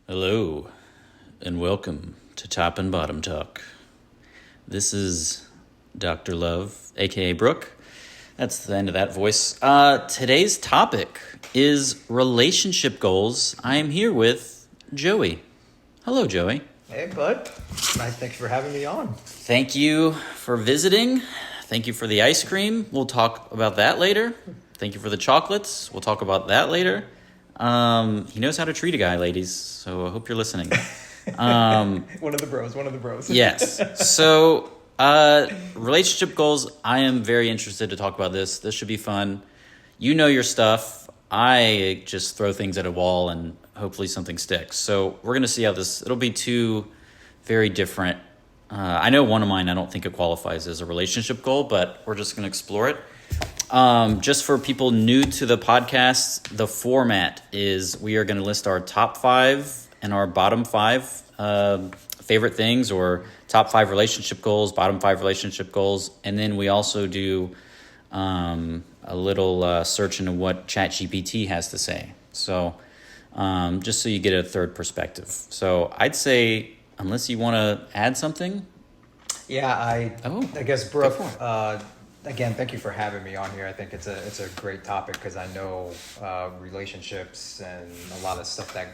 Hello, and welcome to Top and Bottom Talk. This is Dr. Love, aka Brook. That's the end of that voice. Today's topic is relationship goals. I am here with Joey. Hello, Joey. Hey, bud. Nice. Thanks for having me on. Thank you for visiting. Thank you for the ice cream. We'll talk about that later. Thank you for the chocolates. We'll talk about that later. He knows how to treat a guy, ladies, so I hope you're listening. One of the bros. Yes. So, relationship goals, I am very interested to talk about this. This should be fun. You know your stuff. I just throw things at a wall and hopefully something sticks. So we're going to see how it'll be two very different. I know one of mine, I don't think it qualifies as a relationship goal, but we're just going to explore it. Just for people new to the podcast, the format is we are going to list our top 5 and our bottom 5 favorite things, or top 5 relationship goals, bottom 5 relationship goals. And then we also do a little search into what ChatGPT has to say. So just so you get a third perspective. So I'd say, unless you want to add something. Yeah, I guess, Brook, again, thank you for having me on here. I think it's a great topic because I know relationships and a lot of stuff that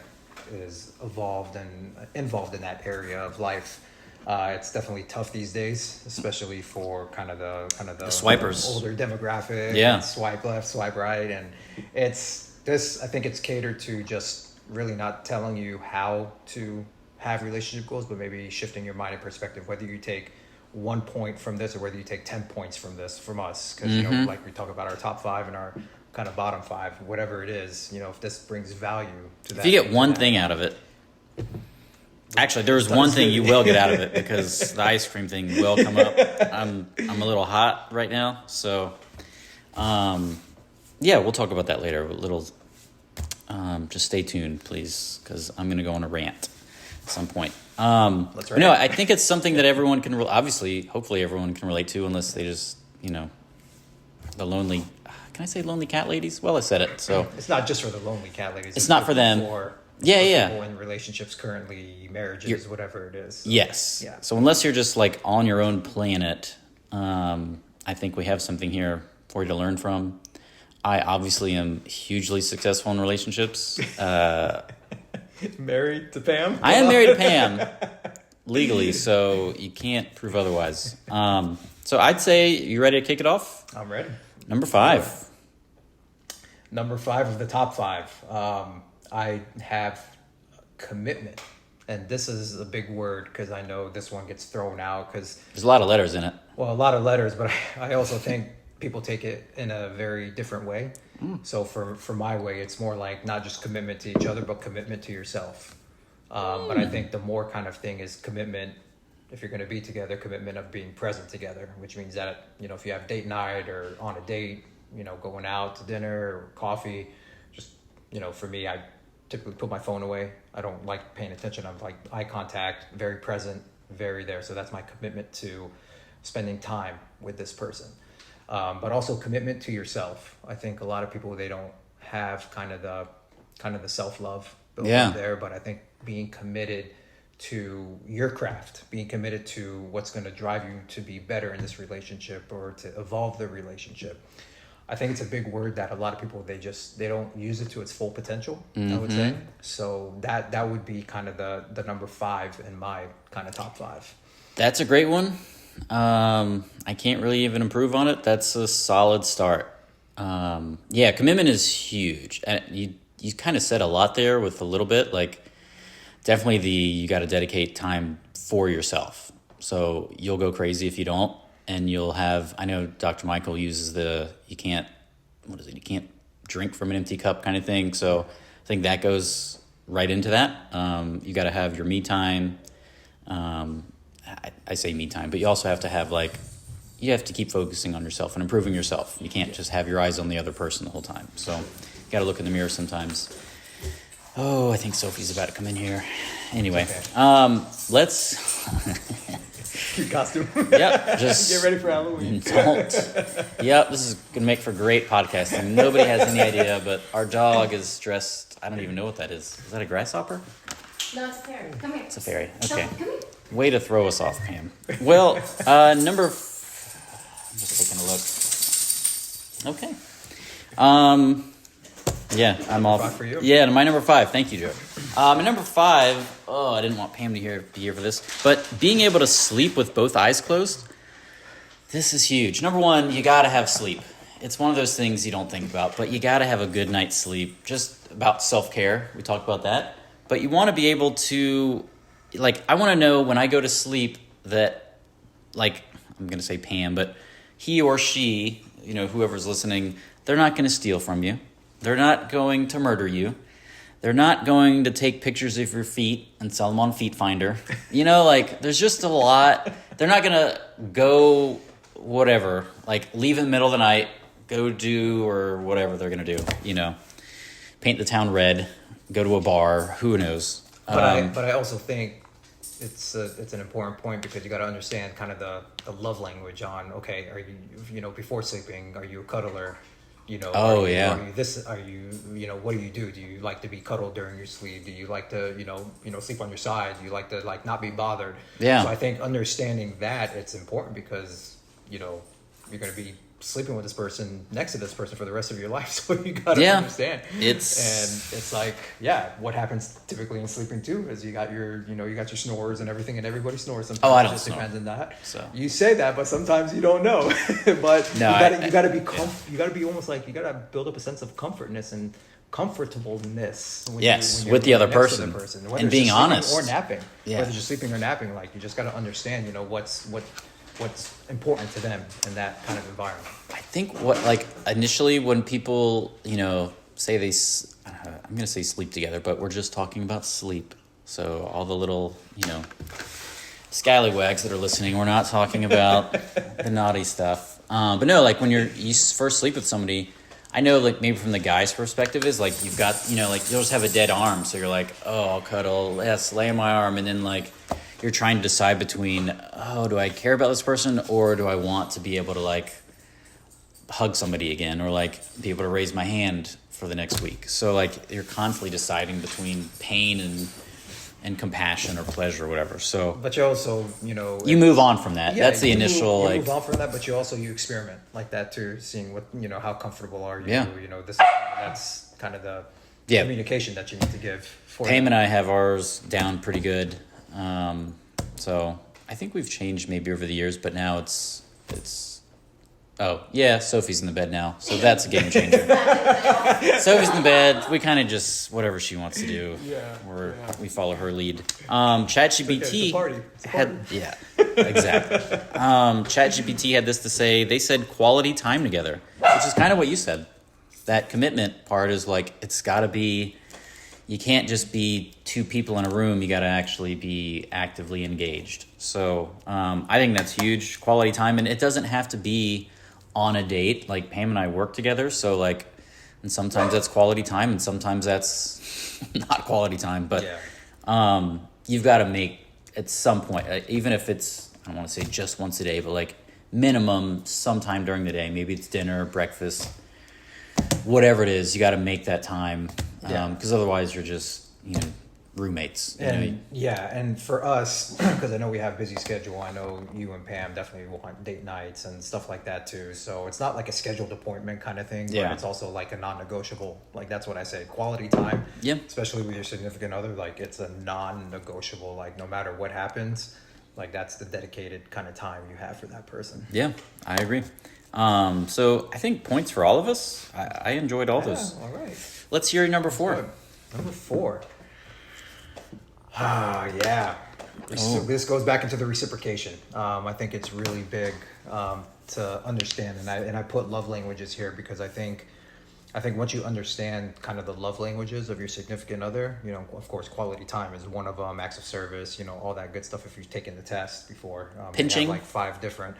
is involved in that area of life. It's definitely tough these days, especially for kind of the swipers, older demographic. Yeah, swipe left, swipe right, and I think it's catered to just really not telling you how to have relationship goals, but maybe shifting your mind and perspective, whether you take 1 point from this or whether you take 10 points from us, because like we talk about our top 5 and our kind of bottom 5, whatever it is, if this brings value to that. If you get one thing out of it, actually there's one thing you will get out of it, because the ice cream thing will come up. I'm a little hot right now, so yeah, we'll talk about that later. A little just stay tuned, please, because I'm going to go on a rant at some point. That's right. No, I think it's something that everyone can hopefully everyone can relate to, unless they just, the lonely, can I say lonely cat ladies? Well, I said it. So it's not just for the lonely cat ladies. It's not for them. For yeah. people in relationships currently, marriages, whatever it is. Yes. Yeah. So unless you're just like on your own planet, I think we have something here for you to learn from. I obviously am hugely successful in relationships. Married to Pam? I am married to Pam legally, so you can't prove otherwise. So I'd say, you ready to kick it off? I'm ready. Number 5. Number 5 of the top 5. I have commitment. And this is a big word because I know this one gets thrown out because there's a lot of letters in it. Well, a lot of letters, but I also think people take it in a very different way. So for my way, it's more like not just commitment to each other, but commitment to yourself. But I think the more kind of thing is commitment, if you're going to be together, commitment of being present together, which means that, if you have date night or on a date, going out to dinner or coffee, just, for me, I typically put my phone away. I don't like paying attention. I'm like eye contact, very present, very there. So that's my commitment to spending time with this person. But also commitment to yourself. I think a lot of people, they don't have kind of the self-love built up there, but I think being committed to your craft, being committed to what's going to drive you to be better in this relationship or to evolve the relationship. I think it's a big word that a lot of people, they don't use it to its full potential, I would say. So that would be kind of the number 5 in my kind of top 5. That's a great one. I can't really even improve on it. That's a solid start. Commitment is huge. You kind of said a lot there with a little bit, like definitely you got to dedicate time for yourself. So you'll go crazy if you don't, and I know Dr. Michael uses you can't drink from an empty cup kind of thing. So I think that goes right into that. You got to have your me time. I say me time, but you also have to have you have to keep focusing on yourself and improving yourself. You can't just have your eyes on the other person the whole time. So you got to look in the mirror sometimes. Oh, I think Sophie's about to come in here. Anyway, okay. Let's... Cute costume. Yep, just... Get ready for Halloween. Don't. Yep, this is going to make for great podcasting. Nobody has any idea, but our dog is dressed... I don't even know what that is. Is that a grasshopper? No, it's a fairy. Come here. It's a fairy. So, Okay. come here. Way to throw us off, Pam. Well, I'm just taking a look. Okay. Yeah, I'm off. 5 for you? Yeah, my number 5. Thank you, Joe. My number 5. Oh, I didn't want Pam to be here for this, but being able to sleep with both eyes closed. This is huge. Number 1, you gotta have sleep. It's one of those things you don't think about, but you gotta have a good night's sleep. Just about self-care. We talked about that, but you want to be able to, like, I want to know when I go to sleep that, like, I'm gonna say Pam, but he or she, whoever's listening, they're not gonna steal from you. They're not going to murder you. They're not going to take pictures of your feet and sell them on Feet Finder. There's just a lot. They're not going to go whatever, like leave in the middle of the night, go do or whatever they're going to do, paint the town red, go to a bar, who knows. But I also think it's an important point because you got to understand kind of the love language on, okay, are you, before sleeping, are you a cuddler? Are you what do you do? Do you like to be cuddled during your sleep? Do you like to, sleep on your side? Do you like to not be bothered? Yeah. So I think understanding that it's important because, you're going to be sleeping with this person next to this person for the rest of your life. So you got to understand. It's like, what happens typically in sleeping too is you got your snores and everything, and everybody snores sometimes. I don't It just snore. depends on that. So. You say that, but sometimes you don't know. But you got to be you got to be almost like you got to build up a sense of comfortness and comfortableness when you're with the other next to person, the person. and being honest or napping. Yeah. Whether you're sleeping or napping, like you just got to understand, what's important to them in that kind of environment. I think initially when people, say I'm going to say sleep together, but we're just talking about sleep. So all the little, scallywags that are listening, we're not talking about the naughty stuff. But no, like when you first sleep with somebody, I know like maybe from the guy's perspective is like you've got, you'll just have a dead arm. So you're like, oh, I'll cuddle, yes, lay on my arm. And then like, you're trying to decide between, do I care about this person or do I want to be able to like hug somebody again or like be able to raise my hand for the next week. So like you're constantly deciding between pain and compassion or pleasure or whatever. So, but you also, you move on from that. That's the initial you move on from that, but you experiment like that too, seeing what, how comfortable are you? Yeah. That's kind of the communication that you need to give. Pam and I have ours down pretty good. So I think we've changed maybe over the years, but now it's Sophie's in the bed now. So that's a game changer. Sophie's in the bed. We kind of just, whatever she wants to do. We follow her lead. ChatGPT it's a party. yeah, exactly. ChatGPT had this to say. They said quality time together, which is kind of what you said. That commitment part is like, it's gotta be, you can't just be two people in a room. You got to actually be actively engaged. So I think that's huge, quality time. And it doesn't have to be on a date. Like Pam and I work together. So like, and sometimes that's quality time and sometimes that's not quality time. But you've got to make at some point, even if it's, I don't want to say just once a day, but like minimum sometime during the day. Maybe it's dinner, breakfast, whatever it is, you got to make that time. Because otherwise you're just, roommates. And for us, because I know we have a busy schedule, I know you and Pam definitely want date nights and stuff like that too. So it's not like a scheduled appointment kind of thing, but it's also like a non-negotiable. Like that's what I say, quality time. Yeah. Especially with your significant other, like it's a non-negotiable. Like no matter what happens, like that's the dedicated kind of time you have for that person. Yeah, I agree. So I think points for all of us. I enjoyed all those. All right. Let's hear number 4. Number 4. So this goes back into the reciprocation. I think it's really big to understand, and I put love languages here because I think once you understand kind of the love languages of your significant other, of course, quality time is one of them, acts of service, all that good stuff. If you've taken the test before, pinching, like 5 different.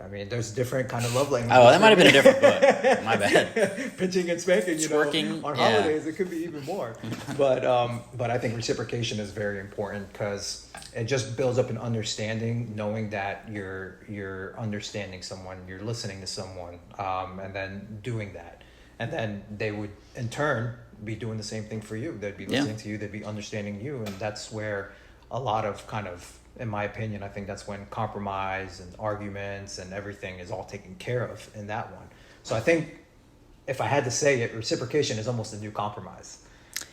I mean, there's different kind of love languages. Oh, that might have been a different book. My bad. Pinching and spanking, twerking, on holidays, it could be even more. But I think reciprocation is very important because it just builds up an understanding, knowing that you're understanding someone, you're listening to someone, and then doing that. And then they would, in turn, be doing the same thing for you. They'd be Yeah. listening to you. They'd be understanding you. And that's where a lot of kind of, in my opinion, I think that's when compromise and arguments and everything is all taken care of in that one. So I think if I had to say it, reciprocation is almost a new compromise.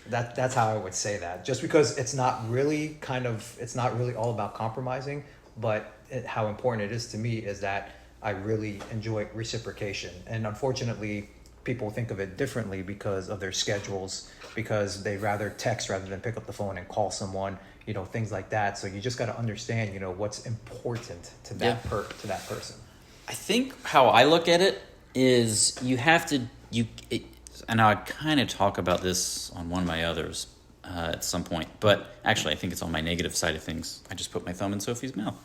That's how I would say that. Just because it's not really all about compromising, but how important it is to me is that I really enjoy reciprocation. And unfortunately, people think of it differently because of their schedules, because they rather text rather than pick up the phone and call someone, things like that. So you just got to understand, what's important to that to that person. I think how I look at it is you have to, and I kind of talk about this on one of my others at some point, but actually I think it's on my negative side of things. I just put my thumb in Sophie's mouth.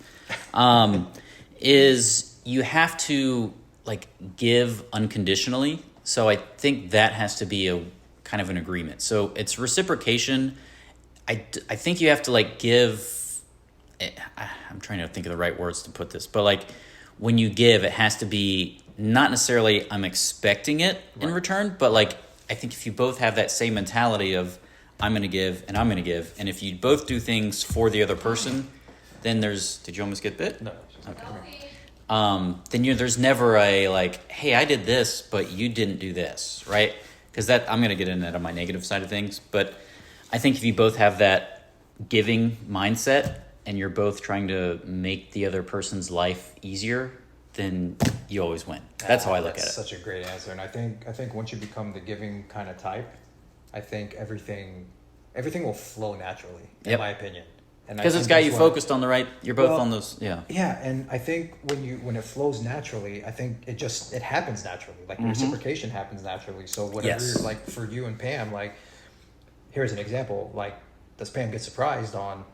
Is you have to like give unconditionally. So I think that has to be a kind of an agreement. So it's reciprocation. I think you have to like give, I'm trying to think of the right words to put this, but like when you give, it has to be not necessarily I'm expecting it in return, but like I think if you both have that same mentality of I'm going to give and I'm going to give, and if you both do things for the other person, then did you almost get bit? No. Okay. Then there's never a like, hey, I did this, but you didn't do this, right? Because I'm going to get into that on my negative side of things. But I think if you both have that giving mindset and you're both trying to make the other person's life easier, then you always win. That's how I look at it. That's such a great answer. And I think once you become the giving kind of type, I think everything will flow naturally, in my opinion. Because it's got you focused on the right. You're both on those. Yeah. Yeah, and I think when it flows naturally, I think it happens naturally. Like reciprocation happens naturally. So whatever, like for you and Pam, like here's an example. Like does Pam get surprised on,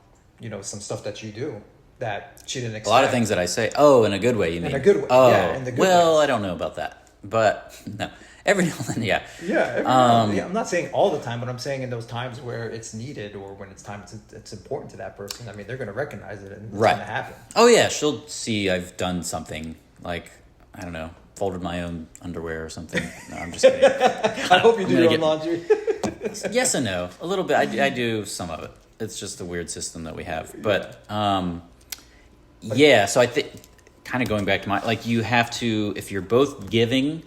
some stuff that you do that she didn't expect? A lot of things that I say. Oh, in a good way, you mean? In a good way. Oh, yeah, in the good well, ways. I don't know about that, but no. Every now and then, yeah. Yeah, every now and then. I'm not saying all the time, but I'm saying in those times where it's needed or when it's important to that person. I mean, they're going to recognize it and it's going to happen. Oh, yeah. She'll see I've done something like, I don't know, folded my own underwear or something. No, I'm just kidding. I hope you do your own laundry. Yes and no. A little bit. I do some of it. It's just a weird system that we have. But, so I think kind of going back to like you have to, if you're both giving,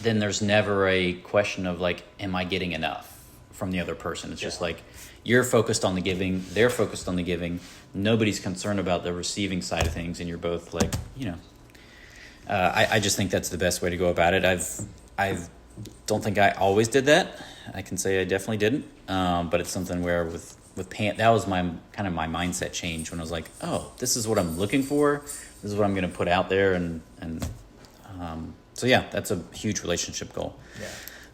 then there's never a question of like, am I getting enough from the other person? It's just like you're focused on the giving, they're focused on the giving. Nobody's concerned about the receiving side of things, and you're both like, I just think that's the best way to go about it. I don't think I always did that. I can say I definitely didn't, but it's something where with Pam, that was my kind of my mindset change when I was like, oh, this is what I'm looking for. This is what I'm going to put out there, so yeah, that's a huge relationship goal. Yeah.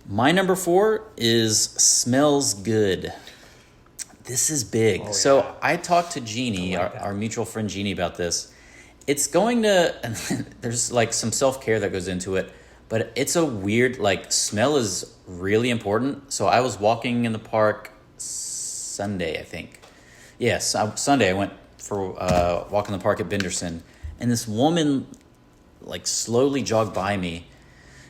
My number 4 is smells good. This is big. Oh, so yeah. I talked to Jeannie, our mutual friend Jeannie, about this. It's going to, there's like some self-care that goes into it, but it's a weird, like smell is really important. So I was walking in the park Sunday, I think. Yes, Sunday I went for a walk in the park at Benderson, and this woman like slowly jogged by me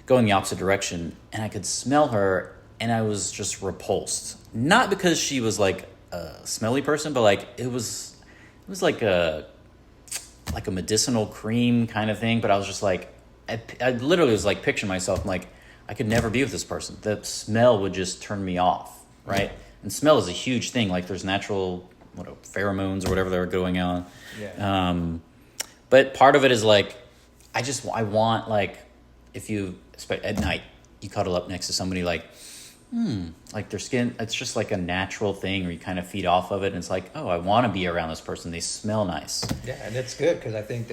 going the opposite direction, and I could smell her, and I was just repulsed. Not because she was like a smelly person, but like it was like a medicinal cream kind of thing. But I was just like, I literally was like picturing myself. I'm like, I could never be with this person. The smell would just turn me off, right? And smell is a huge thing. Like there's natural pheromones or whatever that are going on. Yeah. But part of it is like, I want like, if you at night you cuddle up next to somebody like their skin, it's just like a natural thing where you kind of feed off of it, and it's like, oh, I want to be around this person. They smell nice. Yeah, and it's good because I think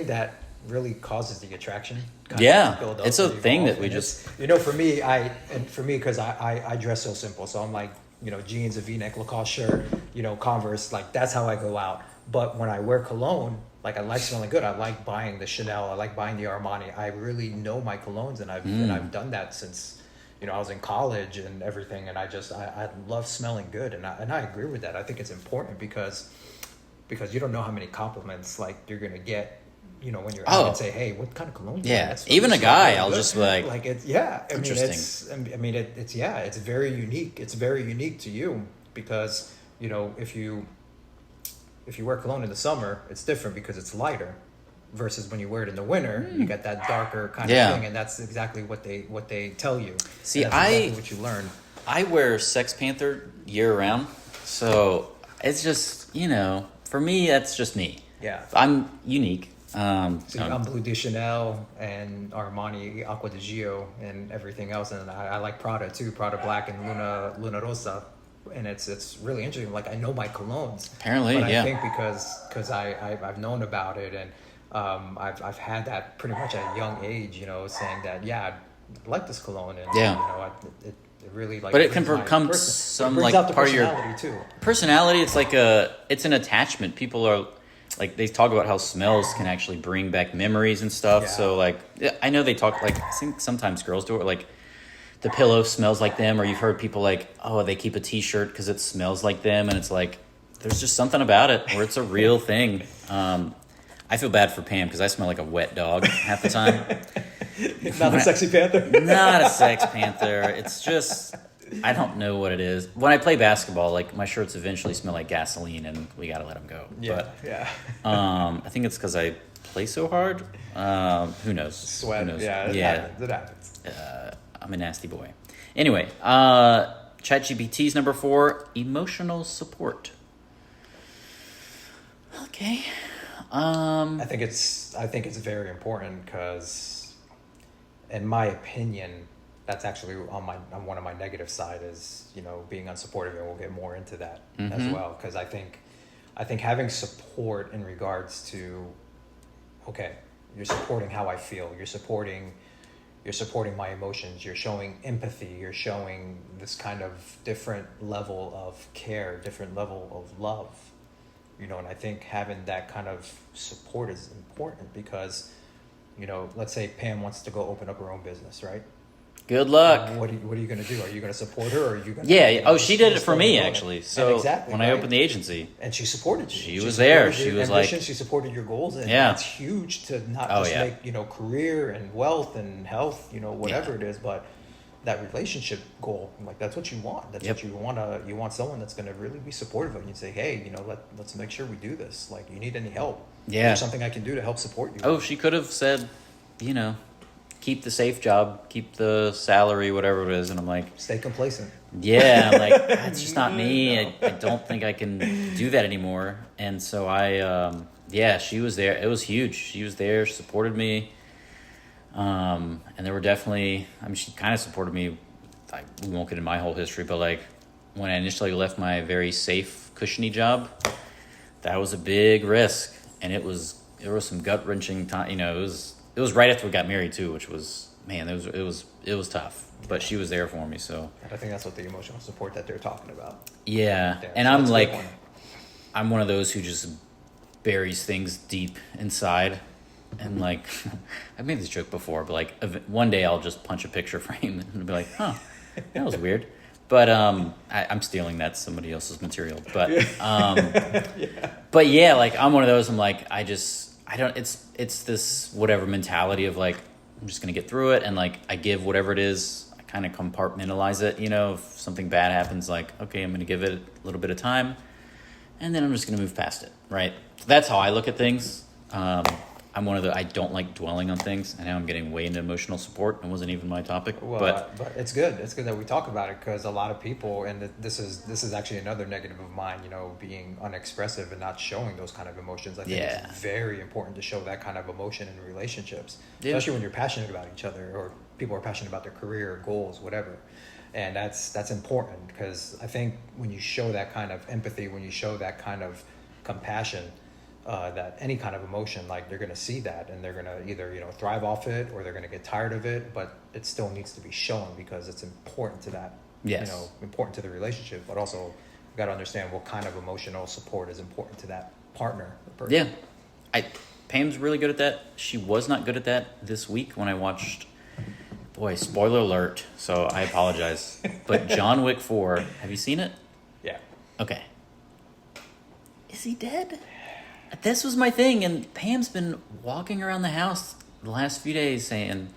that really causes the attraction. Yeah, it's a thing that we just for me because I dress so simple, so I'm like jeans, a V-neck, Lacoste shirt, Converse, like that's how I go out. But when I wear cologne, like I like smelling good. I like buying the Chanel. I like buying the Armani. I really know my colognes, and I've done that since I was in college and everything. And I love smelling good, and I agree with that. I think it's important because you don't know how many compliments like you're gonna get when you're out and say, hey, what kind of cologne do you Yeah, like? even a guy, I'll just be like, it's very unique. It's very unique to you because, if you wear cologne in the summer, it's different because it's lighter versus when you wear it in the winter, you get that darker kind of thing. And that's exactly what they tell you. See, and that's exactly what you learn. I wear Sex Panther year round. So it's just, for me, that's just me. Yeah. I'm unique. I'm Blue de Chanel and Armani Acqua di Gio and everything else, and I like Prada too, Prada Black and Luna Rosa, and it's really interesting. Like I know my colognes, apparently, but I think because I've known about it and I've had that pretty much at a young age, saying that I like this cologne and it really like. But it can become some like part of your too. Personality. It's like it's an attachment. People are. Like they talk about how smells can actually bring back memories and stuff. Yeah. So like, I know they talk like, I think sometimes girls do it. Like the pillow smells like them, or you've heard people like, oh, they keep a t-shirt cause it smells like them. And it's like, there's just something about it where it's a real thing. I feel bad for Pam cause I smell like a wet dog half the time. Not a sexy panther. Not a sex panther. It's just, I don't know what it is. When I play basketball, like my shirts eventually smell like gasoline, and we gotta let them go. Yeah, but, I think it's because I play so hard. Who knows? Sweat. Who knows? It happens. I'm a nasty boy. Anyway, ChatGPT's number 4: emotional support. Okay. I think it's very important because, in my opinion, that's actually on one of my negative side is being unsupportive, and we'll get more into that as well because I think having support in regards to you're supporting how I feel, you're supporting my emotions, you're showing empathy, you're showing this kind of different level of care, different level of love, and I think having that kind of support is important because let's say Pam wants to go open up her own business, right? Good luck. What are you going to do? Are you going to support her, or are you going to? Yeah. Oh, she did it for me actually. So exactly, when I opened the agency, and she supported you. She was there. She was like, she supported your goals, and that's huge to not just make career and wealth and health, whatever it is, but that relationship goal. Like that's what you want. That's what you want. You want someone that's going to really be supportive of you and say, hey, let's make sure we do this. Like, you need any help? Yeah. There's something I can do to help support you. Oh, she could have said, keep the safe job, keep the salary, whatever it is. And I'm like, stay complacent. Yeah, I'm like, that's just not me. I don't think I can do that anymore. And so she was there. It was huge. She was there, supported me. And there were definitely, she kind of supported me. We won't get into my whole history, but like when I initially left my very safe, cushiony job, that was a big risk. And there was some gut wrenching time, it was right after we got married too, which was, man, it was tough, but she was there for me. So I think that's what the emotional support that they're talking about. Yeah. And I'm like, I'm one of those who just buries things deep inside. And like, I've made this joke before, but like one day I'll just punch a picture frame and be like, that was weird. But I'm stealing that somebody else's material. But but yeah, like I'm one of those. I'm like, I don't. It's this whatever mentality of like, I'm just gonna get through it, and like I give whatever it is. I kind of compartmentalize it. If something bad happens, like okay, I'm gonna give it a little bit of time, and then I'm just gonna move past it. Right. That's how I look at things. I'm one of I don't like dwelling on things. I know I'm getting way into emotional support. It wasn't even my topic. Well, but it's good. It's good that we talk about it because a lot of people, and this is actually another negative of mine, being unexpressive and not showing those kind of emotions. I think it's very important to show that kind of emotion in relationships, especially when you're passionate about each other or people are passionate about their career, goals, whatever. And that's important because I think when you show that kind of empathy, when you show that kind of compassion, that any kind of emotion, like they're going to see that and they're going to either thrive off it or they're going to get tired of it, but it still needs to be shown because it's important to that important to the relationship, but also you got to understand what kind of emotional support is important to that partner or person. Pam's really good at that. She was not good at that this week when I watched, spoiler alert, so I apologize, but John Wick 4, have you seen it? Yeah. Okay. Is he dead? this was my thing, and Pam's been walking around the house the last few days saying,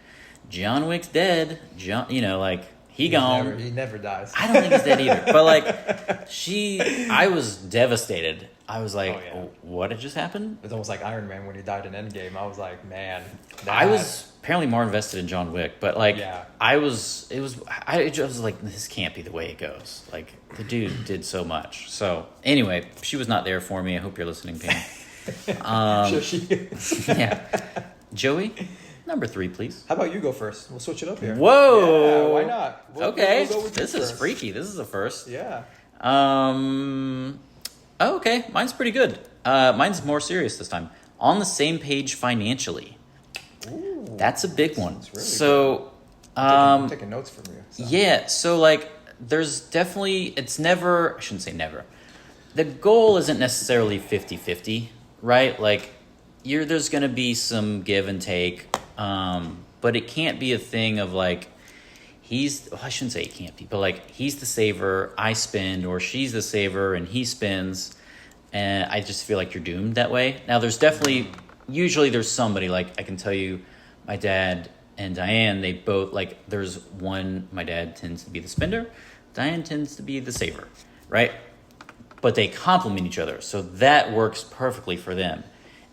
John Wick's dead. John, like, he gone. He never dies. I don't think he's dead either. But, like, I was devastated. I was like, what had just happened? It's almost like Iron Man when he died in Endgame. I was like, man. I was apparently more invested in John Wick, but, like, I was like, this can't be the way it goes. Like, the dude did so much. So, anyway, she was not there for me. I hope you're listening, Pam. Sure she is. Yeah. Joey, number 3, please. How about you go first? We'll switch it up here. Whoa. Yeah, why not? Okay. We'll go with This you is first. freaky. This is a first. Yeah. Okay. Mine's pretty good. Mine's more serious this time. On the same page financially. Ooh, That's a big one. That's really so, I'm taking notes from you. So. Yeah. So, like, there's definitely, I shouldn't say never. The goal isn't necessarily 50-50, right? Like, there's going to be some give and take, but it can't be a thing of, like, I shouldn't say it can't be, but, like, he's the saver, I spend, or she's the saver and he spends, and I just feel like you're doomed that way. Now, there's definitely, usually there's somebody, like, I can tell you, my dad and Diane, they both, like, there's one, my dad tends to be the spender, Diane tends to be the saver, right? But they complement each other, so that works perfectly for them.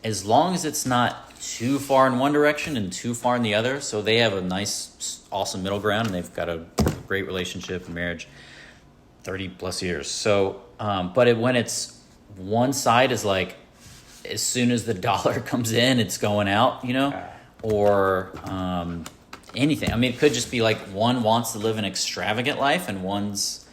As long as it's not too far in one direction and too far in the other, so they have a nice, awesome middle ground, and they've got a great relationship and marriage, 30 plus years. So, but when it's one side is like, as soon as the dollar comes in, it's going out, or anything. I mean, it could just be like one wants to live an extravagant life and one's.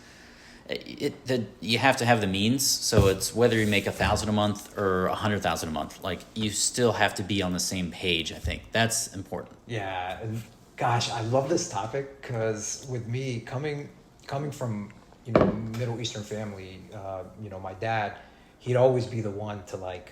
You have to have the means, so it's whether you make $1,000 a month or $100,000 a month. Like, you still have to be on the same page. I think that's important. Yeah, and gosh, I love this topic because with me coming from Middle Eastern family, my dad, he'd always be the one to, like,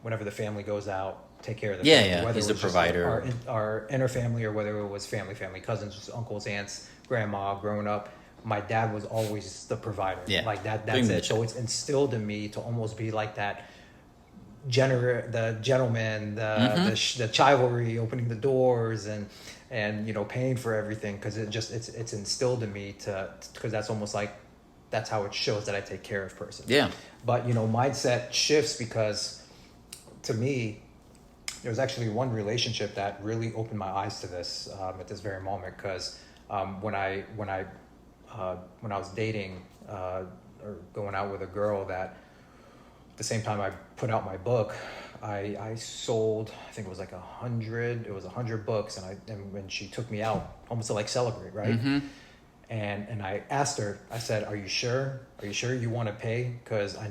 whenever the family goes out, take care of the family. Yeah, Whether he's it the was just provider. Our inner family, or whether it was family, cousins, uncles, aunts, grandma, growing up. My dad was always the provider. Yeah. Like that's it. So it's instilled in me to almost be like that the gentleman, the chivalry, opening the doors and paying for everything, because it's instilled in me because that's almost like that's how it shows that I take care of person. Yeah. But mindset shifts because to me there was actually one relationship that really opened my eyes to this at this very moment, because when I was dating or going out with a girl, that at the same time I put out my book, I sold, I think it was like 100 books, and when she took me out almost to like celebrate, right? Mm-hmm. And I asked her, I said, are you sure you want to pay? Because I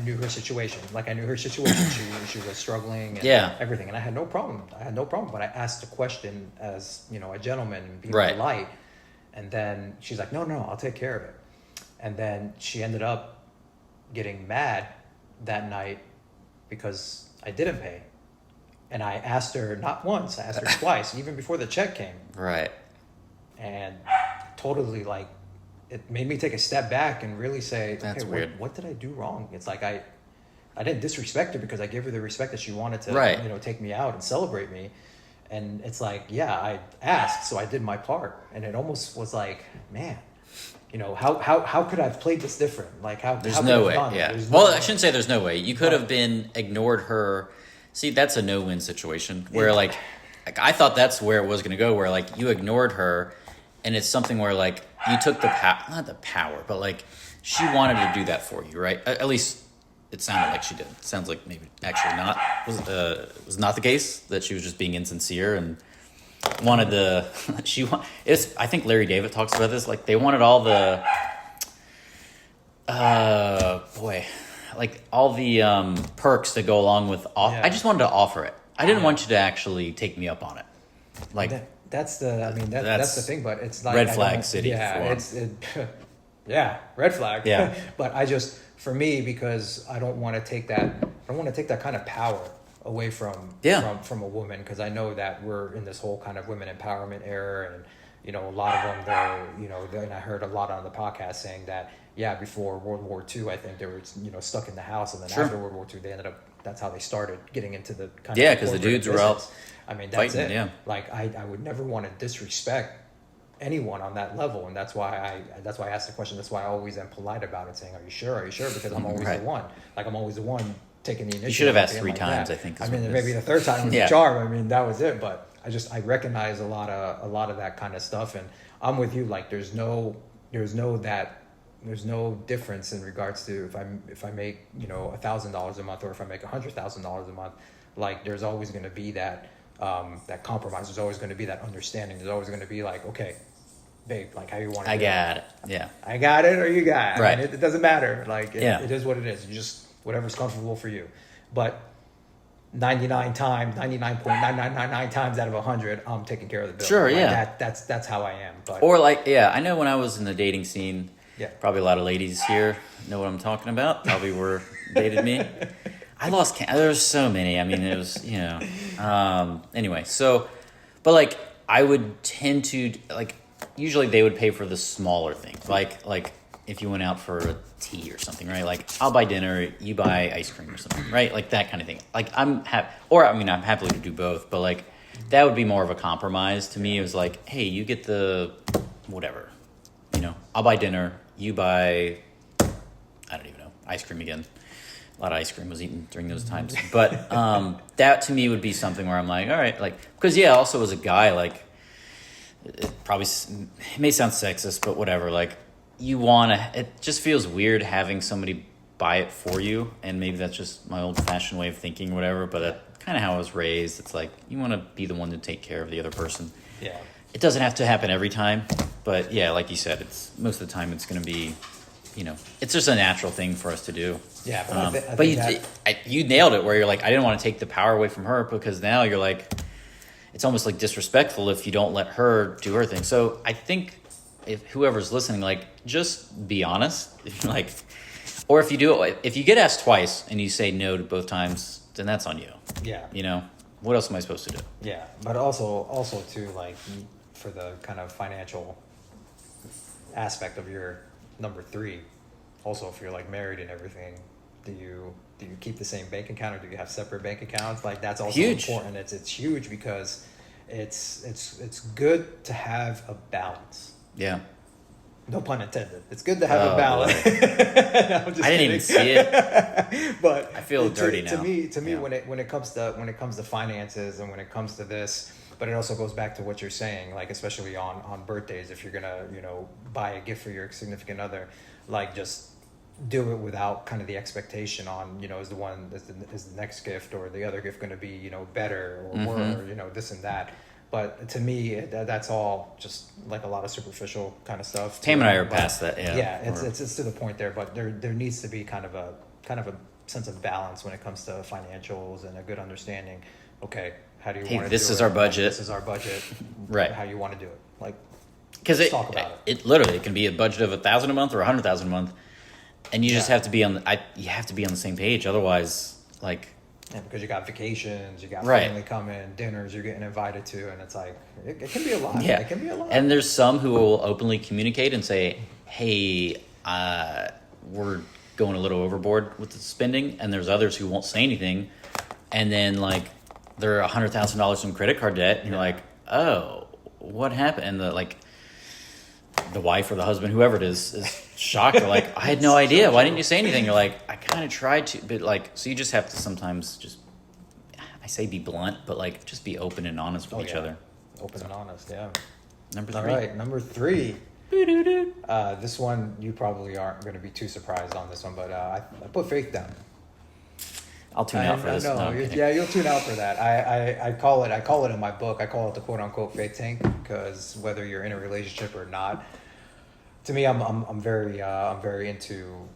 knew her situation. Like, I knew her situation. She was struggling and everything. And I had no problem. But I asked the question as, a gentleman and being polite. And then she's like, no, I'll take care of it. And then she ended up getting mad that night because I didn't pay. And I asked her not once, I asked her twice, even before the check came. Right. And totally, like, it made me take a step back and really say, that's okay, weird. What did I do wrong? It's like I didn't disrespect her because I gave her the respect that she wanted to, take me out and celebrate me. And it's like, I asked, so I did my part. And it almost was like, man, how could I have played this different? Like, there's no way. Yeah. Well, I shouldn't say there's no way. You could have ignored her. See, that's a no-win situation where like I thought that's where it was going to go, where like you ignored her, and it's something where like you took not the power, but like she wanted to do that for you, right? At least it sounded like she did. It sounds like maybe actually not was not the case, that she was just being insincere and wanted the I think Larry David talks about this, like they wanted all the like all the perks that go along with I just wanted to offer it. I didn't want you to actually take me up on it. Like that's the thing, but it's like red flag city. Yeah, red flag. Yeah. But for me, because I don't want to take that kind of power away from a woman, because I know that we're in this whole kind of women empowerment era, and a lot of them, and I heard a lot on the podcast saying that before World War II, I think they were stuck in the house, and then after World War II they ended up that's how they started getting into the kind Yeah, of because the corporate dudes were out business. I mean, that's fighting, it. yeah. Like I would never want to disrespect anyone on that level, and that's why I asked the question. That's why I always am polite about it, saying, "Are you sure? Are you sure?" Because I'm always Right. the one. Like I'm always the one taking the initiative. You should have asked being 3 like times, that. I think. I is mean, what it maybe is. the third time was Yeah. the charm. I mean, that was it. But I recognize a lot of that kind of stuff, and I'm with you. Like there's no difference in regards to if I make $1,000 a month or if I make $100,000 a month. Like there's always going to be that compromise. There's always going to be that understanding. There's always going to be like, okay, babe, like how you want to. I got it. Yeah. I got it, or you got it. Right. I mean, it doesn't matter. Like Yeah. it is what it is. You just whatever's comfortable for you. But 99.9999 times out of 100, I'm taking care of the bill. Sure, Like, yeah. That's how I am. But Or like, yeah, I know when I was in the dating scene, yeah. probably a lot of ladies here know what I'm talking about. Probably were dated me. I lost count. There's so many. I mean, it was, anyway, so, but like, I would tend to, like, usually they would pay for the smaller things. Like if you went out for a tea or something, right? Like, I'll buy dinner, you buy ice cream or something, right? Like that kind of thing. Like, I'm happy to do both, but like, that would be more of a compromise to me. It was like, hey, you get the whatever, I'll buy dinner, you buy, I don't even know, ice cream again. A lot of ice cream was eaten during those times. But that to me would be something where I'm like, all right, like, because also as a guy, like, it may sound sexist, but whatever, like, it just feels weird having somebody buy it for you, and maybe that's just my old-fashioned way of thinking, whatever, but that's kind of how I was raised. It's like, you want to be the one to take care of the other person. Yeah. It doesn't have to happen every time, but yeah, like you said, it's most of the time it's going to be, it's just a natural thing for us to do. Yeah, But you nailed it where you're like, I didn't want to take the power away from her, because now you're like, it's almost like disrespectful if you don't let her do her thing. So I think if whoever's listening, like, just be honest. Like, or if you get asked twice and you say no to both times, then that's on you. Yeah. What else am I supposed to do? Yeah, but also too, like, for the kind of financial aspect of your number 3, also if you're like married and everything, do you keep the same bank account or do you have separate bank accounts? Like that's also huge. important. It's huge because it's good to have a balance. Yeah. No pun intended. It's good to have a balance. I didn't even see it. But I feel dirty now. To me, Yeah. when it comes to finances and when it comes to this, but it also goes back to what you're saying, like especially on birthdays, if you're gonna buy a gift for your significant other, like just do it without kind of the expectation on is the next gift or the other gift going to be better or more, this and that. But to me, that's all just like a lot of superficial kind of stuff. Tam and I are past that. Yeah. Yeah, it's to the point there, but there needs to be kind of a sense of balance when it comes to financials and a good understanding. Okay, how do you want to do it? This is our budget. This is our budget. Right. How you want to do it? Like, because talk about it literally can be a budget of $1,000 a month or $100,000 a month, and you just have to be on the same page. Otherwise, like. Yeah, because you got vacations, you got Right. family coming, dinners you're getting invited to, and it's like it can be a lot. Yeah. It can be a lot. And there's some who will openly communicate and say, "Hey, we're going a little overboard with the spending," and there's others who won't say anything, and then like they're $100,000 in credit card debt, and you're like, "Oh, what happened?" And the wife or the husband, whoever it is shocked. They're like, I had no idea. Why didn't you say anything? You're like, I kind of tried to, but like, so you just have to sometimes I say be blunt, but like, just be open and honest with each other. Open and honest, yeah. Number 3. All right, number 3. This one, you probably aren't going to be too surprised on this one, but I put faith down. I'll tune out for this. No, I'm kidding. yeah, you'll tune out for that. I call it in my book. I call it the quote unquote faith tank, because whether you're in a relationship or not, to me, I'm very into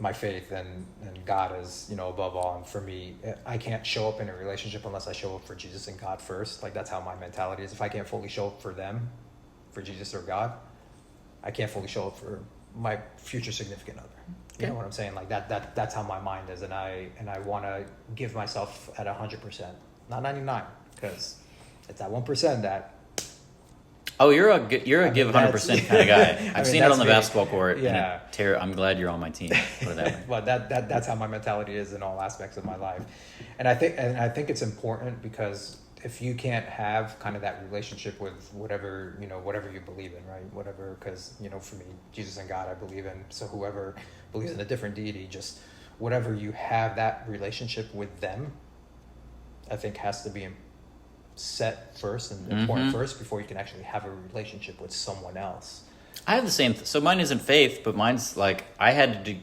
my faith and God is above all. And for me, I can't show up in a relationship unless I show up for Jesus and God first. Like that's how my mentality is. If I can't fully show up for them, for Jesus or God, I can't fully show up for my future significant other. You know what I'm saying? Like that's how my mind is, and I want to give myself at 100%, not 99, because it's that 1% that Oh, you're a give 100% kind of guy. I've seen it on the basketball court. Yeah. And I'm glad you're on my team. Put it that way. Well, that's how my mentality is in all aspects of my life, and I think it's important because if you can't have kind of that relationship with whatever you believe in, right? Whatever, because for me, Jesus and God, I believe in. So whoever believes in a different deity, just whatever you have that relationship with them, I think has to be set first and important first before you can actually have a relationship with someone else. I have the same. So mine isn't faith, but mine's like I had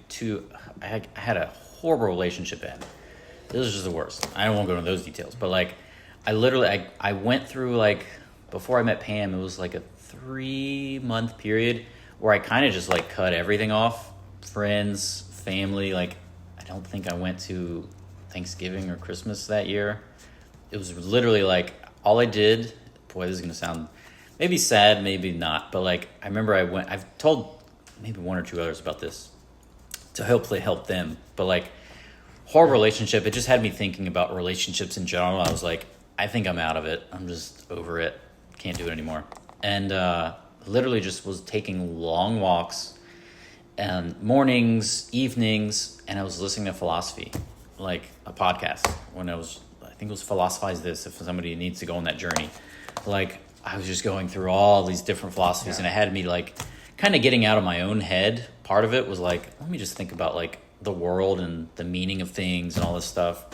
I had a horrible relationship end. This was just the worst. I don't want to go into those details, but like I literally I went through like before I met Pam, it was like a 3-month period where I kind of just like cut everything off, friends, family. Like I don't think I went to Thanksgiving or Christmas that year. It was literally like all I did. Boy, this is gonna sound maybe sad, maybe not, but like I remember I've told maybe one or two others about this to hopefully help them, but like horrible relationship, it just had me thinking about relationships in general. I was like, I think I'm out of it. I'm just over it. Can't do it anymore. And literally just was taking long walks and mornings, evenings, and I was listening to philosophy, like a podcast when I think it was Philosophize This, if somebody needs to go on that journey. Like I was just going through all these different philosophies and it had me like kind of getting out of my own head. Part of it was like, let me just think about like the world and the meaning of things and all this stuff.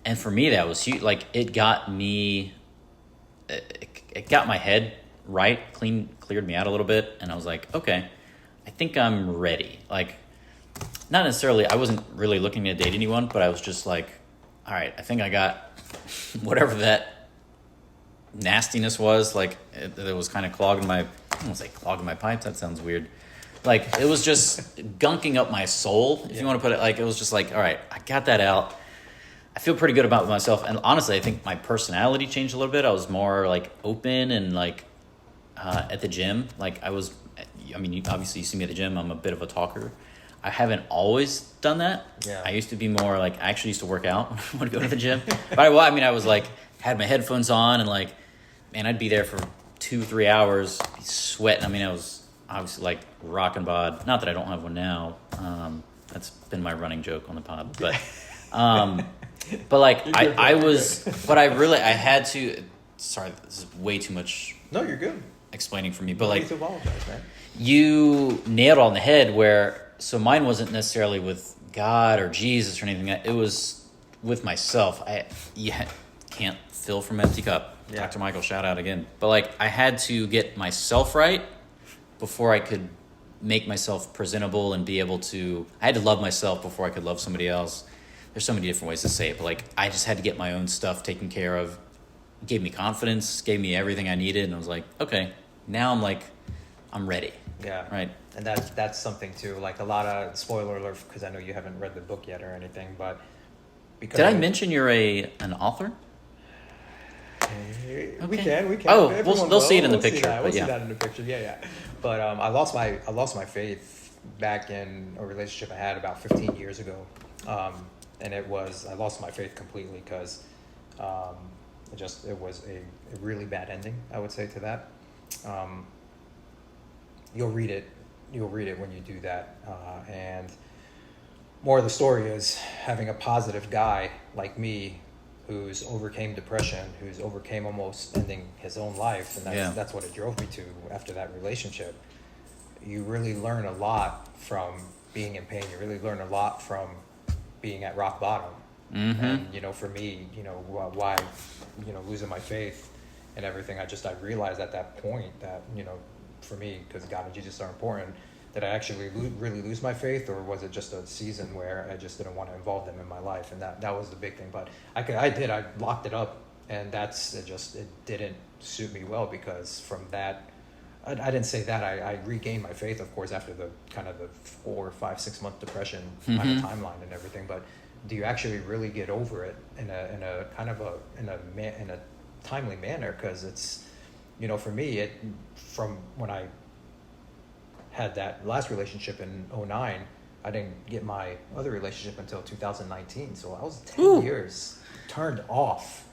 And for me, that was huge. Like it got me, it got my head right, cleared me out a little bit. And I was like, okay, I think I'm ready. Like not necessarily, I wasn't really looking to date anyone, but I was just like, all right, I think I got whatever that nastiness was. Like it was kind of clogging my, I don't want to say clogging my pipes. That sounds weird. Like it was just gunking up my soul, if you want to put it. Like it was just like, all right, I got that out. I feel pretty good about myself. And honestly, I think my personality changed a little bit. I was more like open and like at the gym. Like obviously you see me at the gym. I'm a bit of a talker. I haven't always done that. Yeah. I used to be more like, I actually used to work out when I would go to the gym. But I was like, had my headphones on and like, man, I'd be there for 2-3 hours, be sweating. I mean, I was obviously like rockin' bod. Not that I don't have one now. That's been my running joke on the pod. But like I had to, sorry, this is way too much. No, you're good. Explaining for me. But like, to apologize, man. You nailed it on the head where, so mine wasn't necessarily with God or Jesus or anything. It was with myself. Can't fill from empty cup. Yeah. Dr. Michael, shout out again. But like I had to get myself right before I could make myself presentable and be able to, I had to love myself before I could love somebody else. There's so many different ways to say it, but like I just had to get my own stuff taken care of. It gave me confidence, gave me everything I needed, and I was like, okay, now I'm ready. Yeah. Right. And that's something too. Like a lot of spoiler alert, because I know you haven't read the book yet or anything, but because did I mention you're an author? We can. Oh, they'll see it in the picture. We'll see that in the picture. Yeah. But I lost my faith back in a relationship I had about 15 years ago, and I lost my faith completely because it was a really bad ending, I would say, to that. You'll read it when you do that, and more of the story is having a positive guy like me who's overcame depression, who's overcame almost ending his own life, and that's what it drove me to after that relationship. You really learn a lot from being in pain. You really learn a lot from being at rock bottom. Mm-hmm. And for me, why losing my faith and everything, I realized at that point that for me, because God and Jesus are important, did I actually really lose my faith, or was it just a season where I just didn't want to involve them in my life? And that was the big thing. But I locked it up, and it didn't suit me well, because from that, I didn't say that I regained my faith, of course, after the kind of the 4, 5, 6 month depression kind of timeline and everything. But do you actually really get over it in a timely manner? Because it's, for me, from when I had that last relationship in 2009, I didn't get my other relationship until 2019. So I was 10 years turned off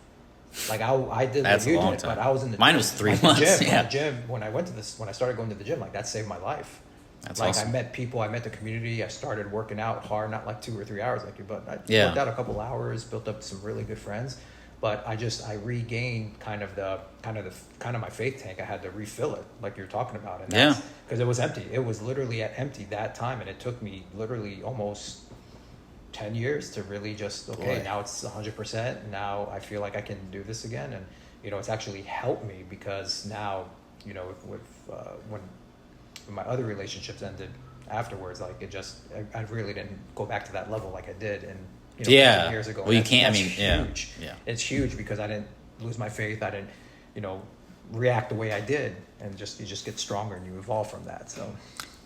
Like I did That's what a you long did, time. but I was in the Mine was 3 like the months. gym. Yeah. The gym when I started going to the gym, like that saved my life. That's like awesome. I met people, I met the community. I started working out hard, not like 2 or 3 hours like you, but I Yeah. worked out a couple hours, built up some really good friends. But I regained kind of my faith tank. I had to refill it, like you're talking about, and that's because it was empty. It was literally at empty that time, and it took me literally almost 10 years to really just Boy. now it's 100%. Now I feel like I can do this again, and it's actually helped me because now when my other relationships ended afterwards, like I really didn't go back to that level like I did, and 15 years ago. Well, you That's- can't. I that's mean, huge. yeah. It's huge because I didn't lose my faith. I didn't, react the way I did, and you just get stronger and you evolve from that. So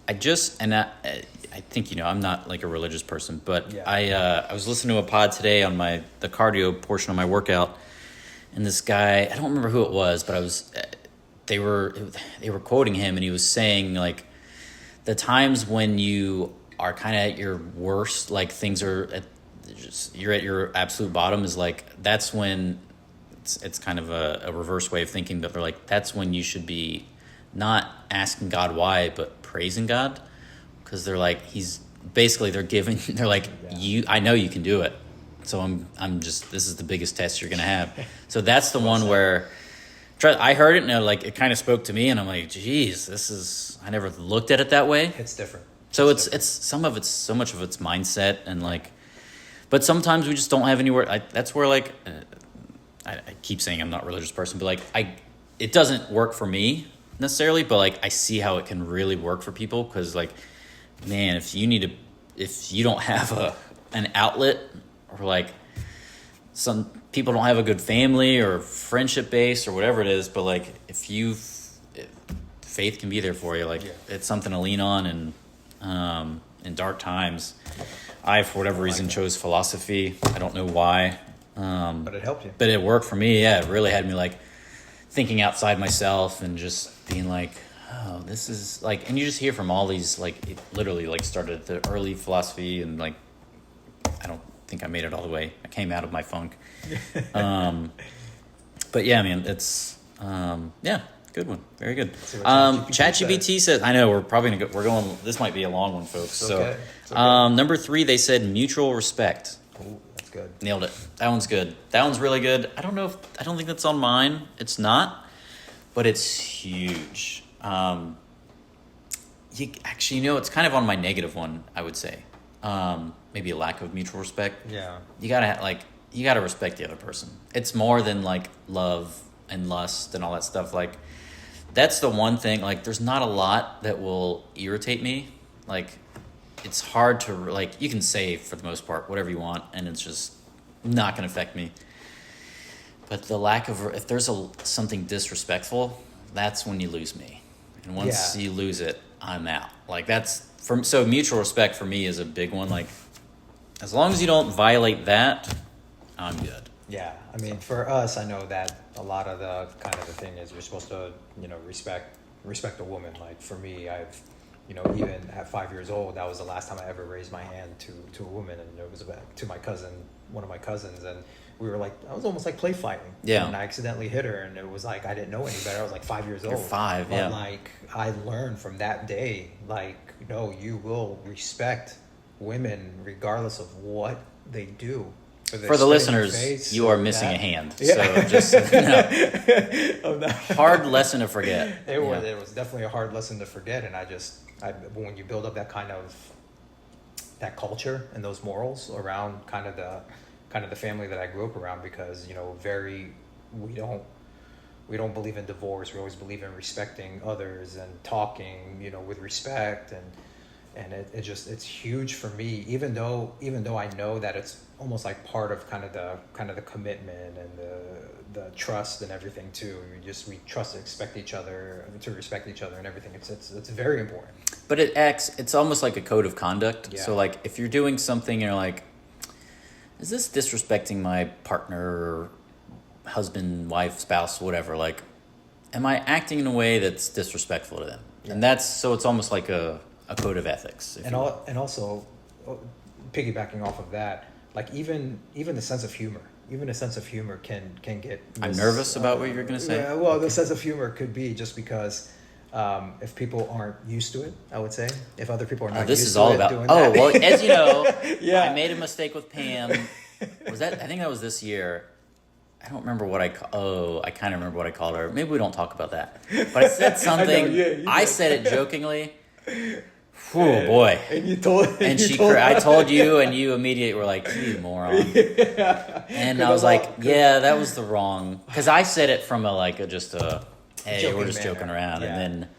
I think I'm not like a religious person, but Yeah. I was listening to a pod today on the cardio portion of my workout, and this guy, I don't remember who it was, but they were quoting him, and he was saying like the times when you are kind of at your worst, like things are you're at your absolute bottom, is like that's when it's kind of a reverse way of thinking, but they're like that's when you should be not asking God why, but praising God, because they're like they're like I know you can do it, so I'm just, this is the biggest test you're gonna have. So that's the one where I heard it and it kind of spoke to me, and I'm like, geez, I never looked at it that way. it's different. So it's so much of it's mindset, and like, but sometimes we just don't have anywhere. That's where like, I keep saying I'm not a religious person, but like it doesn't work for me necessarily, but like I see how it can really work for people, because like, man, if you don't have an outlet, or like some people don't have a good family or friendship base or whatever it is, but like faith can be there for you. Like it's something to lean on, and in dark times, I for whatever reason chose philosophy. I don't know why, But it helped you. but it worked for me. Yeah, it really had me like thinking outside myself and just being like, oh, this is like, and you just hear from all these, like it literally like started at the early philosophy, and like I don't think I made it all the way. I came out of my funk. But yeah, man, it's good one. Very good. ChatGPT says, I know we're probably gonna we're going, this might be a long one, folks. Okay. So number 3, they said mutual respect. Ooh, that's good. Nailed it. That one's good. That one's really good. I don't think that's on mine. It's not, but it's huge. It's kind of on my negative one, I would say. Maybe a lack of mutual respect. Yeah. You gotta respect the other person. It's more than like love and lust and all that stuff. Like that's the one thing, like there's not a lot that will irritate me. Like it's hard to, like, you can say for the most part whatever you want, and it's just not gonna affect me. But the lack of, if there's something disrespectful, that's when you lose me. And once you lose it, I'm out. Like so mutual respect for me is a big one. Like as long as you don't violate that, I'm good. Yeah, I mean, for us, I know that a lot of the kind of the thing is you're supposed to, respect a woman. Like for me, I've, even at 5 years old, that was the last time I ever raised my hand to a woman, and it was to my cousin, one of my cousins, and we were like, I was almost like play fighting. Yeah. And I accidentally hit her, and it was like I didn't know any better. I was like 5 years old. You're 5, but yeah. like I learned from that day, like, you will respect women regardless of what they do. For the listeners, you are missing a hand. Yeah. So just hard lesson to forget. It was definitely a hard lesson to forget, and when you build up that kind of that culture and those morals around kind of the family that I grew up around, because we don't believe in divorce. We always believe in respecting others and talking with respect, and it's huge for me, even though I know that it's almost like part of kind of the commitment and the trust and everything too. We trust to respect each other and everything. It's very important. But it's almost like a code of conduct. Yeah. So like if you're doing something, you're like, is this disrespecting my partner or husband, wife, spouse, whatever? Like, am I acting in a way that's disrespectful to them? Yeah. And it's almost like a code of ethics. And also piggybacking off of that, like even the sense of humor. even a sense of humor can get. I'm nervous about what you're going to say. Yeah, well, the sense of humor could be just because if people aren't used to it, I would say. If other people are not This used is to all it, about. doing Oh that. well, as you know, Yeah. I made a mistake with Pam. Was that? I think that was this year. I don't remember what I. I kind of remember what I called her. Maybe we don't talk about that. But I said something. I said it jokingly. Oh boy! And you told. And you she, told I told you, and you immediately were like, "You moron!" Yeah. And I was like, "Yeah, that was the wrong." Because I said it from just a, "Hey, Joking we're just manner. joking around," Yeah. and then.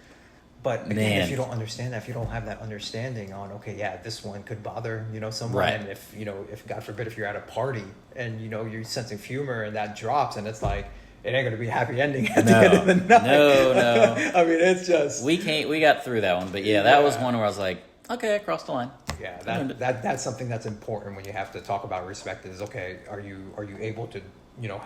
But again, Man. if you don't understand that, if you don't have that understanding on, okay, yeah, this one could bother, someone. Right. And if God forbid, if you're at a party and, you're sensing humor and that drops and it's like, it ain't going to be a happy ending at the end of the night. No. I mean, it's just. We got through that one, but that was one where I was like, okay, I crossed the line. Yeah, that's something that's important when you have to talk about respect is, okay, are you able to,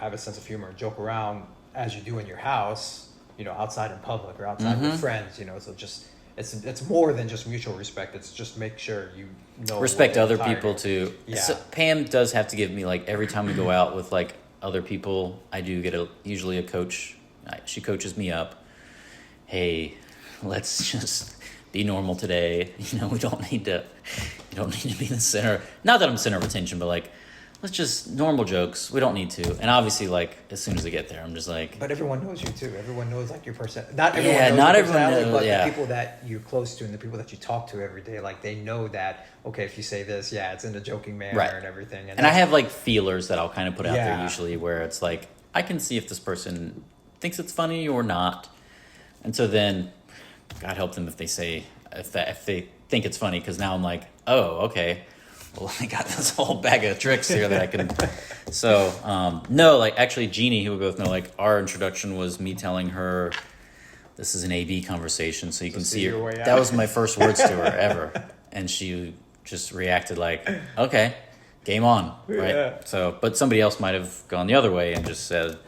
have a sense of humor and joke around as you do in your house, outside in public or outside with friends, so just it's more than just mutual respect. It's just make sure you know Respect what other entire- people too. Yeah. So Pam does have to give me every time we go out with other people, I do get usually a coach. She coaches me up. Hey, let's just be normal today. We don't need to be the center. Not that I'm the center of attention, but let's just normal jokes. We don't need to. And obviously, as soon as I get there, I'm just like. But everyone knows you too. Everyone knows your person. Not everyone Yeah, knows not your everyone personality, knows, but yeah. the people that you're close to and the people that you talk to every day, they know that. Okay, if you say this, it's in a joking manner Right. and everything. And I have feelers that I'll kind of put out there Yeah. usually, where it's I can see if this person thinks it's funny or not. And so then, God help them if they say if they think it's funny, because now I'm like, oh, okay. Well, I got this whole bag of tricks here that I can. So, no, actually, Jeannie, who we both know, our introduction was me telling her this is an AB conversation, so you can see your her. way out. That was my first words to her ever. And she just reacted okay, game on, right? Yeah. So, but somebody else might have gone the other way and just said,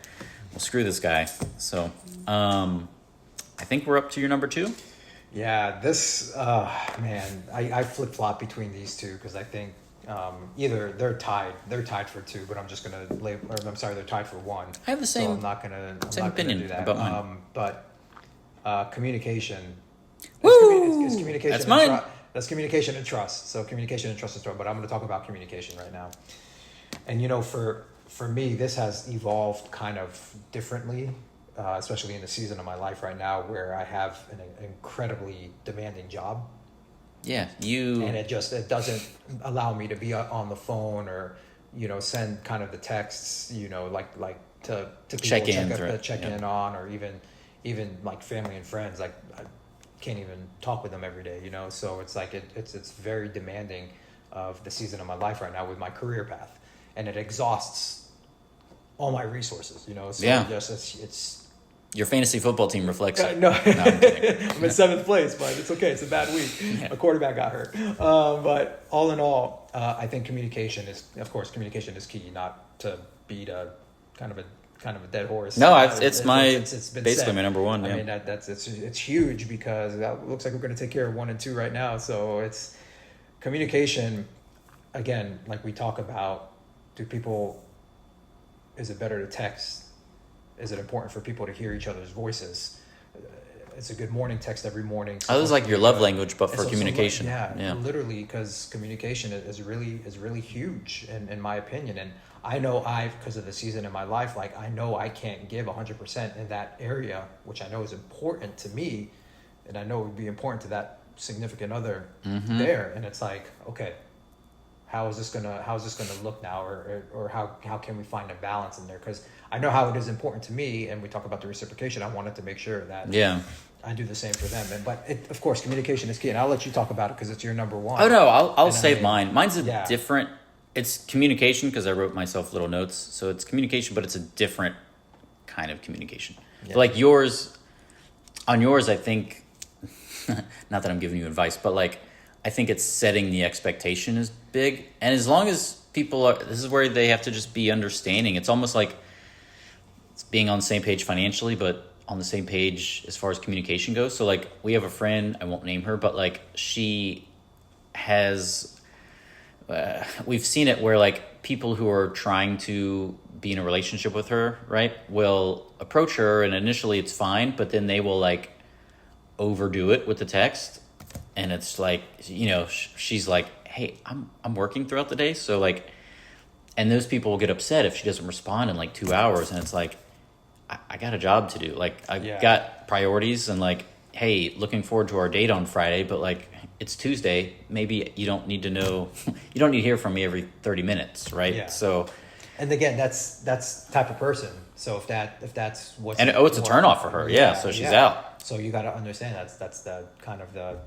well, screw this guy. So, I think we're up to your number 2. Yeah, this man, I flip flop between these two because I think either they're tied for 2, but I'm just gonna label. Or I'm sorry, they're tied for 1. I have the same. So I'm not gonna. Same I'm not opinion gonna do that. about mine. But communication. Woo! It's communication. That's and mine. That's communication and trust. So communication and trust is trust. But I'm going to talk about communication right now. And for me, this has evolved kind of differently. Especially in the season of my life right now where I have an incredibly demanding job. Yeah, And it doesn't allow me to be on the phone or, send kind of the texts, to people Check in in on, or even family and friends. I can't even talk with them every day, So it's it's very demanding of the season of my life right now with my career path, and it exhausts all my resources, So it's your fantasy football team reflects it. no, I'm kidding. I'm in 7th place, but it's okay. It's a bad week. Yeah. A quarterback got hurt. But all in all, I think communication is key. Not to beat a kind of a dead horse. No, it's been basically said. my number 1. I Yeah. mean it's huge because that looks like we're going to take care of 1 and 2 right now. So it's communication. Again, like we talk about, is it better to text? Is it important for people to hear each other's voices? It's a good morning text every morning. That was your love language, but for So- communication. yeah, literally, because communication is really huge in my opinion. And I know because of the season in my life, I know I can't give 100% in that area, which I know is important to me, and I know it would be important to that significant other there. And it's okay, how is this gonna look now, or how can we find a balance in there? Because I know how it is important to me, and we talk about the reciprocation. I wanted to make sure that I do the same for them. But of course, communication is key, and I'll let you talk about it because it's your number 1. Oh no, I'll And save mine. Mine's yeah. different. It's communication because I wrote myself little notes, so it's communication, but it's a different kind of communication. Yeah. Yours, I think. Not that I'm giving you advice, but I think it's setting the expectation is big, and as long as people are, this is where they have to just be understanding. It's almost like it's being on the same page financially, but on the same page as far as communication goes. So we have a friend, I won't name her, but she has, we've seen it where people who are trying to be in a relationship with her, right, will approach her, and initially it's fine, but then they will like overdo it with the text, and it's like, you know, she's like, hey, I'm working throughout the day, so like, and those people will get upset if she doesn't respond in like 2 hours, and it's like, I got a job to do, like I've got priorities, and like, hey, looking forward to our date on Friday, but like, it's Tuesday, maybe you don't need to know, you don't need to hear from me every 30 minutes, right? Yeah. So, and again, that's the type of person. So if that's what's, and it's a turnoff for her, so she's out. So you got to understand that's the kind of the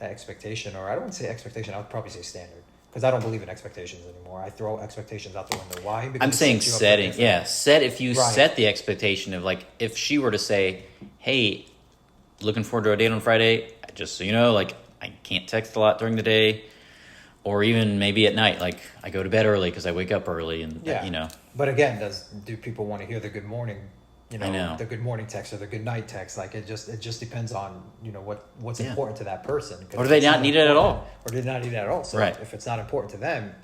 expectation, or I don't want to say expectation, I would probably say standard, because I don't believe in expectations anymore. I throw expectations out the window. Why? Because I'm saying setting, if you set the expectation of like, if she were to say, hey, looking forward to our date on Friday, just so you know, like, I can't text a lot during the day, or even maybe at night. Like, I go to bed early because I wake up early, and you know. But again, do people want to hear the good morning? You know, I know. The good morning text or the good night text. Like, it just depends on, you know, what's important to that person. Or do they not need it at all? Or do they not need it at all? So right. if it's not important to them,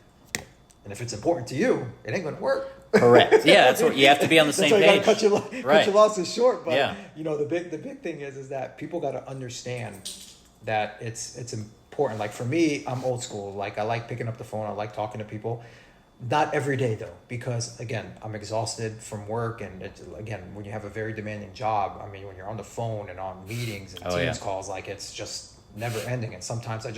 and if it's important to you, it ain't going to work. Correct. Yeah, that's what you have to be on the same page. Cut your losses short. But you know, the big thing is that people got to understand that it's important. Like for me, I'm old school. Like I like picking up the phone. I like talking to people. Not every day though, because again, I'm exhausted from work, and again, when you have a very demanding job, I mean, when you're on the phone and on meetings and Teams calls, like it's just never ending. And sometimes I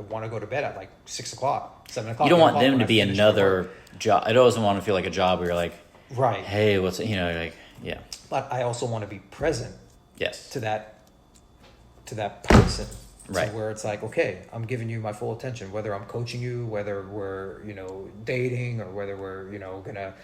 want to go to bed at like 6 o'clock, 7 o'clock. You don't want them to be another job. I don't want to feel like a job where you're like, right, hey, what's, you know, like, yeah. But I also want to be present. Yes. To that person. Right. So where it's like, okay, I'm giving you my full attention, whether I'm coaching you, whether we're, you know, dating, or whether we're, you know, gonna,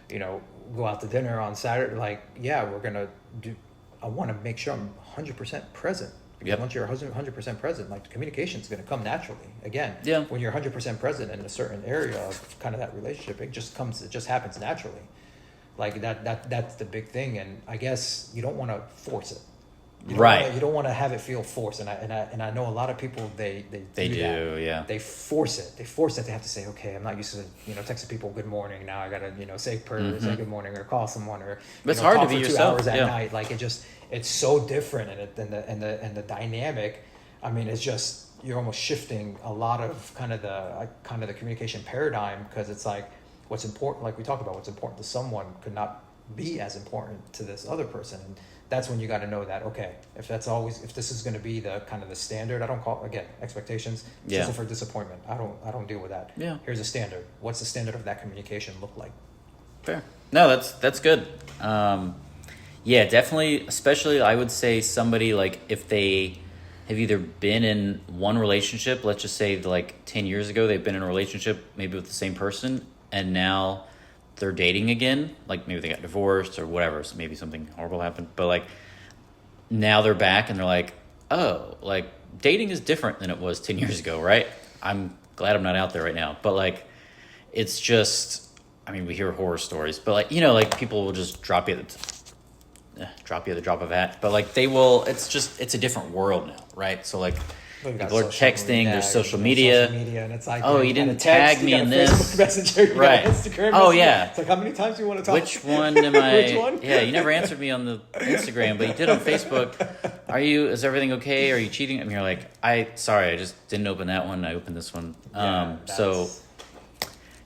you know, go out to dinner on Saturday. Like, we're gonna do. I want to make sure I'm 100% present. Because once you're 100% present, like the communication is going to come naturally. Again, when you're 100% present in a certain area of kind of that relationship, it just happens naturally. Like that's the big thing, and I guess you don't want to force it. You don't want to have it feel forced, and I know a lot of people they do that. They force it. They have to say, okay, I'm not used to, you know, texting people good morning. Now I gotta, you know, say prayers, say good morning, or call someone, or but it's hard to be for 2 yourself. hours at night. Like it's so different, and the dynamic. I mean, it's just you're almost shifting a lot of kind of the communication paradigm, because it's like what's important, like we talked about, what's important to someone could not be as important to this other person. And that's when you got to know that, okay, if this is going to be the kind of the standard, I don't call, again, expectations, just for disappointment. I don't deal with that. Yeah. Here's a standard. What's the standard of that communication look like? Fair. No, that's good. Definitely, especially I would say somebody like if they have either been in one relationship, let's just say like 10 years ago, they've been in a relationship maybe with the same person, and now they're dating again, like maybe they got divorced or whatever, so maybe something horrible happened, but like now they're back and they're like, oh, like dating is different than it was 10 years ago, right? I'm glad I'm not out there right now, but like it's just, I mean, we hear horror stories, but like, you know, like people will just drop you at the drop of a hat, but like they will, it's a different world now, right? So like people are texting, there's social media, and it's like, oh, you didn't tag me in this. Facebook Messenger, right? Instagram oh, Messenger. yeah. It's like, how many times do you want to talk? Which one am I? Which one? Yeah, you never answered me on the Instagram, but you did on Facebook. Is everything okay? Are you cheating? And you're like, sorry, I just didn't open that one. I opened this one.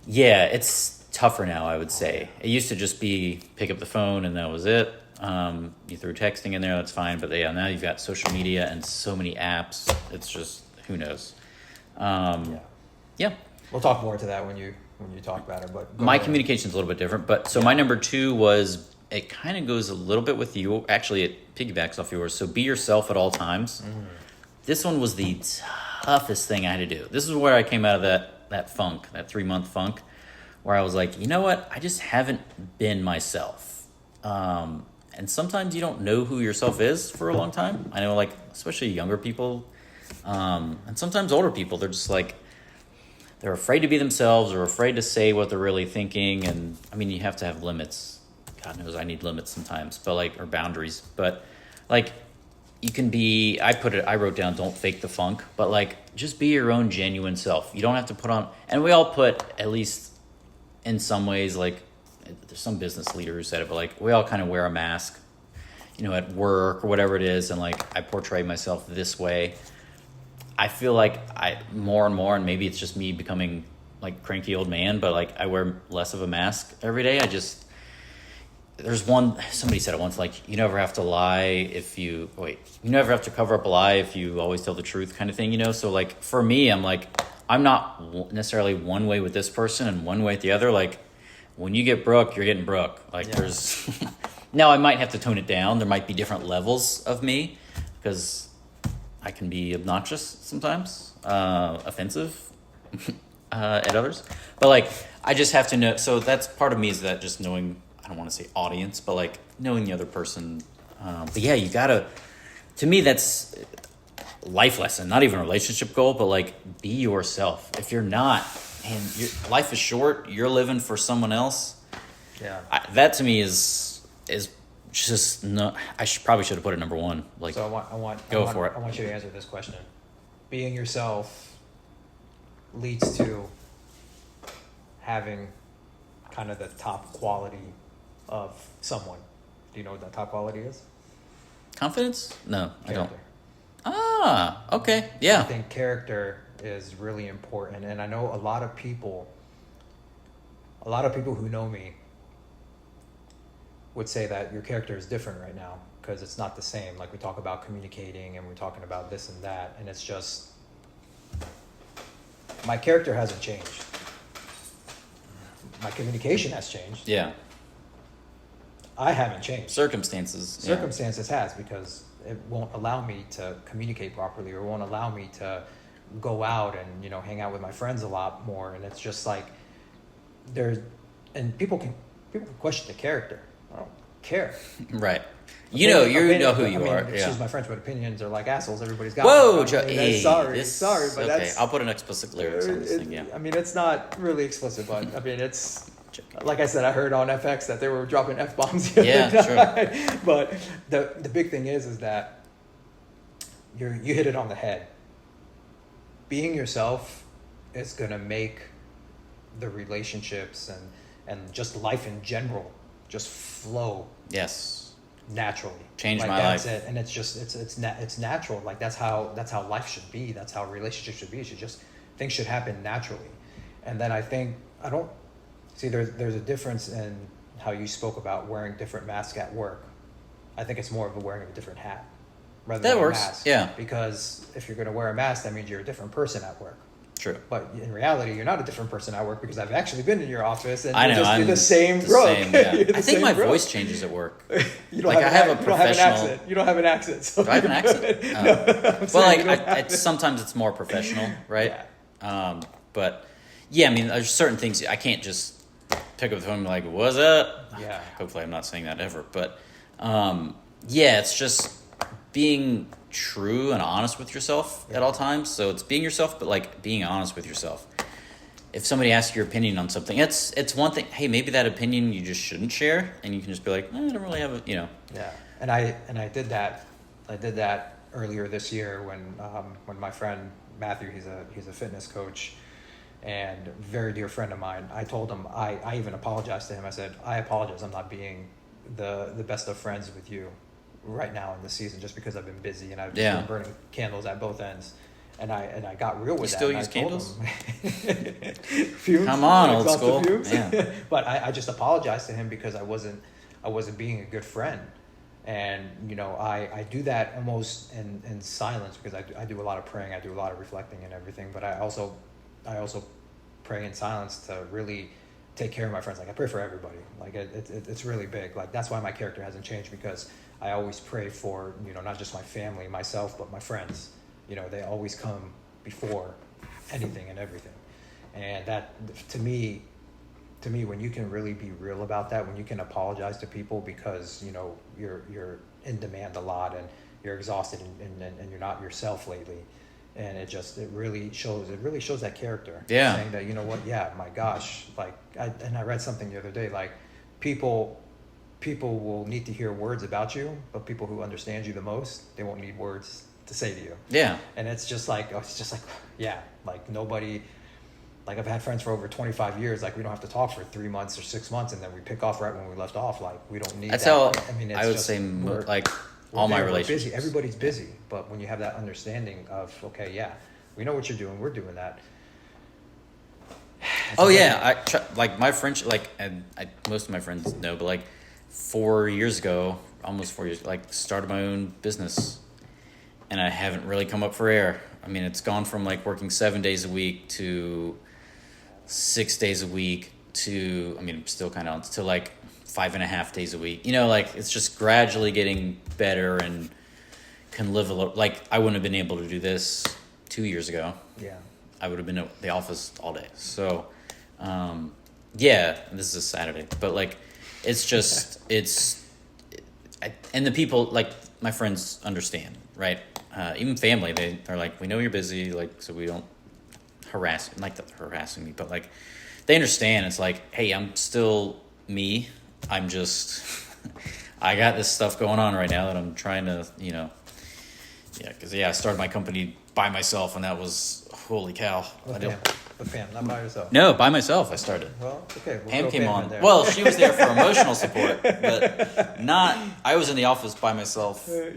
It's tougher now, I would say. It used to just be pick up the phone and that was it. You threw texting in there, that's fine. But now you've got social media and so many apps. It's just, who knows? We'll talk more to that when you talk about it. But my communication is a little bit different. But so my number 2 was, it kind of goes a little bit with you. Actually, it piggybacks off yours. So be yourself at all times. Mm. This one was the toughest thing I had to do. This is where I came out of that funk, that 3-month funk, where I was like, you know what? I just haven't been myself. And sometimes you don't know who yourself is for a long time. I know, like, especially younger people, and sometimes older people, they're just like, they're afraid to be themselves or afraid to say what they're really thinking. And I mean, you have to have limits. God knows I need limits sometimes, but like, or boundaries. But like, you can be, I wrote down, don't fake the funk, but like, just be your own genuine self. You don't have to put on, and we all put, at least in some ways, like, there's some business leader who said it, but like, we all kind of wear a mask, at work or whatever it is, and like, I portray myself this way. I feel like more and more, and maybe it's just me becoming like cranky old man, but like, I wear less of a mask every day. Somebody said it once, like, you never have to you never have to cover up a lie if you always tell the truth, kind of thing, so like, for me, I'm like, I'm not necessarily one way with this person and one way with the other. Like, when you get Brook, you're getting Brook. Like, there's now I might have to tone it down. There might be different levels of me, because I can be obnoxious sometimes, offensive at others, but like, I just have to know. So that's part of me, is that just knowing, I don't want to say audience, but like, knowing the other person. But yeah, you gotta, to me, that's life lesson, not even a relationship goal, but like, be yourself. If you're not, man, life is short. You're living for someone else. Yeah. That to me is just no. Probably should have put it number one. Like, so I want for it. I want you to answer this question. Being yourself leads to having kind of the top quality of someone. Do you know what that top quality is? Confidence? No, Character. I don't. Ah, okay, yeah. I think character is really important, and I know a lot of people who know me would say that your character is different right now, because it's not the same. Like, we talk about communicating, and we're talking about this and that, and it's just, my character hasn't changed. My communication has changed. Yeah. I haven't changed. Circumstances has, because it won't allow me to communicate properly, or won't allow me to go out and hang out with my friends a lot more. And it's just like, people can question the character. I don't care. Right. You know who you are. Excuse my French, but opinions are like assholes. Everybody's got Whoa, them. Sorry, but okay. I'll put an explicit lyrics on this thing. Yeah. I mean, it's not really explicit, but I mean, it's like I said. I heard on FX that they were dropping F-bombs the other night. Sure. But the big thing is that you hit it on the head. Being yourself is gonna make the relationships and just life in general just flow. Yes. Naturally. Change my life. It. And it's just it's natural. Like, that's how life should be. That's how relationships should be. Things should happen naturally. And then I think there's a difference in how you spoke about wearing different masks at work. I think it's more of a wearing of a different hat rather than a mask. Yeah. Because if you're going to wear a mask, that means you're a different person at work. True. But in reality, you're not a different person at work, because I've actually been in your office, and I'm the same Brook. Yeah. I think my voice changes at work. You don't have an accent. You don't have an accent. So do I have an accent? No, well, sometimes it's more professional, right? Yeah. But yeah, I mean, there's certain things I can't just pick up the phone and be like, "What's up?" Yeah. Hopefully, I'm not saying that ever. But yeah, it's just being true and honest with yourself at all times. So it's being yourself, but like, being honest with yourself. If somebody asks your opinion on something, it's one thing. Hey, maybe that opinion you just shouldn't share, and you can just be like, I don't really have a. Yeah, and I did that. I did that earlier this year when my friend Matthew, he's a fitness coach, and a very dear friend of mine. I told him, I even apologized to him. I said, I apologize. I'm not being the best of friends with you right now in the season, just because I've been busy and I've been burning candles at both ends, and I got real with that. You still use candles? Fumes, come on, old school. Yeah. But I just apologized to him, because I wasn't being a good friend, and I do that almost in silence, because I do a lot of praying, I do a lot of reflecting and everything, but I also pray in silence to really take care of my friends. Like, I pray for everybody. Like, it's really big. Like, that's why my character hasn't changed, because I always pray for, not just my family, myself, but my friends. They always come before anything and everything. And that, to me, when you can really be real about that, when you can apologize to people because, you're in demand a lot and you're exhausted and you're not yourself lately. And it really shows that character. Yeah. Saying that, my gosh, like, I read something the other day, like, people people will need to hear words about you, but people who understand you the most, they won't need words to say to you. Yeah. And it's just like, yeah, like nobody, like I've had friends for over 25 years, like we don't have to talk for 3 months or 6 months, and then we pick off right when we left off. Like we don't need That's that. how I mean, it's I would just, say, like, all my relationships. Busy. Everybody's busy, but when you have that understanding of, okay, yeah, we know what you're doing, we're doing that. Oh yeah, like my friendship, like, and most of my friends know, but like 4 years ago, almost 4 years, like started my own business, and I haven't really come up for air. I mean, it's gone from like working 7 days a week to 6 days a week to, I mean, I'm still kind of to like 5.5 days a week. You know, like it's just gradually getting better and can live a little. Like I wouldn't have been able to do this 2 years ago. Yeah. I would have been at the office all day. So, yeah, this is a Saturday, but like, it's just, and the people, like my friends understand, right? Even family, they're like, we know you're busy, like, so we don't like harassing me, but like, they understand. It's like, hey, I'm still me. I'm just, I got this stuff going on right now that I'm trying to, yeah, because I started my company by myself, and that was holy cow. With fam, not by yourself. No, by myself I started. Well, okay. Pam came on. Well, she was there for emotional support, but not. I was in the office by myself. I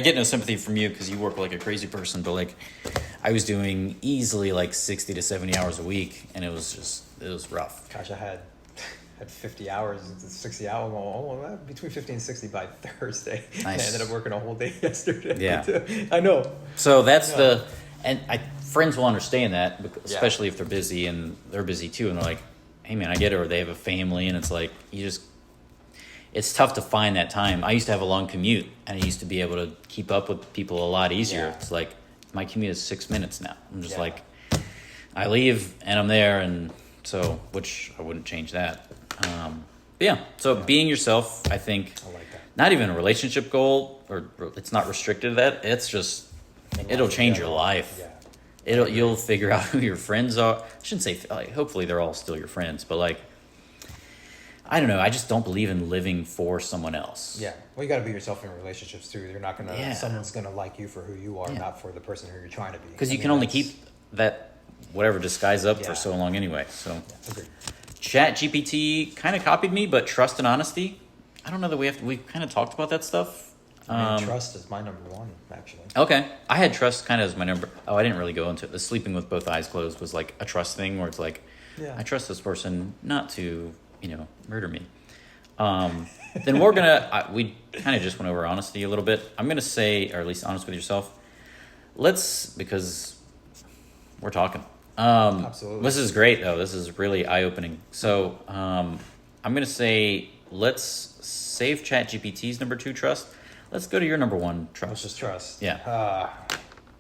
get no sympathy from you because you work like a crazy person, but like I was doing easily like 60 to 70 hours a week, and it was rough. Gosh, I had 50 hours, 60 hours, between 50 and 60 by Thursday. Nice. And I ended up working a whole day yesterday. Yeah. I know. So that's friends will understand that, especially if they're busy, and they're busy too, and they're like, hey man, I get it, or they have a family, and it's like, it's tough to find that time. I used to have a long commute, and I used to be able to keep up with people a lot easier. Yeah. It's like, my commute is 6 minutes now. I'm just like, I leave, and I'm there, and so, which I wouldn't change that. Being yourself, I think, I like that. not even a relationship goal, or it's not restricted to that. It's just, it'll change your life. Yeah. You'll figure out who your friends are. I shouldn't say, like, hopefully they're all still your friends, but like, I don't know. I just don't believe in living for someone else. Yeah. Well, you got to be yourself in relationships too. You're not going to, someone's going to like you for who you are, not for the person who you're trying to be. Because you can only keep that, whatever disguise up for so long anyway. So, agreed. Chat GPT kind of copied me, but trust and honesty, I don't know that we've kind of talked about that stuff. Trust is my number one, actually. Okay. I had trust kind of as my number. Oh, I didn't really go into it. The sleeping with both eyes closed was like a trust thing where it's like, I trust this person not to, murder me. Then we're going to, we kind of just went over honesty a little bit. I'm going to say, or at least honest with yourself. Because we're talking. Absolutely. This is great, though. This is really eye-opening. So I'm going to say, let's save ChatGPT's number 2 trust. Let's go to your number 1 trust. Which is trust. Yeah.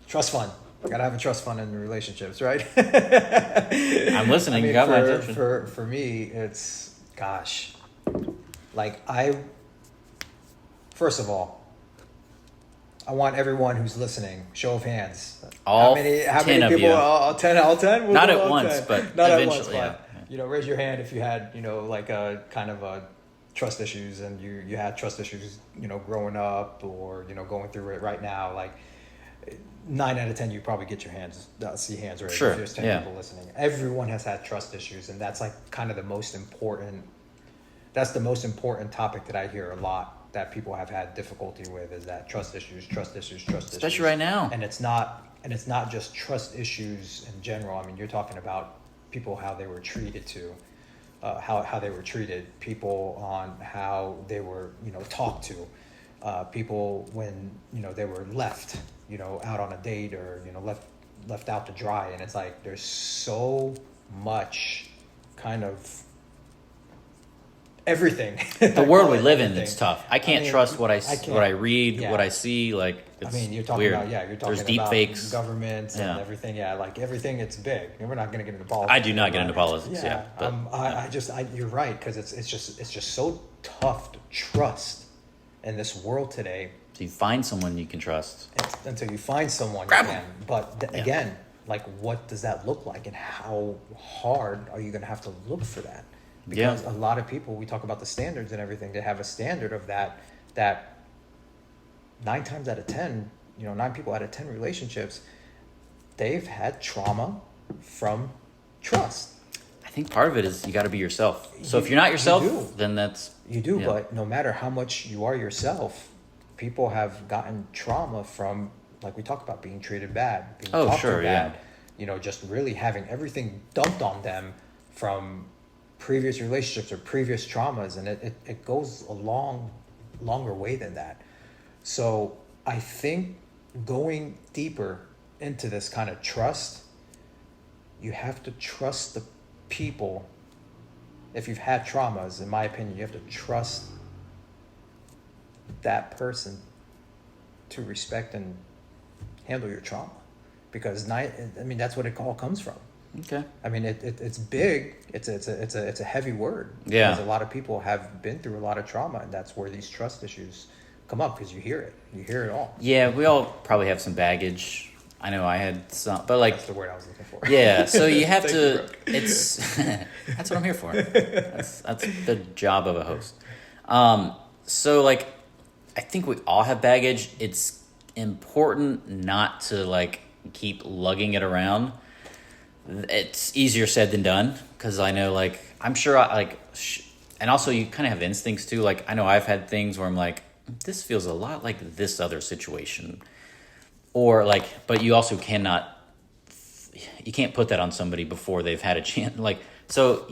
Trust fund. Gotta have a trust fund in relationships, right? I'm listening. You got my attention. For me, it's, gosh, like first of all, I want everyone who's listening, show of hands. How many 10 of people? you. All 10. All 10? We'll Not go at all once, 10. but not eventually. At once, but, raise your hand if you had, like a kind of a trust issues, and you had trust issues, growing up, or going through it right now. Like 9 out of 10, you probably get your hands. See hands raised. Sure. If there's 10 people listening. Everyone has had trust issues, and that's like kind of the most important. That's the most important topic that I hear a lot that people have had difficulty with, is that trust issues. Especially right now. And it's not just trust issues in general. I mean, you're talking about people, how they were treated how they were treated, people on how they were, talked to, people when, they were left, out on a date, or, left out to dry. And it's like, there's so much kind of everything. The world we live in, it's tough. I can't trust what I read, what I see. Like, it's you're talking weird. about, you're talking There's deep about fakes, governments and everything. Yeah, like everything, it's big. And we're not going to get into politics. I do not get into politics. You're right, because it's just so tough to trust in this world today. So you find someone you can trust. Until you find someone Grab you can. them. But again, like, what does that look like, and how hard are you going to have to look for that? Because a lot of people, we talk about the standards and everything, they have a standard of that 9 times out of 10, 9 people out of 10 relationships, they've had trauma from trust. I think part of it is you got to be yourself. So if you're not yourself, then that's... You do, but no matter how much you are yourself, people have gotten trauma from, like we talked about, being treated bad, being talked to bad, just really having everything dumped on them from previous relationships or previous traumas, and it goes a longer way than that. So I think going deeper into this kind of trust, you have to trust the people. If you've had traumas, in my opinion, you have to trust that person to respect and handle your trauma, because that's what it all comes from. Okay. I mean, it's big. It's a heavy word. Yeah. Because a lot of people have been through a lot of trauma, and that's where these trust issues come up, because you hear it. You hear it all. Yeah, we all probably have some baggage. I know I had some, but like... That's the word I was looking for. Yeah, so you have to... Brooke. It's... That's what I'm here for. That's the job of a host. So like, I think we all have baggage. It's important not to like keep lugging it around. It's easier said than done, because I know, like, I'm sure and also you kind of have instincts too. Like, I know I've had things where I'm like, this feels a lot like this other situation. Or like, but you also can't put that on somebody before they've had a chance. Like, so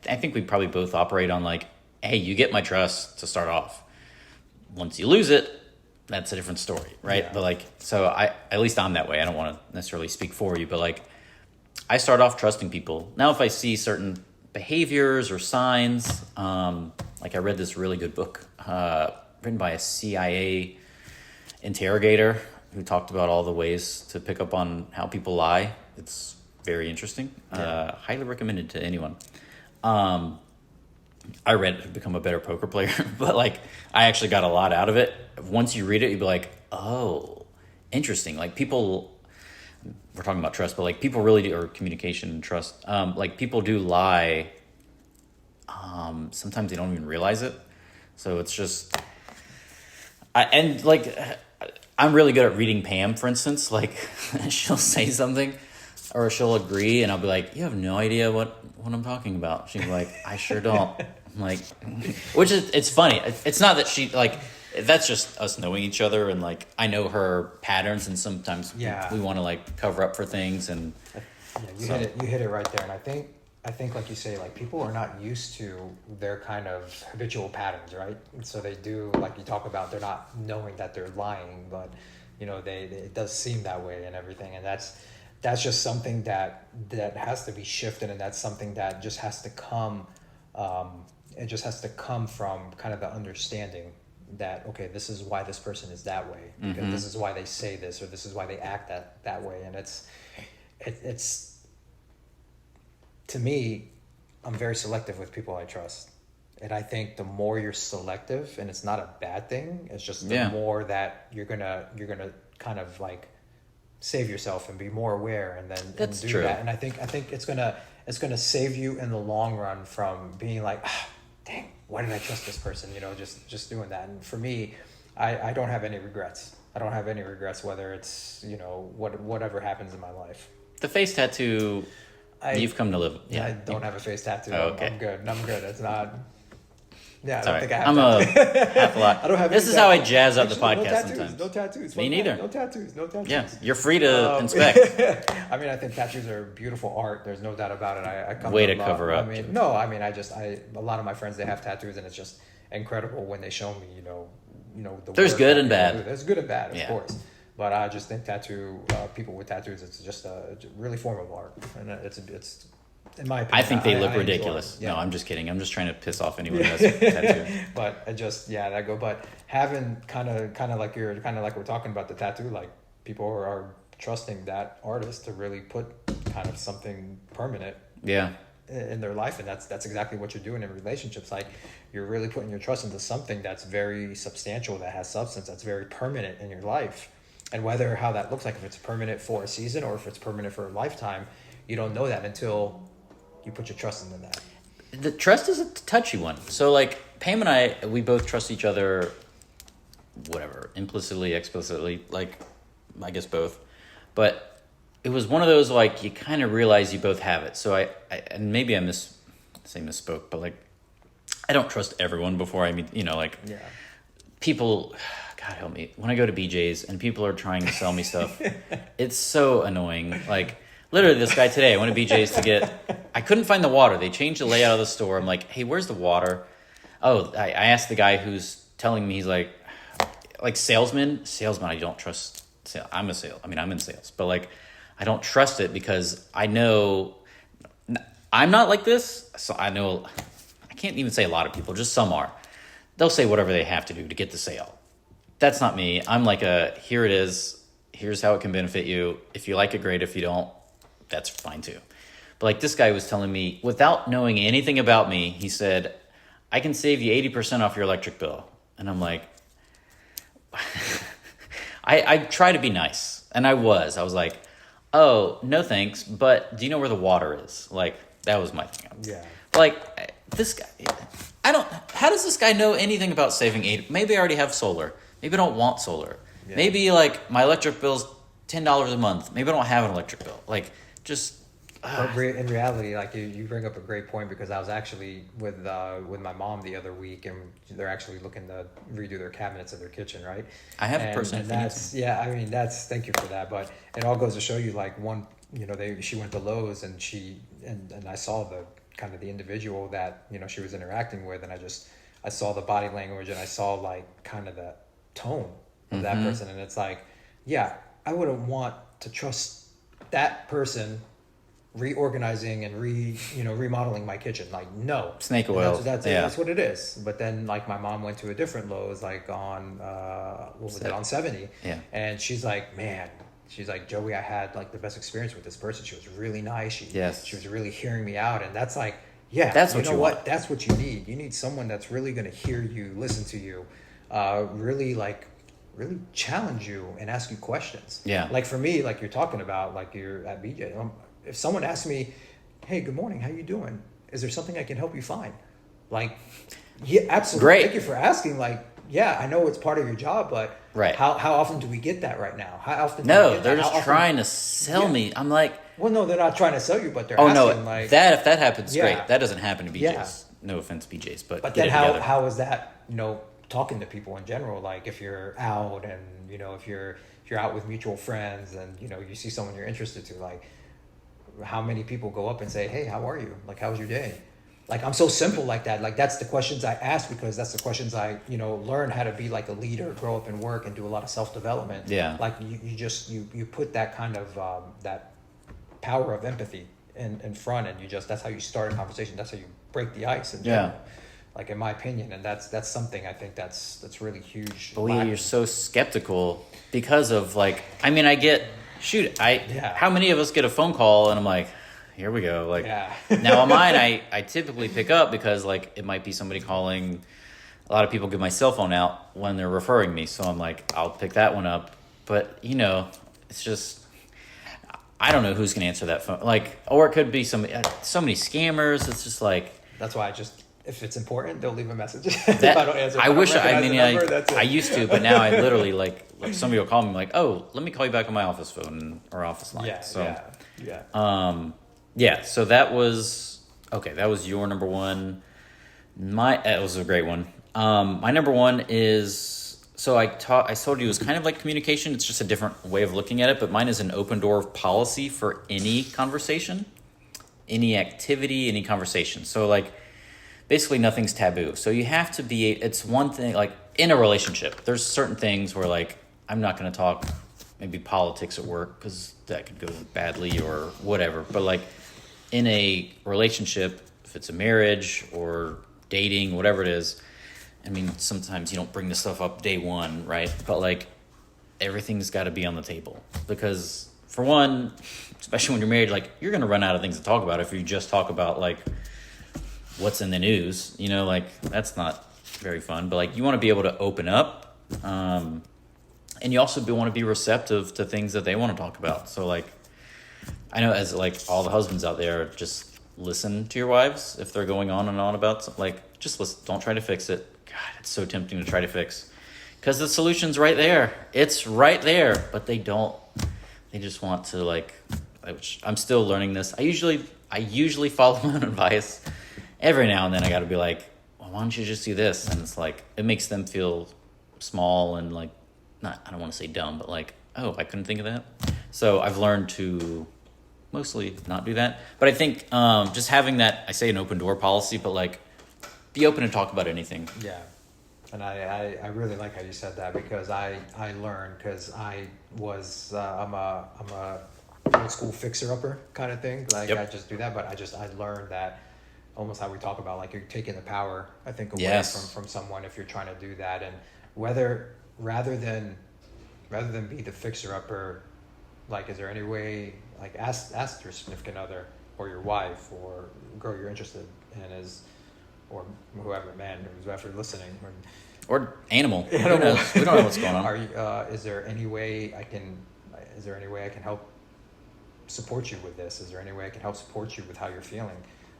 I think we probably both operate on like, hey, you get my trust to start off. Once you lose it, that's a different story, right? Yeah. But like, so at least I'm that way. I don't want to necessarily speak for you, but like, I start off trusting people. Now, if I see certain behaviors or signs, like I read this really good book written by a CIA interrogator who talked about all the ways to pick up on how people lie. It's very interesting. Yeah. Highly recommended to anyone. I read it to become a better poker player, but like I actually got a lot out of it. Once you read it, you'd be like, oh, interesting. Like people, we're talking about trust, but like people really do, or communication and trust. Like people do lie. Sometimes they don't even realize it. So it's just, I'm really good at reading Pam, for instance. Like she'll say something or she'll agree and I'll be like, you have no idea what I'm talking about. She'll be like, I sure don't. I'm like, which is, it's funny. It's not that she like, that's just us knowing each other, and like I know her patterns, and sometimes we want to like cover up for things, and you hit it right there. And I think like you say, like people are not used to their kind of habitual patterns, right? And so they do, like you talk about, they're not knowing that they're lying, but it does seem that way and everything, and that's just something that has to be shifted, and that's something that just has to come. It just has to come from kind of the understanding that, okay, this is why this person is that way, because this is why they say this, or this is why they act that way. And it's to me, I'm very selective with people I trust. And I think the more you're selective, and it's not a bad thing, it's just the more that you're gonna kind of like save yourself and be more aware, and then that's do true. that. And I think it's gonna save you in the long run from being like, dang, why did I trust this person? Just doing that. And for me, I don't have any regrets. I don't have any regrets, whether it's, whatever happens in my life. The face tattoo, you've come to live. Yeah, I don't have a face tattoo. Oh, okay. I'm good. It's not. Yeah, I don't Sorry. think I have I'm half a lot. I don't have. This is how I jazz up the podcast no tattoos, sometimes. No tattoos. Me neither. No tattoos. Yeah, you're free to inspect. I mean, I think tattoos are beautiful art. There's no doubt about it. I come Way to to cover up. a lot of my friends, they have tattoos, and it's just incredible when they show me, the There's work good that and they bad. do. There's good and bad, of course. But I just think people with tattoos, it's just a really form of art, and it's in my opinion. I think they look I enjoy ridiculous. it. Yeah. No, I'm just kidding. I'm just trying to piss off anyone who has a tattoo. But but having kind of like we're talking about the tattoo, like people are trusting that artist to really put kind of something permanent in their life, and that's exactly what you're doing in relationships. Like you're really putting your trust into something that's very substantial, that has substance, that's very permanent in your life. And whether how that looks like, if it's permanent for a season or if it's permanent for a lifetime, you don't know that until you put your trust into that. The trust is a touchy one. So like Pam and I, we both trust each other, whatever, implicitly, explicitly, like I guess both. But it was one of those like you kind of realize you both have it. So I and maybe I misspoke, but like I don't trust everyone before I meet, like people. God help me. When I go to BJ's and people are trying to sell me stuff, it's so annoying. Like literally this guy today, I went to BJ's I couldn't find the water. They changed the layout of the store. I'm like, hey, where's the water? Oh, I asked the guy who's telling me, he's like salesman, I don't trust. I'm in sales, but like, I don't trust it because I know I'm not like this. So I know, I can't even say a lot of people, just some are. They'll say whatever they have to do to get the sale. That's not me. I'm like here it is. Here's how it can benefit you. If you like it, great. If you don't, that's fine too. But like this guy was telling me, without knowing anything about me, he said, I can save you 80% off your electric bill. And I'm like, I try to be nice. And I was like, oh, no thanks. But do you know where the water is? Like, that was my thing. Yeah. Like, this guy, how does this guy know anything about saving 80? Maybe I already have solar. Maybe I don't want solar. Yeah. Maybe like my electric bill's $10 a month. Maybe I don't have an electric bill. Like, just... But in reality, like you bring up a great point, because I was actually with my mom the other week, and they're actually looking to redo their cabinets of their kitchen, right? I have a person. Thank you for that. But it all goes to show you, like she went to Lowe's, and and I saw the kind of the individual that she was interacting with, and I saw the body language, and I saw like kind of the tone of that person, and it's like, yeah, I wouldn't want to trust that person reorganizing and remodeling my kitchen. Like, no, snake oil. That's what it is. But then like my mom went to a different Lowe's, like on on 70, and she's like, Joey, I had like the best experience with this person. She was really nice. She was really hearing me out, and that's like, that's what you know what that's what you need. You need someone that's really going to hear you, listen to you, really challenge you and ask you questions. Like for me, like you're talking about, like you're at BJ, if someone asks me, hey, good morning, how you doing? Is there something I can help you find? Like, yeah, absolutely. Great. Thank you for asking. Like, yeah, I know it's part of your job, but how often do we get that right now? How often? They're just trying to sell me. I'm like, well, no, they're not trying to sell you, but they're asking. Like, if that happens, great. That doesn't happen to BJ's. Yeah. No offense, BJ's, but then how is that? Talking to people in general, like if you're out and if you're out with mutual friends and you see someone you're interested to, like, how many people go up and say, hey, how are you? Like, how was your day? Like, I'm so simple like that. Like, that's the questions I ask, because that's the questions I, learn how to be like a leader, grow up and work and do a lot of self-development. Yeah. Like you put that kind of, that power of empathy in front, and that's how you start a conversation. That's how you break the ice. And like, in my opinion, and that's something I think that's really huge. But you're so skeptical because of like, I mean, I get, how many of us get a phone call and I'm like, here we go. Like, now on mine, I typically pick up because like it might be somebody calling. A lot of people give my cell phone out when they're referring me, so I'm like, I'll pick that one up. But it's just, I don't know who's gonna answer that phone. Like, or it could be so many scammers. It's just like, that's why if it's important, they'll leave a message. If I don't answer, I used to, but now I literally like somebody will call me like, oh, let me call you back on my office phone or office line. So that was okay. That was your number one. That was a great one. My number one is, so I told you it was kind of like communication. It's just a different way of looking at it, but mine is an open door policy for any conversation, any activity, any conversation. So like, basically nothing's taboo. So you have to be, it's one thing, like in a relationship, there's certain things where like, I'm not going to talk maybe politics at work because that could go badly or whatever. But like in a relationship, if it's a marriage or dating, whatever it is, I mean, sometimes you don't bring this stuff up day one, right? But like everything's got to be on the table, because for one, especially when you're married, like you're going to run out of things to talk about if you just talk about like what's in the news, like that's not very fun. But like you want to be able to open up, and you also want to be receptive to things that they want to talk about. So like, I know as like all the husbands out there, just listen to your wives if they're going on and on about something. Like, just listen. Don't try to fix it. God, it's so tempting to try to fix. Because the solution's right there. It's right there. But they don't. They just want to, like... Which I'm still learning this. I usually follow my own advice. Every now and then I got to be like, well, why don't you just do this? And it's like, it makes them feel small and like, not, I don't want to say dumb, but like, oh, I couldn't think of that. So I've learned to mostly not do that. But I think just having that, I say an open door policy, but like, be open to talk about anything. Yeah. And I really like how you said that, because I learned, because I was, I'm a old school fixer-upper kind of thing. Like, I just do that, but I learned that almost how we talk about, like, you're taking the power, I think, away from someone if you're trying to do that. And rather than be the fixer-upper, like, is there any way, like, ask your significant other or your wife or girl you're interested in, or whoever, man, whoever listening, or animal. Who knows? We don't know what's going on. Is there any way I can help support you with this? Is there any way I can help support you with how you're feeling?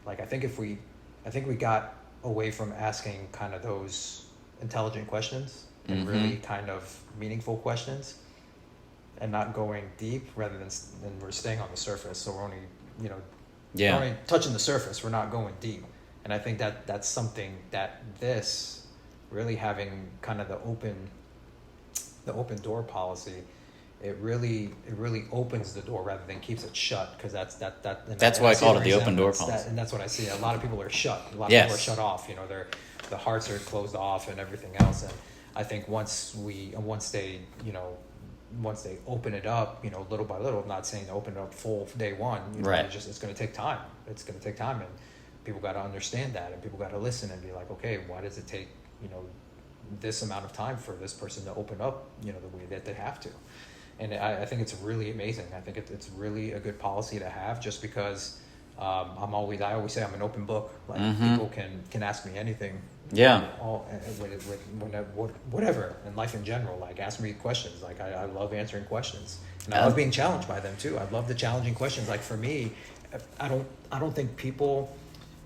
Like, I think we got away from asking kind of those intelligent questions and really kind of meaningful questions, and not going deep, rather than we're staying on the surface. So we're only, we're only touching the surface. We're not going deep. And I think that's something that this really having kind of the open door policy, it really opens the door rather than keeps it shut, because that's why I called it the open door policy. And that's what I see. A lot of people are shut. A lot of people are shut off. The hearts are closed off and everything else. And I think once they open it up, little by little, I'm not saying to open it up full day one, right. It's going to take time. It's going to take time, and people got to understand that, and people got to listen and be like, okay, why does it take, this amount of time for this person to open up, the way that they have to? And I think it's really amazing. I think it's really a good policy to have, just because I always say I'm an open book. Like, people can ask me anything. Yeah. Whatever in life in general. Like, ask me questions. Like, I love answering questions, and I love being challenged by them too. I love the challenging questions. Like, for me, I don't think people,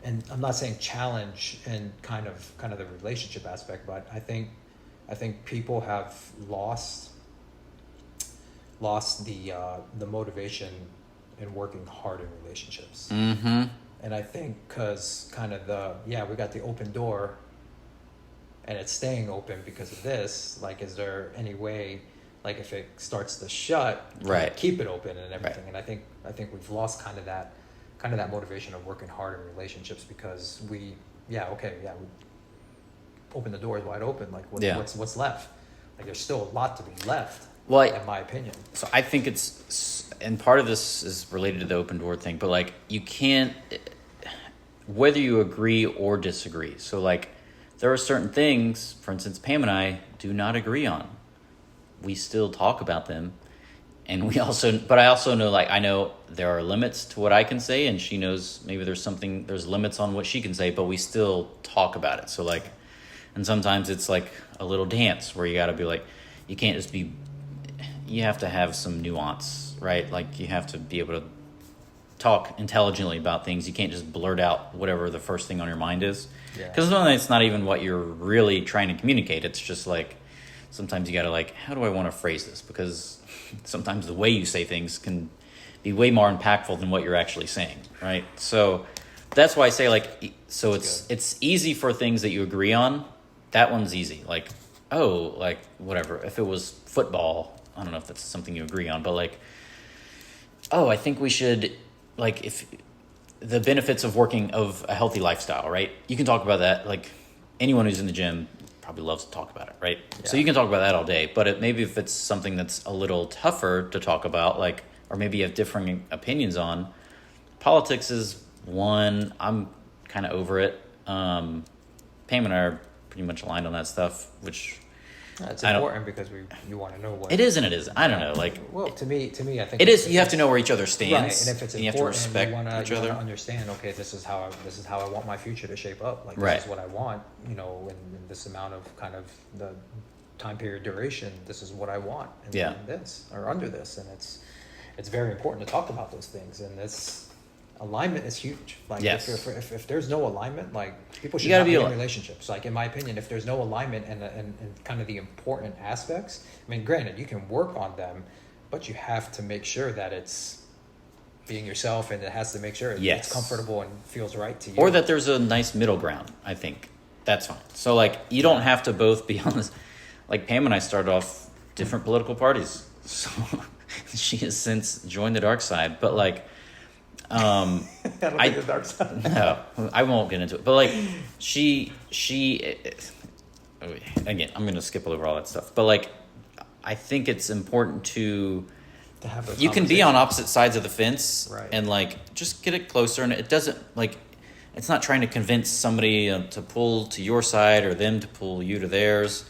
and I'm not saying challenge and kind of the relationship aspect, but I think people have lost the motivation in working hard in relationships. And I think because kind of we got the open door, and it's staying open because of this. Like, is there any way, like, if it starts to shut, right, keep it open and everything? Right. And I think we've lost kind of that motivation of working hard in relationships, because we open the doors wide open. Like, what's left? Like, there's still a lot to be left. Well, in my opinion. So I think and part of this is related to the open door thing, but like, you can't, whether you agree or disagree. So like, there are certain things, for instance, Pam and I do not agree on. We still talk about them. And but I also know, like, I know there are limits to what I can say, and she knows maybe there's limits on what she can say, but we still talk about it. So like, and sometimes it's like a little dance where you got to be like, you can't just be, you have to have some nuance, right? Like, you have to be able to talk intelligently about things. You can't just blurt out whatever the first thing on your mind is. Because it's not even what you're really trying to communicate. It's just like, sometimes you got to, like, how do I want to phrase this? Because sometimes the way you say things can be way more impactful than what you're actually saying, right? So that's why I say, like, so it's easy for things that you agree on. That one's easy. Like, oh, like, whatever. If it was football, I don't know if that's something you agree on, but like, oh, I think we should, like, if the benefits of a healthy lifestyle, right? You can talk about that. Like, anyone who's in the gym probably loves to talk about it, right? Yeah. So you can talk about that all day, but maybe if it's something that's a little tougher to talk about, like, or maybe you have differing opinions on, politics is one. I'm kind of over it. Pam and I are pretty much aligned on that stuff, which it's important, because you want to know what it is and it isn't. I don't know. Like, well, to me, I think it is. You have to know where each other stands, right? And if it's important, you have to respect each other. You want to understand. Okay, this is how I want my future to shape up. Like, this right. is what I want. In this amount of kind of the time period duration. This is what I want. In this or under this, and it's very important to talk about those things. And alignment is huge. Like Yes. if there's no alignment, like people should gotta not be be in al- relationships. Like in my opinion, if there's no alignment and kind of the important aspects, I mean, granted, you can work on them, but you have to make sure that it's being yourself, and it has to make sure Yes. it's comfortable and feels right to you. Or that there's a nice middle ground. I think that's fine. So like you don't have to both be on this. Like Pam and I started off different political parties, so she has since joined the dark side. But like, I don't think the dark side. no, I won't get into it. But like she again, I'm gonna skip over all that stuff. But like, I think it's important to have those you can be on conversations. opposite sides of the fence, Right. and like just get it closer. And it doesn't like it's not trying to convince somebody to pull to your side or them to pull you to theirs.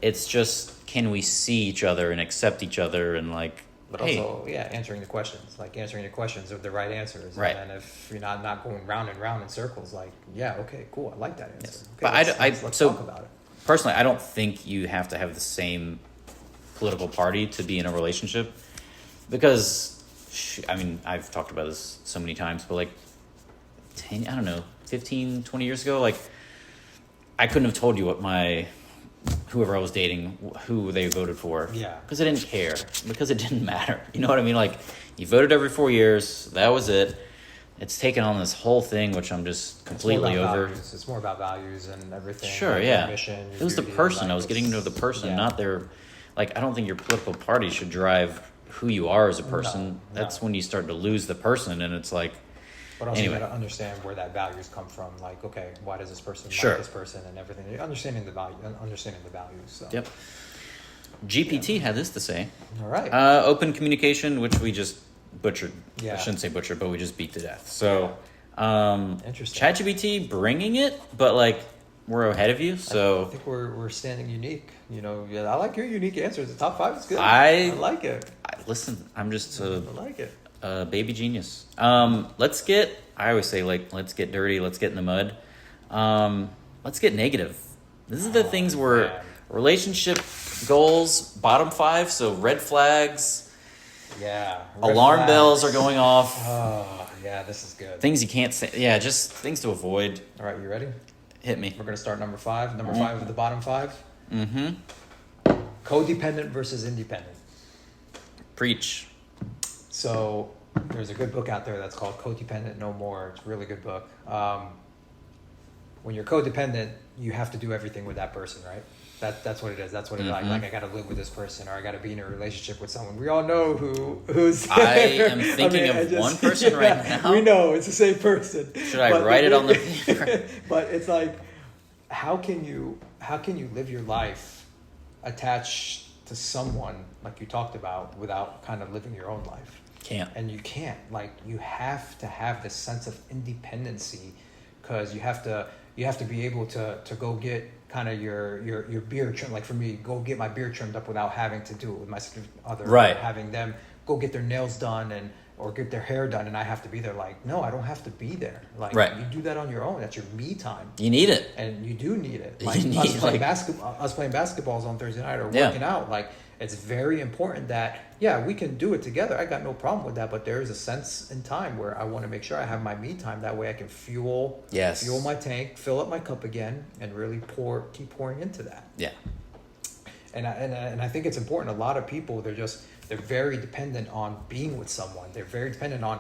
It's just, can we see each other and accept each other and like, But hey, also, yeah, answering the questions with the right answers. Right. And then if you're not going round and round in circles, like, yeah, okay, cool, I like that answer. Yes. Okay, But let's so talk about it. personally, I don't think you have to have the same political party to be in a relationship because, I mean, I've talked about this so many times, but like 10, I don't know, 15, 20 years ago, like I couldn't have told you what whoever I was dating, who they voted for. Yeah. Because I didn't care, because it didn't matter. You know what I mean? Like you voted every 4 years, that was it. It's taken on this whole thing, which I'm just completely It's more about over. values. It's more about values and everything. Sure, like yeah. your mission, your It was the beauty, person. like, I was getting to know the person, yeah. not their. Like, I don't think your political party should drive who you are as a person. No. That's when you start to lose the person, and it's like, But also Anyway. you gotta understand where that values come from. Like, okay, why does this person Sure. like this person and everything? Understanding the values. So. yep. GPT had this to say: All right. open communication, which we just butchered. I Yeah. shouldn't say butchered, but we just beat to death. So, Interesting. ChatGPT bringing it, but like we're ahead of you. I So think we're standing unique. You know, yeah, I like your unique answers. The top 5 is good. I like it. listen. I'm just I like it. baby genius. I always say like, let's get dirty, let's get in the mud. Let's get negative. This is the things where man. relationship goals, bottom 5, so red flags, Yeah. alarm Red bells are flags. going off, Oh, yeah, this is good. things you can't say. Yeah, just things to avoid. All right, you ready? Hit me. We're going to start number 5. Number 5 of the bottom 5. Mm-hmm. Codependent versus independent. Preach. So there's a good book out there that's called Codependent No More. It's a really good book. When you're codependent, you have to do everything with that person, right? That's what it is. That's what it is. Like I got to live with this person, or I got to be in a relationship with someone. We all know who's. I am thinking of one person right now. We know it's the same person. Should I write it on the paper? But it's like, how can you live your life attached to someone like you talked about without kind of living your own life? Can't. And you can't. Like, you have to have this sense of independency, because you have to be able to go get kind of your beard trimmed. Like for me, go get my beard trimmed up without having to do it with my significant other. Right. Having them go get their nails done or get their hair done, and I have to be there. Like, no, I don't have to be there. Like, Right. you do that on your own. That's your me time. You need it. And you do need it. You Like need, us playing like- basketballs on Thursday night or Yeah. working out. Like, it's very important that, yeah, we can do it together. I got no problem with that. But there is a sense in time where I want to make sure I have my me time. That way I can fuel my tank, fill up my cup again, and really keep pouring into that. Yeah. And I think it's important. A lot of people, they're very dependent on being with someone. They're very dependent on,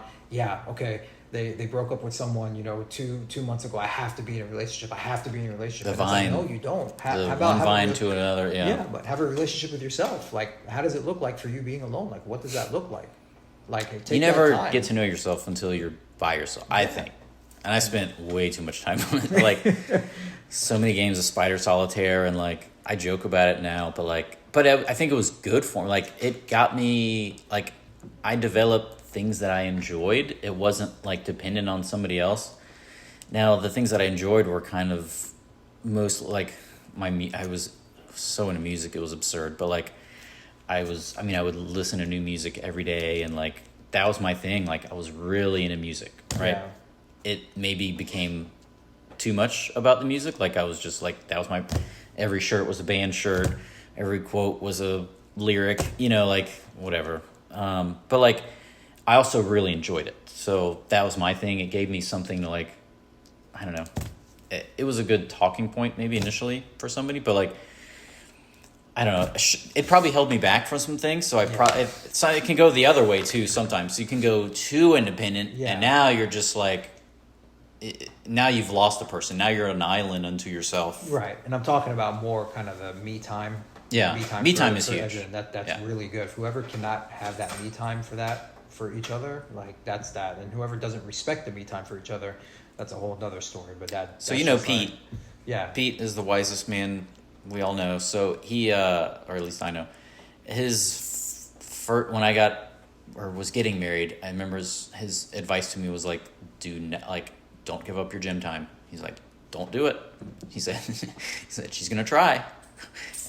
they broke up with someone, 2 months ago. I have to be in a relationship. I have to be in a relationship. The And it's like, vine. no, you don't. One vine to another. Yeah, but have a relationship with yourself. Like, how does it look like for you being alone? Like, what does that look like? Like, take You never that time. get to know yourself until you're by yourself, I think. And I spent way too much time on it. Like, so many games of Spider Solitaire, and like, I joke about it now, but I think it was good for me. Like, it got me, like, I developed things that I enjoyed. It wasn't like dependent on somebody else. Now, the things that I enjoyed were kind of most like I was so into music, it was absurd, but like, I would listen to new music every day, and like, that was my thing. Like, I was really into music, right? Yeah. It maybe became too much about the music. Like, I was just like, that was every shirt was a band shirt. Every quote was a lyric, like, whatever. But like, I also really enjoyed it. So that was my thing. It gave me something to like, I don't know. It was a good talking point maybe initially for somebody, but like, I don't know. It probably held me back from some things. So it can go the other way too sometimes. So you can go too independent, and now you're just like, now you've lost the person. Now you're an island unto yourself. Right. And I'm talking about more kind of the me time. Yeah. Me time is huge. Edgerton. That's really good. Whoever cannot have that me time for each other, like that's that. And whoever doesn't respect the me time for each other, that's a whole other story. But so you know Pete. Yeah. Pete is the wisest man we all know. So he, or at least I know, his first, when I got or was getting married, I remember his advice to me was like, don't give up your gym time. He's like, don't do it. He said, she's gonna try,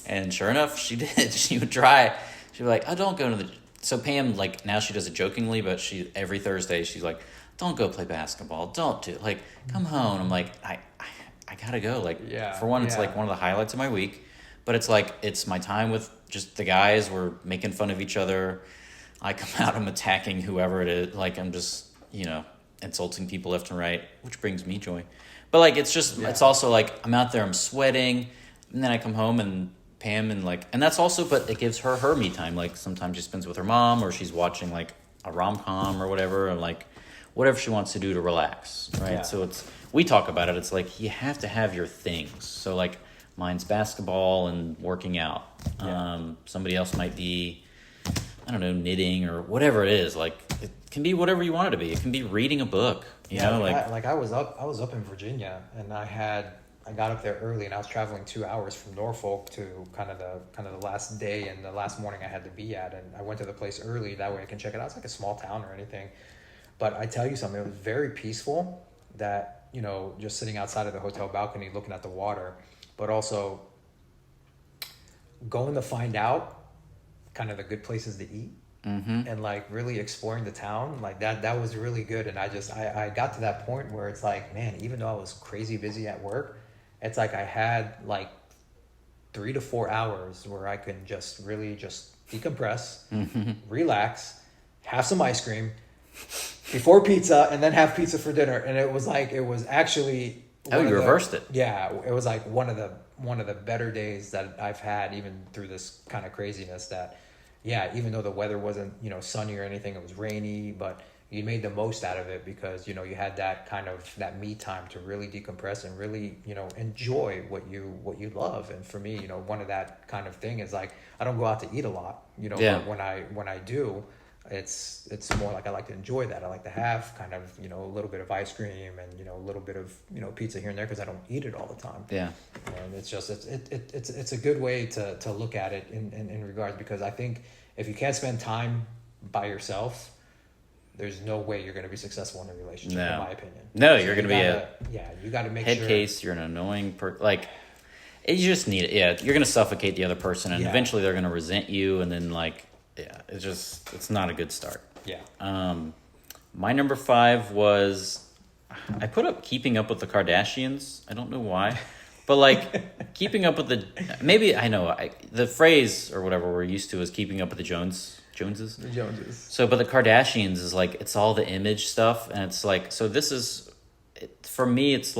and sure enough, she did. She would try. She'd be like, oh, don't go to the. So Pam, like now she does it jokingly, but she every Thursday she's like, don't go play basketball. Don't do like come home. I'm like I gotta go. Like, for one, it's like one of the highlights of my week, but it's like, it's my time with just the guys. We're making fun of each other. I come out, I'm attacking whoever it is. Like, I'm just, insulting people left and right, which brings me joy. But like, it's just, it's also like, I'm out there, I'm sweating, and then I come home and Pam and that's also, but it gives her me time. Like sometimes she spends with her mom or she's watching like a rom-com or whatever, and like whatever she wants to do to relax. Right. Yeah. So we talk about it. It's like, you have to have your things. So like mine's basketball and working out. Yeah. Somebody else might be, I don't know, knitting or whatever it is. Like it can be whatever you want it to be. It can be reading a book, you know, I was up in Virginia, and I got up there early, and I was traveling 2 hours from Norfolk to kind of the last day and the last morning I had to be at. And I went to the place early. That way I can check it out. It's like a small town or anything. But I tell you something, it was very peaceful, that, just sitting outside of the hotel balcony looking at the water, but also going to find out kind of the good places to eat, and like really exploring the town. Like that was really good. And I got to that point where it's like, man, even though I was crazy busy at work, it's like I had like 3 to 4 hours where I can just really just decompress, relax, have some ice cream before pizza, and then have pizza for dinner. And it was actually you reversed it. Yeah, it was like one of the better days that I've had, even through this kind of craziness. That even though the weather wasn't sunny or anything, it was rainy, but you made the most out of it because you had that me time to really decompress and really enjoy what you love. And for me, one of that kind of thing is like, I don't go out to eat a lot, but when I do, it's more like I like to enjoy that. I like to have kind of a little bit of ice cream and a little bit of pizza here and there, because I don't eat it all the time. Yeah, and it's just it's a good way to look at it in regards, because I think if you can't spend time by yourself, there's no way you're going to be successful in a relationship, in my opinion. No, you're going to be you got to make head case. You're an annoying you just need it. Yeah, you're going to suffocate the other person, and eventually they're going to resent you, and then it's not a good start. Yeah. My number 5 was, I put up Keeping Up with the Kardashians. I don't know why, but keeping up with the phrase or whatever we're used to is keeping up with the Joneses. The Joneses. So, but the Kardashians is it's all the image stuff, and it's so this is, for me, it's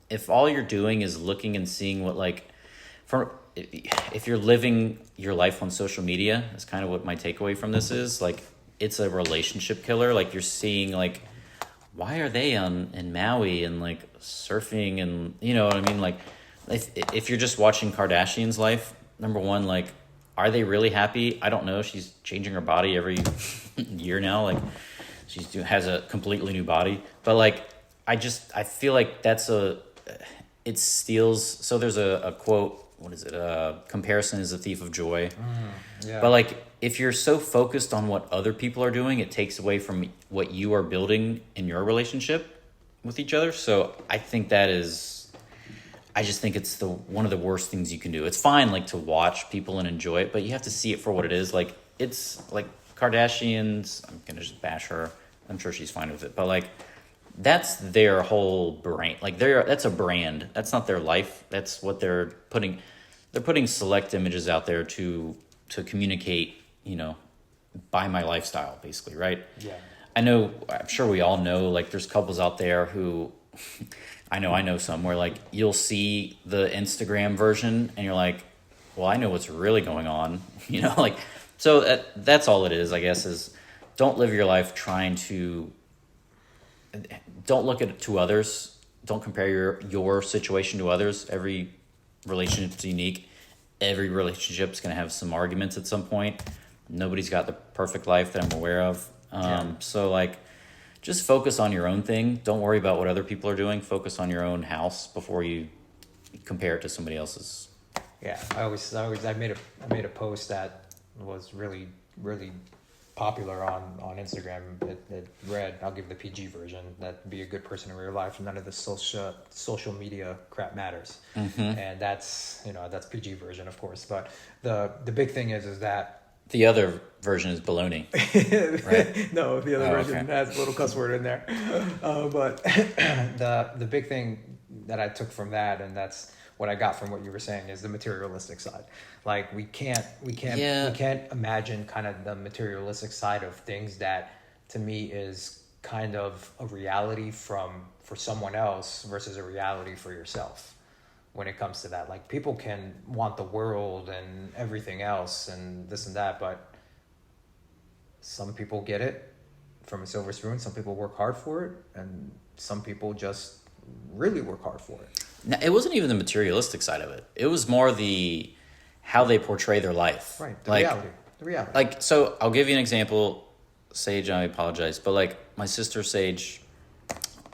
if all you're doing is looking and seeing what if you're living your life on social media, that's kind of what my takeaway from this is. It's a relationship killer. You're seeing why are they in Maui and surfing, and you know what I mean? If you're just watching Kardashian's life, number one, are they really happy? I don't know. She's changing her body every year now. She has a completely new body. But I feel like it steals. So there's a quote. What is it? Comparison is a thief of joy. Yeah. But if you're so focused on what other people are doing, it takes away from what you are building in your relationship with each other. So I think I just think it's one of the worst things you can do. It's fine to watch people and enjoy it, but you have to see it for what it is. It's Kardashians. I'm gonna just bash her. I'm sure she's fine with it, but that's their whole brand. That's a brand. That's not their life. That's what they're putting. They're putting select images out there to communicate, by my lifestyle, basically, right? Yeah. I'm sure we all know, like, there's couples out there who, I know some where, like, you'll see the Instagram version and you're like, well, I know what's really going on, like, so that's all it is, I guess, is don't live your life don't look to others. Don't compare your situation to others. Every relationship's unique. Every relationship's going to have some arguments at some point. Nobody's got the perfect life that I'm aware of. So, like, just focus on your own thing. Don't worry about what other people are doing. Focus on your own house before you compare it to somebody else's. Yeah, I made a post that was really, really popular on Instagram. It read, I'll give the PG version, that be a good person in real life. None of the social media crap matters. And that's PG version, of course. But the big thing is that the other version is baloney, right? No, the other version okay. has a little cuss word in there. But the big thing that I took from that, and that's what I got from what you were saying, is the materialistic side. Like, we can't imagine kind of the materialistic side of things that, to me, is kind of a reality for someone else versus a reality for yourself. When it comes to that, like, people can want the world and everything else and this and that, but some people get it from a silver spoon. Some people work hard for it, and some people just really work hard for it. Now, it wasn't even the materialistic side of it. It was more how they portray their life. Right. The reality. Like, so I'll give you an example. Sage, I apologize, but, like, my sister Sage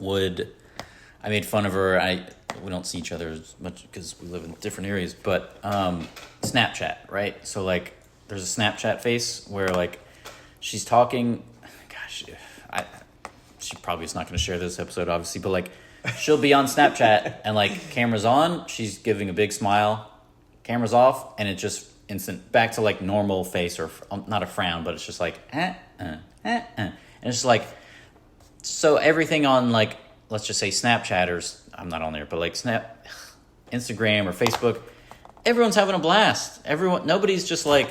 I made fun of her. We don't see each other as much because we live in different areas, but Snapchat, right? So, like, there's a Snapchat face where, like, she's talking. Gosh, she probably is not going to share this episode, obviously, but, like, she'll be on Snapchat and, like, camera's on, she's giving a big smile, camera's off, and it just instant back to, like, normal face, or not a frown, but it's just like and it's just like, so everything on, like, let's just say Snapchat, or I'm not on there, but, like, Instagram or Facebook, everyone's having a blast. Nobody's just, like,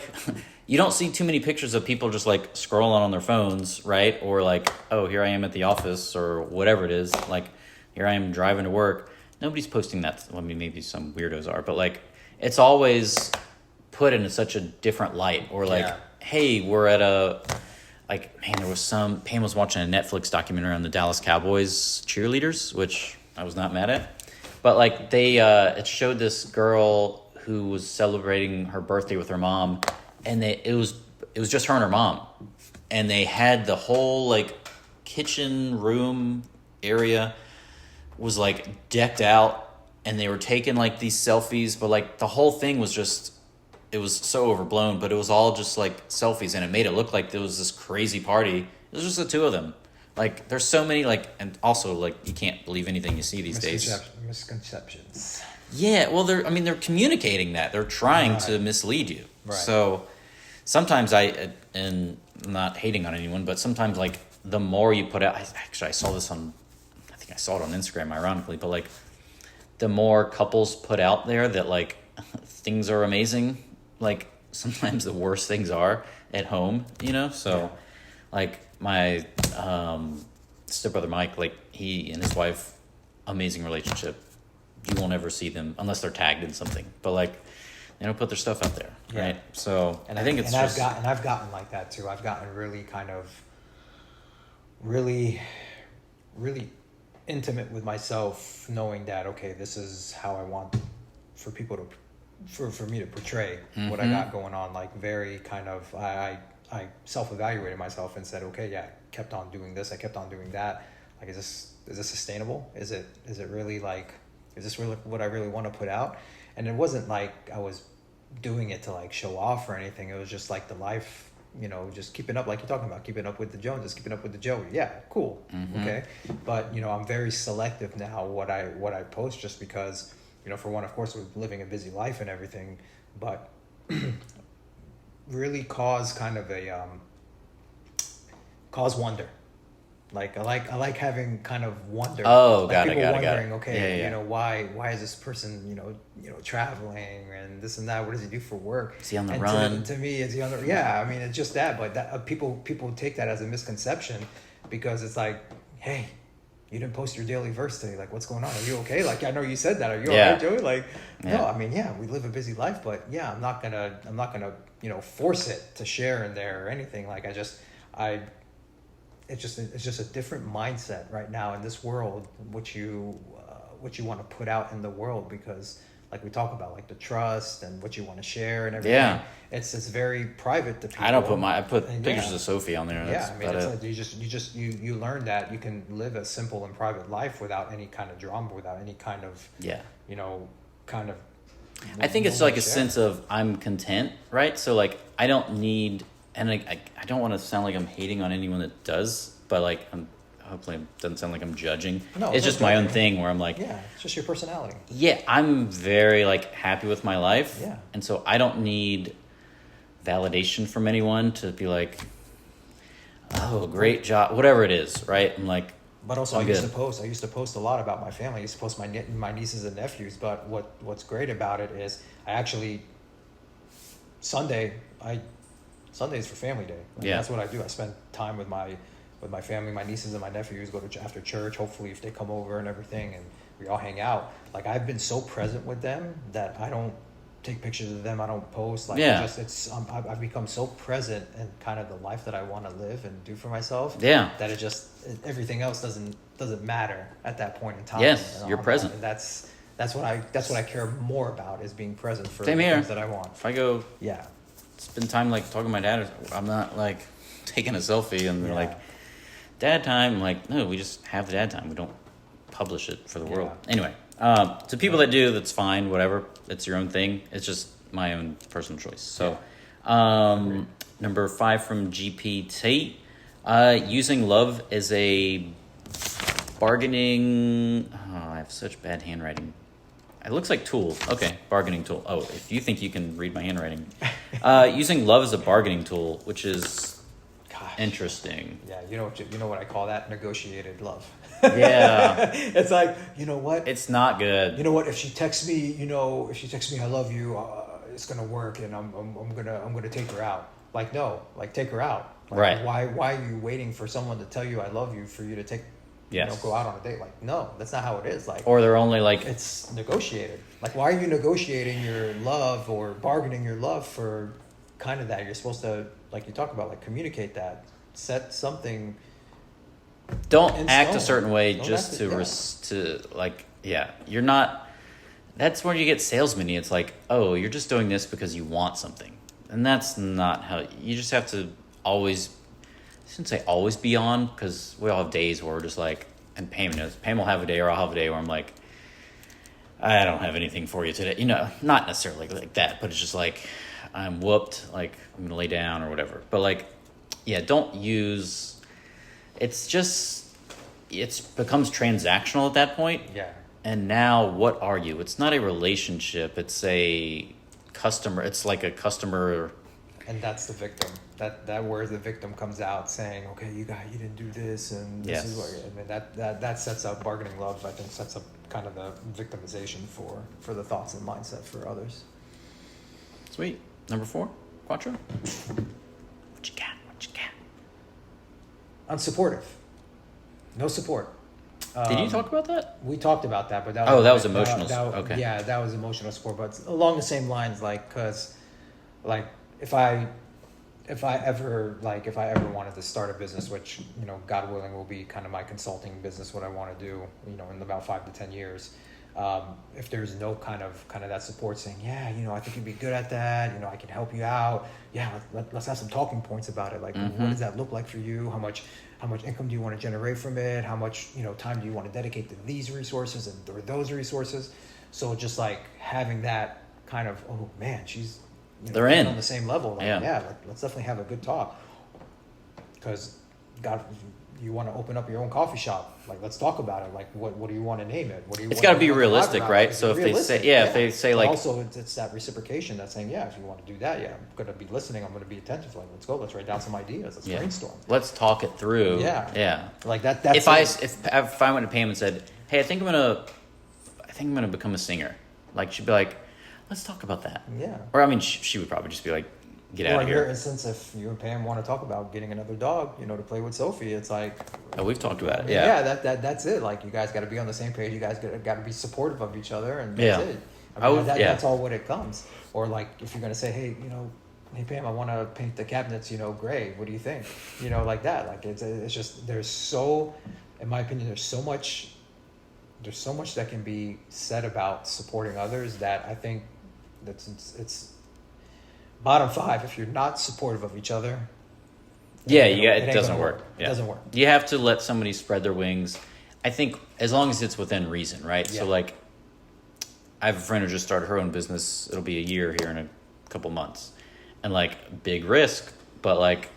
you don't see too many pictures of people just, like, scrolling on their phones, right? Or, like, oh, here I am at the office, or whatever it is, like, here I am driving to work. Nobody's posting that. Well, I mean, maybe some weirdos are, but, like, it's always put in such a different light. Or, like, hey, we're at Pam was watching a Netflix documentary on the Dallas Cowboys cheerleaders, which I was not mad at. But, like, it showed this girl who was celebrating her birthday with her mom, and it was just her and her mom. And they had the whole, like, kitchen room area was, like, decked out, and they were taking, like, these selfies, but, like, the whole thing was just, it was so overblown, but it was all just, like, selfies, and it made it look like there was this crazy party. It was just the two of them. Like, there's so many, like, and also, like, you can't believe anything you see these days. Misconceptions. Yeah, well, they're communicating that. They're trying to mislead you. Right. So sometimes and I'm not hating on anyone, but sometimes, like, the more you put out, I saw this I think I saw it on Instagram, ironically, but, like, the more couples put out there that, like, things are amazing, like, sometimes the worst things are at home, So, like, my stepbrother Mike, like, he and his wife, amazing relationship. You won't ever see them unless they're tagged in something, but, like, they don't put their stuff out there, right? So, and I think it's I've gotten like that too. I've gotten really kind of really, really intimate with myself, knowing that, okay, this is how I want for people to, for me to portray what I got going on. Like, very kind of, I self-evaluated myself and said, okay, yeah, I kept on doing this, I kept on doing that. Like, is this sustainable? Is it really, like, is this really what I really want to put out? And it wasn't like I was doing it to, like, show off or anything. It was just, like, the life, just keeping up, like you're talking about, keeping up with the Joneses, keeping up with the Joey. Yeah, cool. Okay. But, I'm very selective now what I post, just because, for one, of course, we're living a busy life and everything, but really cause kind of cause wonder. Like I like having kind of wonder. Oh, like got it, people got it, got wondering, it. okay, Yeah, yeah, you yeah. know, why is this person, traveling and this and that? What does he do for work? Is he on the And run? to me, is he on the? Yeah, I mean, it's just that, but that people take that as a misconception because it's like, hey, you didn't post your daily verse today. Like, what's going on? Are you okay? Like, I know you said that. Are you Yeah. alright, Joey? Like, Yeah. no, I mean, yeah, we live a busy life, but yeah, I'm not gonna, force it to share in there or anything. Like, it's just a different mindset right now in this world, what you want to put out in the world, because like we talk about, like the trust and what you want to share and everything. Yeah. It's very private to people. I put And pictures yeah. of Sophie on there. That's Yeah, I mean, about it's it. like you learn that you can live a simple and private life without any kind of drama, without any kind of Yeah. kind of. I think it's like a sense of I'm content, right? So like I don't need, and I don't want to sound like I'm hating on anyone that does, but like hopefully it doesn't sound like I'm judging. No, it's no just my own judging. thing where I'm like, Yeah, it's just your personality. yeah, I'm very like happy with my life. Yeah. And so I don't need validation from anyone to be like, oh, great job, whatever it is, right? I'm like, But also, I'm I used good. to post a lot about my family. I used to post my nieces and nephews. But what's great about it is I actually Sundays for family day. Like, Yeah. that's what I do. I spend time with my family, my nieces and my nephews. Go to after church. Hopefully, if they come over and everything, and we all hang out. Like, I've been so present with them that I don't take pictures of them. I don't post. Like, Yeah. I've become so present in kind of the life that I want to live and do for myself. Yeah. That everything else doesn't matter at that point in time. Yes, you're present. And that's what I care more about, is being present for Same the here. things that I want. if I go Yeah. spend time like talking to my dad, I'm not like taking a selfie and they're Yeah. like, dad time. I'm like, no, we just have dad time. We don't publish it for the world. Yeah. Anyway, to people that do, that's fine, whatever. It's your own thing. It's just my own personal choice. So, number 5 from GP Tate, using love as a bargaining. Oh, I have such bad handwriting. It looks like tool. Okay, bargaining tool. Oh, if you think you can read my handwriting. Using love as a bargaining tool, which is Gosh. interesting. Yeah, you know what I call that? Negotiated love. Yeah. It's like, you know what? It's not good. You know what? If she texts me, I love you, it's gonna work, and I'm gonna take her out. Like, no, like, take her out. Like, Right. Why are you waiting for someone to tell you I love you for you to take, Yes. go out on a date? Like, no, that's not how it is. Like, Or they're only like, it's negotiated. Like, why are you negotiating your love or bargaining your love for kind of that? You're supposed to, like you talk about, like, communicate that, set something. don't in act a stone. certain way Don't just act to it- to like, yeah, you're not. That's where you get salesman-y. It's like, oh, you're just doing this because you want something, and that's not how. You just have to always. I shouldn't say always be on, because we all have days where we're just like, and Pam knows. Pam will have a day, or I'll have a day where I'm like, I don't have anything for you today. Not necessarily like that, but it's just like, I'm whooped, like I'm gonna lay down or whatever. But like, yeah, don't use. It's just, it becomes transactional at that point. Yeah. And now, what are you? It's not a relationship. It's a customer. It's like a customer. And that's the victim. That where the victim comes out saying, okay, you didn't do this, and this is Yes. what. I mean, that sets up bargaining love. I think sets up kind of the victimization for the thoughts and mindset for others. Sweet. Number 4, Quattro. What you got? Unsupportive. No support. Did you talk about that? We talked about that, but that Oh, that was emotional. Okay. Yeah, that was emotional support, but along the same lines, like, cause, like, if I ever wanted to start a business, which, God willing, will be kind of my consulting business, what I want to do, in about 5 to 10 years. If there's no kind of that support saying, yeah, I think you'd be good at that. I can help you out. Yeah, let's have some talking points about it. Like, what does that look like for you? How much income do you want to generate from it? How much, time do you want to dedicate to these resources or those resources? So just like having that kind of, oh man, she's, They're in. on the same level. Like, Yeah. let's definitely have a good talk. Because God, you want to open up your own coffee shop. Like, let's talk about it. Like, what do you want to name it? What do you? It's what got to do be you want to talk realistic, about? right? It's So if realistic, they say, if they say But like, also it's that reciprocation that's saying, yeah, if you want to do that, yeah, I'm going to be listening. I'm going to be attentive. Like, let's go. Let's write down some ideas. Let's brainstorm. let's talk it through. Yeah. Yeah. Like that. That's If I went to Pam and said, hey, I think I'm gonna become a singer, like she'd be like, let's talk about that. Yeah. Or I mean, she would probably just be like, get out Or of in your here. instance, if you and Pam want to talk about getting another dog, to play with Sophie, it's like, Oh, we've talked about it. Yeah. that's it. Like, you guys got to be on the same page. You guys got to be supportive of each other, and Yeah. that's it. That's all what it comes. Or like, if you're gonna say, hey, hey Pam, I want to paint the cabinets, gray. What do you think? Like that. Like, it's just, in my opinion, there's so much that can be said about supporting others that I think it's bottom 5. If you're not supportive of each other, It doesn't work. It doesn't work. You have to let somebody spread their wings. I think as long as it's within reason, right? Yeah. So like, I have a friend who just started her own business. It'll be a year here in a couple months, and like, big risk, but like,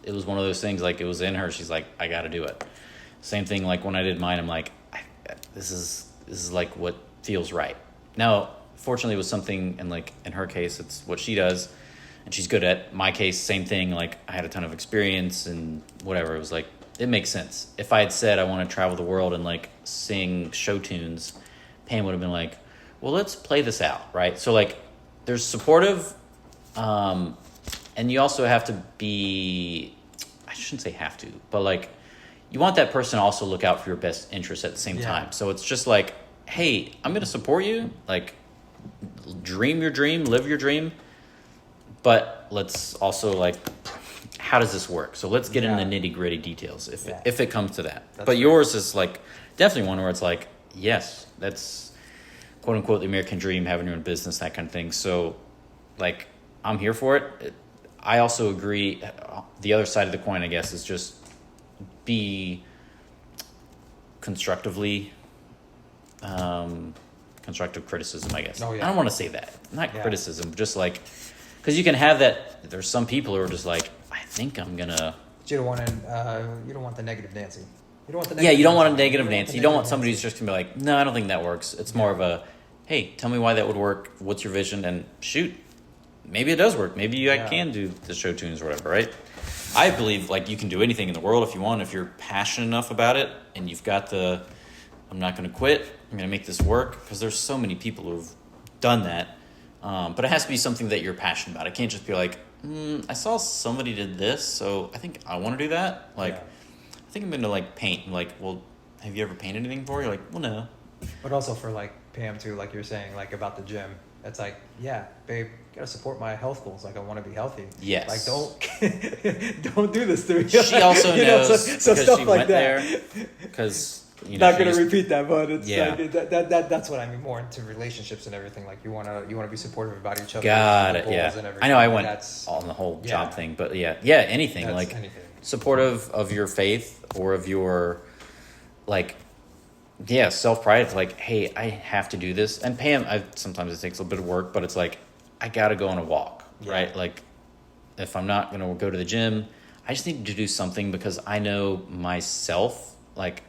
it was one of those things. Like, it was in her. She's like, I got to do it. Same thing. Like, when I did mine, I'm like, this is like what feels right. Now, fortunately, it was something, and like in her case, it's what she does, and she's good at. My case, same thing. Like, I had a ton of experience and whatever. It was like, it makes sense. If I had said I want to travel the world and like sing show tunes, Pam would have been like, well, let's play this out, right? So like, there's supportive, and you also have to be, I shouldn't say have to, but like, you want that person to also look out for your best interest at the same time. So it's just like, hey, I'm going to support you. Like, dream your dream, live your dream. But let's also like, how does this work? So let's get into the nitty gritty details if it comes to that. But yours is like definitely one where it's like, yes, that's quote unquote the American dream, having your own business, that kind of thing. So like, I'm here for it. I also agree. The other side of the coin, I guess, is just be constructive criticism, I guess. Oh, yeah. I don't want to say that. Not criticism, just like, because you can have that. There's some people who are just like, I think I'm gonna. You don't want the negative Nancy. You don't want the negative you don't want a negative Nancy. You don't want somebody who's just gonna be like, no, I don't think that works. It's more of a, hey, tell me why that would work. What's your vision? And shoot, maybe it does work. Maybe I can do the show tunes or whatever, right? I believe like you can do anything in the world if you want, if you're passionate enough about it, and you've got I'm not going to quit, I'm going to make this work, because there's so many people who've done that. But it has to be something that you're passionate about. It can't just be like, I saw somebody did this, so I think I want to do that. Like, I think I'm going to like paint. I'm like, well, have you ever painted anything before? You're like, well, no. But also for like Pam too, like you're saying, like about the gym. It's like, yeah, babe, you gotta support my health goals. Like, I want to be healthy. Yes. Like, don't do this to me. She also knows so because stuff she like went that. there. Because not gonna repeat that, but it's like, that's what I mean more into relationships and everything. Like, you wanna be supportive about each other. Got it. Goals Yeah. and everything. I know. I went that's, on the whole job thing, but anything like anything. supportive of your faith or of your like. Yeah, self-pride. It's like, hey, I have to do this. And Pam, sometimes it takes a little bit of work, but it's like, I got to go on a walk, right? Like, if I'm not going to go to the gym, I just need to do something, because I know myself, like,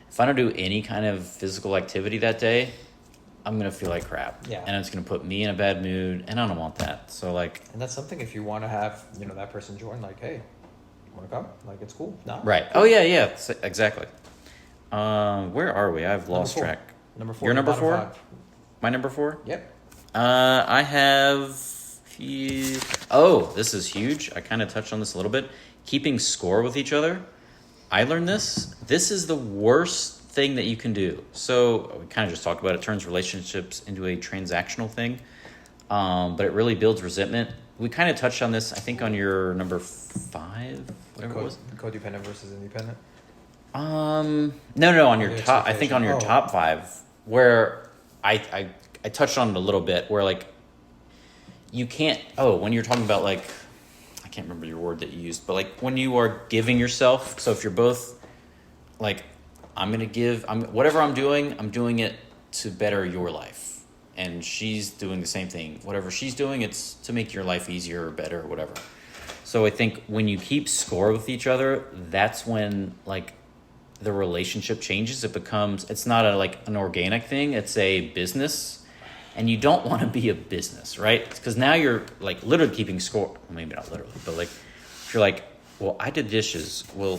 if I don't do any kind of physical activity that day, I'm going to feel like crap. Yeah. And it's going to put me in a bad mood, and I don't want that. So, like... And that's something, if you want to have, that person join, like, hey, you want to come? Like, it's cool. No? Right. Oh, yeah, exactly. Where are we? I've lost track. Number 4. Your number 4? 5. My number 4? Yep. I have. Oh, this is huge. I kind of touched on this a little bit. Keeping score with each other. I learned this. This is the worst thing that you can do. So we kind of just talked about it. Turns relationships into a transactional thing, but it really builds resentment. We kind of touched on this, I think, on your number 5, whatever it was. Codependent versus independent. No, on your top. I think on your top 5, where I touched on it a little bit, where like you can't. Oh, when you're talking about like, I can't remember your word that you used, but like when you are giving yourself. So if you're both like, whatever I'm doing it to better your life, and she's doing the same thing. Whatever she's doing, it's to make your life easier or better or whatever. So I think when you keep score with each other, that's when like the relationship changes. It's not an organic thing. It's a business, and you don't want to be a business, right? Because now you're like literally keeping score. Well, maybe not literally, but like if you're like, well, I did dishes. Well,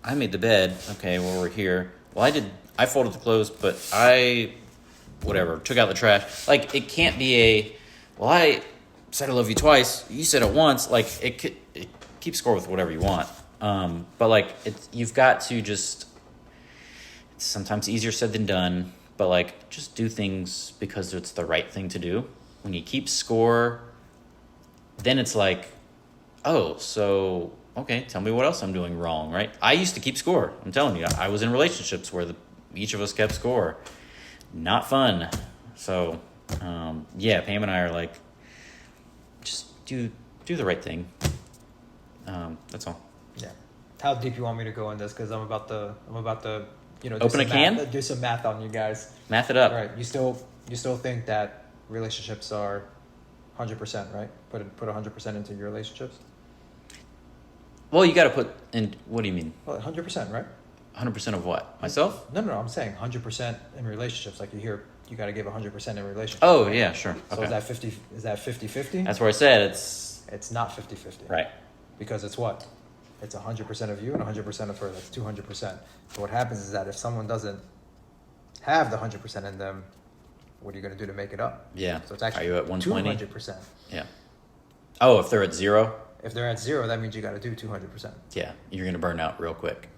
I made the bed. Okay, well, we're here. Well, I folded the clothes, but took out the trash. Like, it can't be I said I love you twice, you said it once. Like, it keeps score with whatever you want. But like, you've got to just, it's sometimes easier said than done, but like, just do things because it's the right thing to do. When you keep score, then it's like, oh, so, okay, tell me what else I'm doing wrong, right? I used to keep score. I'm telling you, I was in relationships where each of us kept score. Not fun. So, Pam and I are like, just do the right thing. That's all. Yeah. How deep you want me to go in this? Because I'm about to open a can. Do some math on you guys. Math it up. All right. You still think that relationships are 100%, right? Put 100% into your relationships. Well, you got to put in. What do you mean? Well, 100%, right? 100% of what? Myself? No. I'm saying 100% in relationships. Like you hear, you got to give 100% in relationships. Oh, yeah, sure. So okay. is that 50-50? That's where I said it's not 50-50. Right. Because it's what? It's 100% of you and 100% of her. That's 200%. So what happens is that if someone doesn't have the 100% in them, what are you going to do to make it up? Yeah. So it's actually are you at 120? 200%. Yeah. Oh, if they're at 0? If they're at 0, that means you got to do 200%. Yeah, you're going to burn out real quick.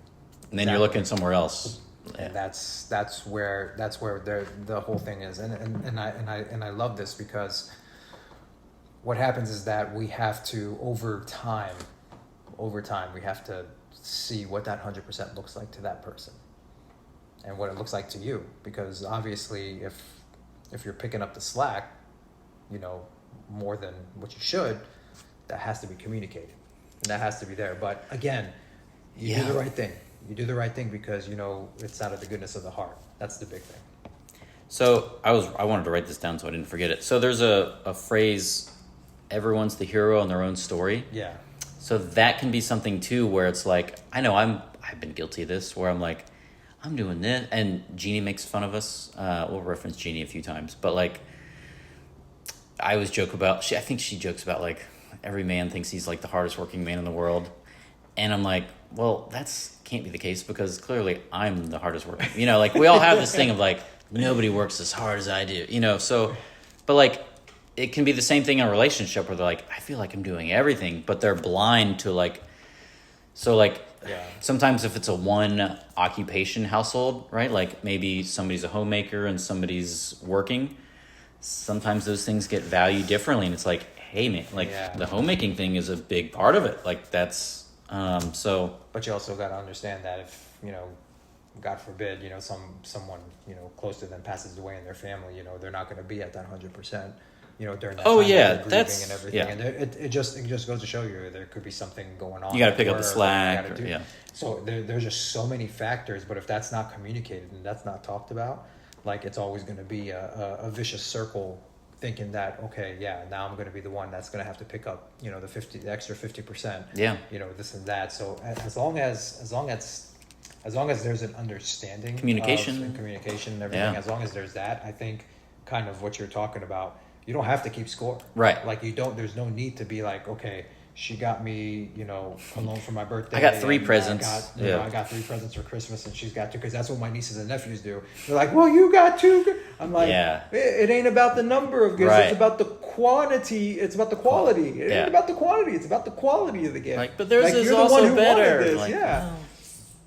And then Exactly. you're looking somewhere else. Yeah. And that's where the whole thing is. And I love this because what happens is that we have to over time we have to see what that 100% looks like to that person and what it looks like to you, because obviously if you're picking up the slack, more than what you should, that has to be communicated and that has to be there. But again, you do the right thing. You do the right thing because it's out of the goodness of the heart. That's the big thing. So I wanted to write this down so I didn't forget it. So there's a phrase, everyone's the hero in their own story. Yeah. So that can be something too where it's like, I know I've been guilty of this, where I'm like, I'm doing this, and Jeannie makes fun of us. We'll reference Jeannie a few times, but like, I always joke about, I think she jokes about like, every man thinks he's like the hardest working man in the world. And I'm like, well, can't be the case because clearly I'm the hardest working. Like we all have this thing of like, nobody works as hard as I do, so, but like, it can be the same thing in a relationship where they're like, I feel like I'm doing everything, but they're blind to like, so like, yeah. Sometimes if it's a one occupation household, right? Like maybe somebody's a homemaker and somebody's working. Sometimes those things get valued differently. And it's like, hey man, like the homemaking thing is a big part of it. Like that's, so. But you also got to understand that if, God forbid, someone, close to them passes away in their family, they're not going to be at that 100%. During that time that they're grieving and everything, and it just goes to show you there could be something going on. You got to pick up the slack. So there's just so many factors, but if that's not communicated and that's not talked about, like it's always going to be a vicious circle, thinking that now I'm going to be the one that's going to have to pick up the extra 50%. Yeah. This and that. So as long as there's an understanding, communication and everything, as long as there's that, I think kind of what you're talking about. You don't have to keep score. Right. Like there's no need to be like, okay, she got me, cologne for my birthday. I got 3 presents. I got 3 presents for Christmas and she's got 2, because that's what my nieces and nephews do. They're like, well, you got 2. I'm like, it ain't about the number of gifts. Right. It's about the quantity. It's about the quality. It ain't about the quantity. It's about the quality of the gift. Like, but theirs is also better. Like, yeah.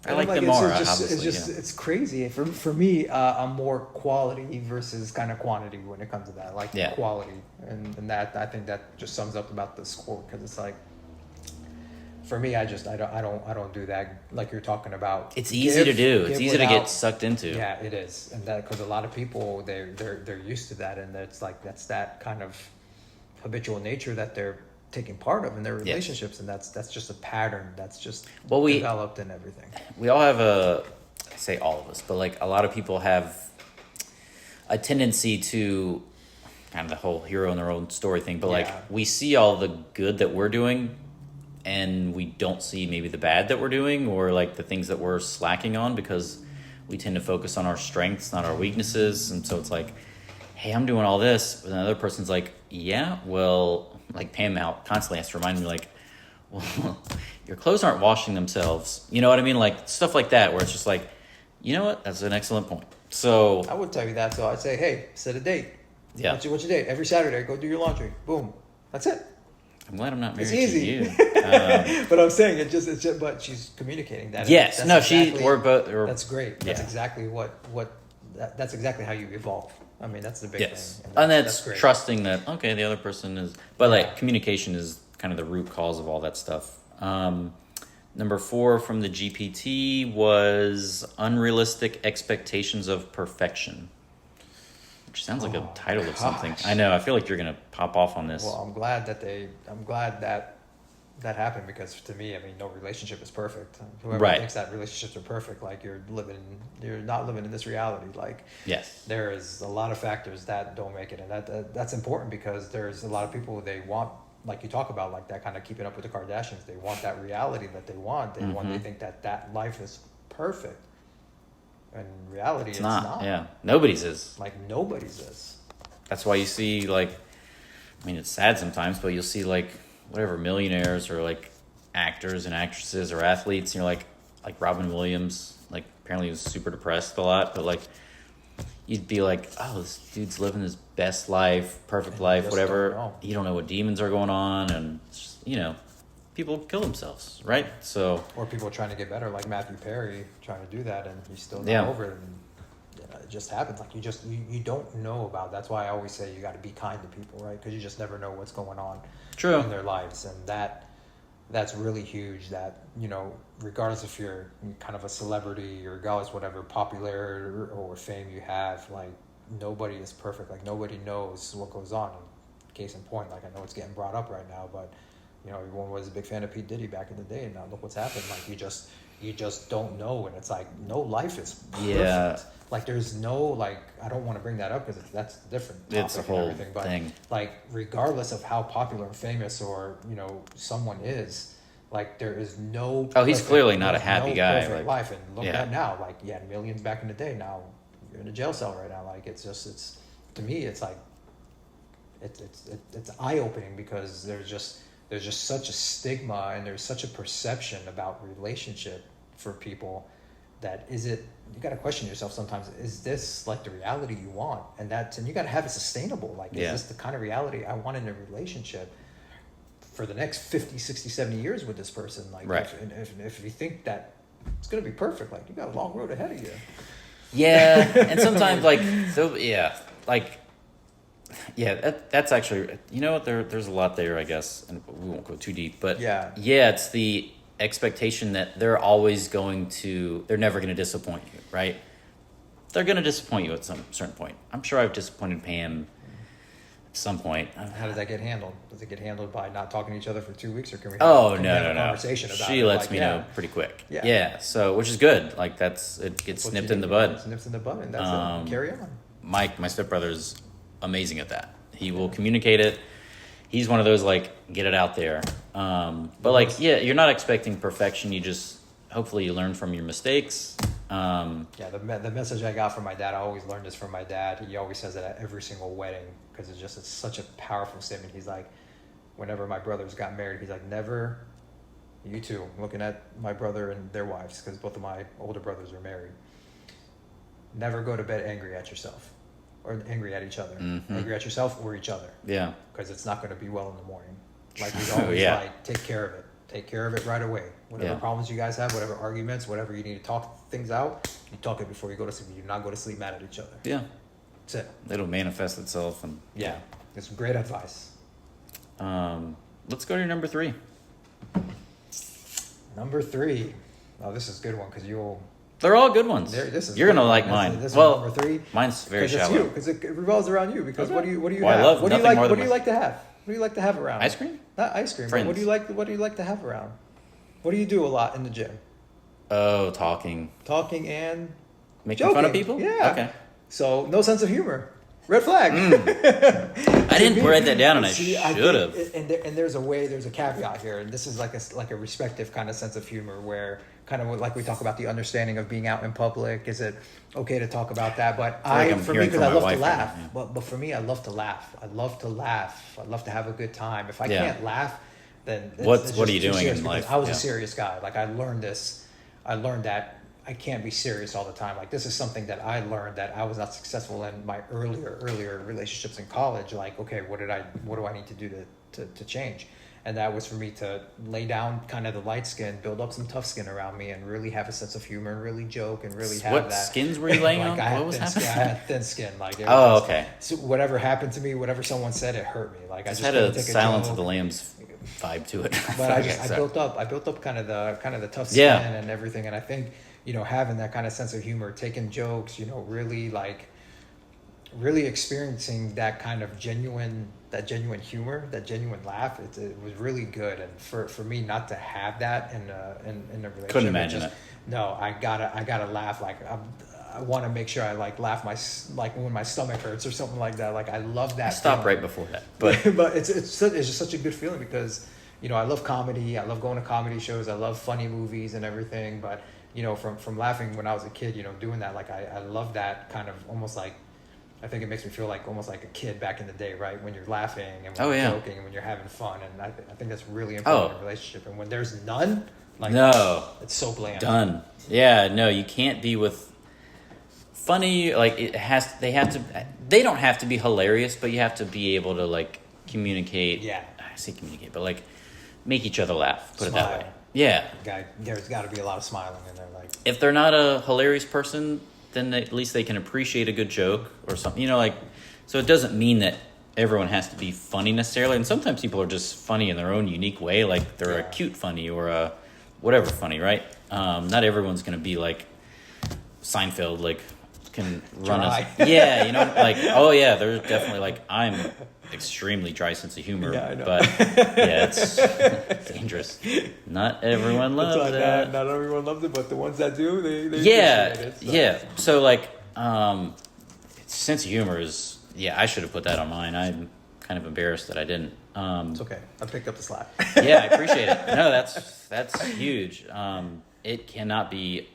I like them more, obviously. It's crazy. For me, I'm more quality versus kind of quantity when it comes to that. Like quality. And that, I think that just sums up about the score, because it's like, for me, I don't do that like you're talking about. It's easy to do. It's easy to get sucked into. Yeah, it is. And that, because a lot of people, they're used to that, and it's like, that's that kind of habitual nature that they're taking part of in their relationships, and that's just a pattern that's just developed in everything. We all have I say all of us, but like a lot of people have a tendency to kind of the whole hero in their own story thing, but like we see all the good that we're doing and we don't see maybe the bad that we're doing or like the things that we're slacking on, because we tend to focus on our strengths, not our weaknesses. And so it's like, hey, I'm doing all this, but another person's like, yeah, well, like Pam out constantly has to remind me, like, well, your clothes aren't washing themselves. You know what I mean? Like stuff like that, where it's just like, you know what? That's an excellent point. So I would tell you that. So I'd say, hey, set a date. Yeah. What's your date? Every Saturday, go do your laundry. Boom. That's it. I'm glad I'm not married It's easy. to you. But I'm saying it's just, but she's communicating that. Yes. That's No, exactly, we're both. That's great. That's Yeah. exactly that's exactly how you evolve. I mean, that's the big Yes. thing. And that's great. trusting that, okay, the other person is, but like Yeah. communication is kind of the root cause of all that stuff. Number 4 from the GPT was unrealistic expectations of perfection, which sounds like a title of something. gosh. I know. I feel like you're going to pop off on this. Well, I'm glad that happened, because to me, I mean, no relationship is perfect. Whoever Right. thinks that relationships are perfect, like you're not living in this reality. Like Yes. there is a lot of factors that don't make it, and that's important, because there's a lot of people, they want, like you talk about, like that kind of keeping up with the Kardashians. They want that reality that they want. They think that life is perfect. And in reality, it's not. Yeah. Nobody's is. Like nobody's is. That's why you see, like, I mean, it's sad sometimes, but you'll see, like, whatever, millionaires or, like, actors and actresses or athletes, and you're like Robin Williams, like, apparently he was super depressed a lot, but, like, you'd be like, oh, this dude's living his best life, perfect life, whatever. You don't know what demons are going on, and, it's just, you know, people kill themselves, right? So, Or people trying to get better, like Matthew Perry trying to do that, and he's still not Yeah. over it. And it just happens. Like you don't know about. That's why I always say you got to be kind to people, right? Because you just never know what's going on True. in their lives, and that's really huge. That, you know, regardless if you're kind of a celebrity or regardless whatever popularity or fame you have, like nobody is perfect. Like nobody knows what goes on. Case in point, like I know it's getting brought up right now, but you know, everyone was a big fan of P. Diddy back in the day, and now look what's happened. Like you just don't know, and it's like no life is perfect. Yeah. Like there's no, like, I don't want to bring that up because that's different. It's a topic and whole everything, but thing. like regardless of how popular and famous or, you know, someone is, like there is no. Oh, he's perfect- clearly not a there's happy no guy, perfect like- life, and look Yeah. at now. Like you had millions back in the day. Now you're in a jail cell right now. Like it's to me, it's like it's eye opening, because there's just such a stigma and there's such a perception about relationship for people that you got to question yourself sometimes. Is this like the reality you want? And you got to have it sustainable. Like, is this the kind of reality I want in a relationship for the next 50, 60, 70 years with this person? Like, Right. if you think that it's going to be perfect, like you got a long road ahead of you. Yeah. And sometimes, like, so, yeah, like, yeah, that's actually, you know what, there's a lot there, I guess, and we won't go too deep, but Yeah. it's the expectation that they're never going to disappoint you, right? They're going to disappoint you at some certain point. I'm sure I've disappointed Pam at some point. How does that get handled? Does it get handled by not talking to each other for 2 weeks, or can we? Oh, can no, we have no, a no. conversation about She it? lets Like, me know pretty quick. Yeah. So, which is good. Like, it gets What nipped you in the do, bud. it's nipped in the bud, and that's it. Carry on. Mike, my stepbrother's amazing at that. He will communicate it. He's one of those, like, get it out there. But, like, you're not expecting perfection. You just, hopefully you learn from your mistakes. Yeah, the message I got from my dad, I always learned this from my dad. He always says it at every single wedding, because it's such a powerful statement. He's like, whenever my brothers got married, he's like, never, you two, I'm looking at my brother and their wives, because both of my older brothers are married. Never go to bed angry at yourself, or angry at each other. Mhm. Angry at yourself or each other, Yeah. because it's not going to be well in the morning. Like he's Oh, always yeah. like, take care of it. Take care of it right away. Whatever Yeah. problems you guys have, whatever arguments, whatever you need to talk things out, you talk it before you go to sleep. You do not go to sleep mad at each other. Yeah. That's it. It'll manifest itself. And Yeah. It's great advice. let's go to your number 3. Number 3. Oh, this is a good one, because They're all good ones. this is You're going to good. like This mine. is well, number 3. mine's very Because it's shallow. you. Because it revolves around you. Because Okay. what do you Well, I have? love What do you nothing like? more What than do you like to have? What do you like to have around? Ice cream? Not ice cream. But Friends. what do you like to have around? What do you do a lot in the gym? Oh, talking. Talking and Making fun of joking. people? Yeah. Okay. So no sense of humor. Red flag. I didn't write that down, and I See, should have. And there's a caveat here, and this is like a respective kind of sense of humor where kind of like we talk about the understanding of being out in public. Is it okay to talk about that? But for me, because I love to laugh. But for me, I love to laugh. I love to laugh. I love to have a good time. If I can't laugh, then what are you doing in life? I was a serious guy. Like I learned this. I learned that I can't be serious all the time. Like this is something that I learned that I was not successful in my earlier relationships in college. Like, okay, what do I need to do to change? And that was for me to lay down kind of the light skin, build up some tough skin around me, and really have a sense of humor and really joke and really have what that. skins were you laying like on? What was happening? I had thin skin. Like okay. So whatever happened to me, whatever someone said, it hurt me. Like I just had couldn't a take Silence joke. of the Lambs vibe to it. But I built up kind of the tough skin and everything, and I think having that kind of sense of humor, taking jokes, really experiencing that kind of genuine humor, that genuine laugh, it was really good. And for me not to have that in a relationship, couldn't imagine it. No, I gotta laugh. Like I want to make sure I laugh when my stomach hurts or something like that. Like I love that. Stop right before that, but but it's just such a good feeling because I love comedy. I love going to comedy shows. I love funny movies and everything. But from laughing when I was a kid, doing that, like I love that kind of almost like. I think it makes me feel like almost like a kid back in the day, right? When you're laughing and when you're joking and when you're having fun, and I think that's really important in a relationship. And when there's none, it's so bland. Done. Yeah, no, you can't be with funny. Like they don't have to be hilarious, but you have to be able to communicate. Yeah, I say communicate, but make each other laugh. Put Smile. it that way. Yeah, there's got to be a lot of smiling in there. If they're not a hilarious person, then at least they can appreciate a good joke or something, so it doesn't mean that everyone has to be funny necessarily. And sometimes people are just funny in their own unique way. Like they're a cute funny or a whatever funny, right? Not everyone's going to be like Seinfeld, can run there's definitely I'm extremely dry sense of humor, yeah, I know. But it's dangerous. Not everyone loves it. Not everyone loves it, but the ones that do, they appreciate it. So sense of humor is I should have put that on mine. I'm kind of embarrassed that I didn't. It's okay. I picked up the slack. Yeah, I appreciate it. No, that's huge. It cannot be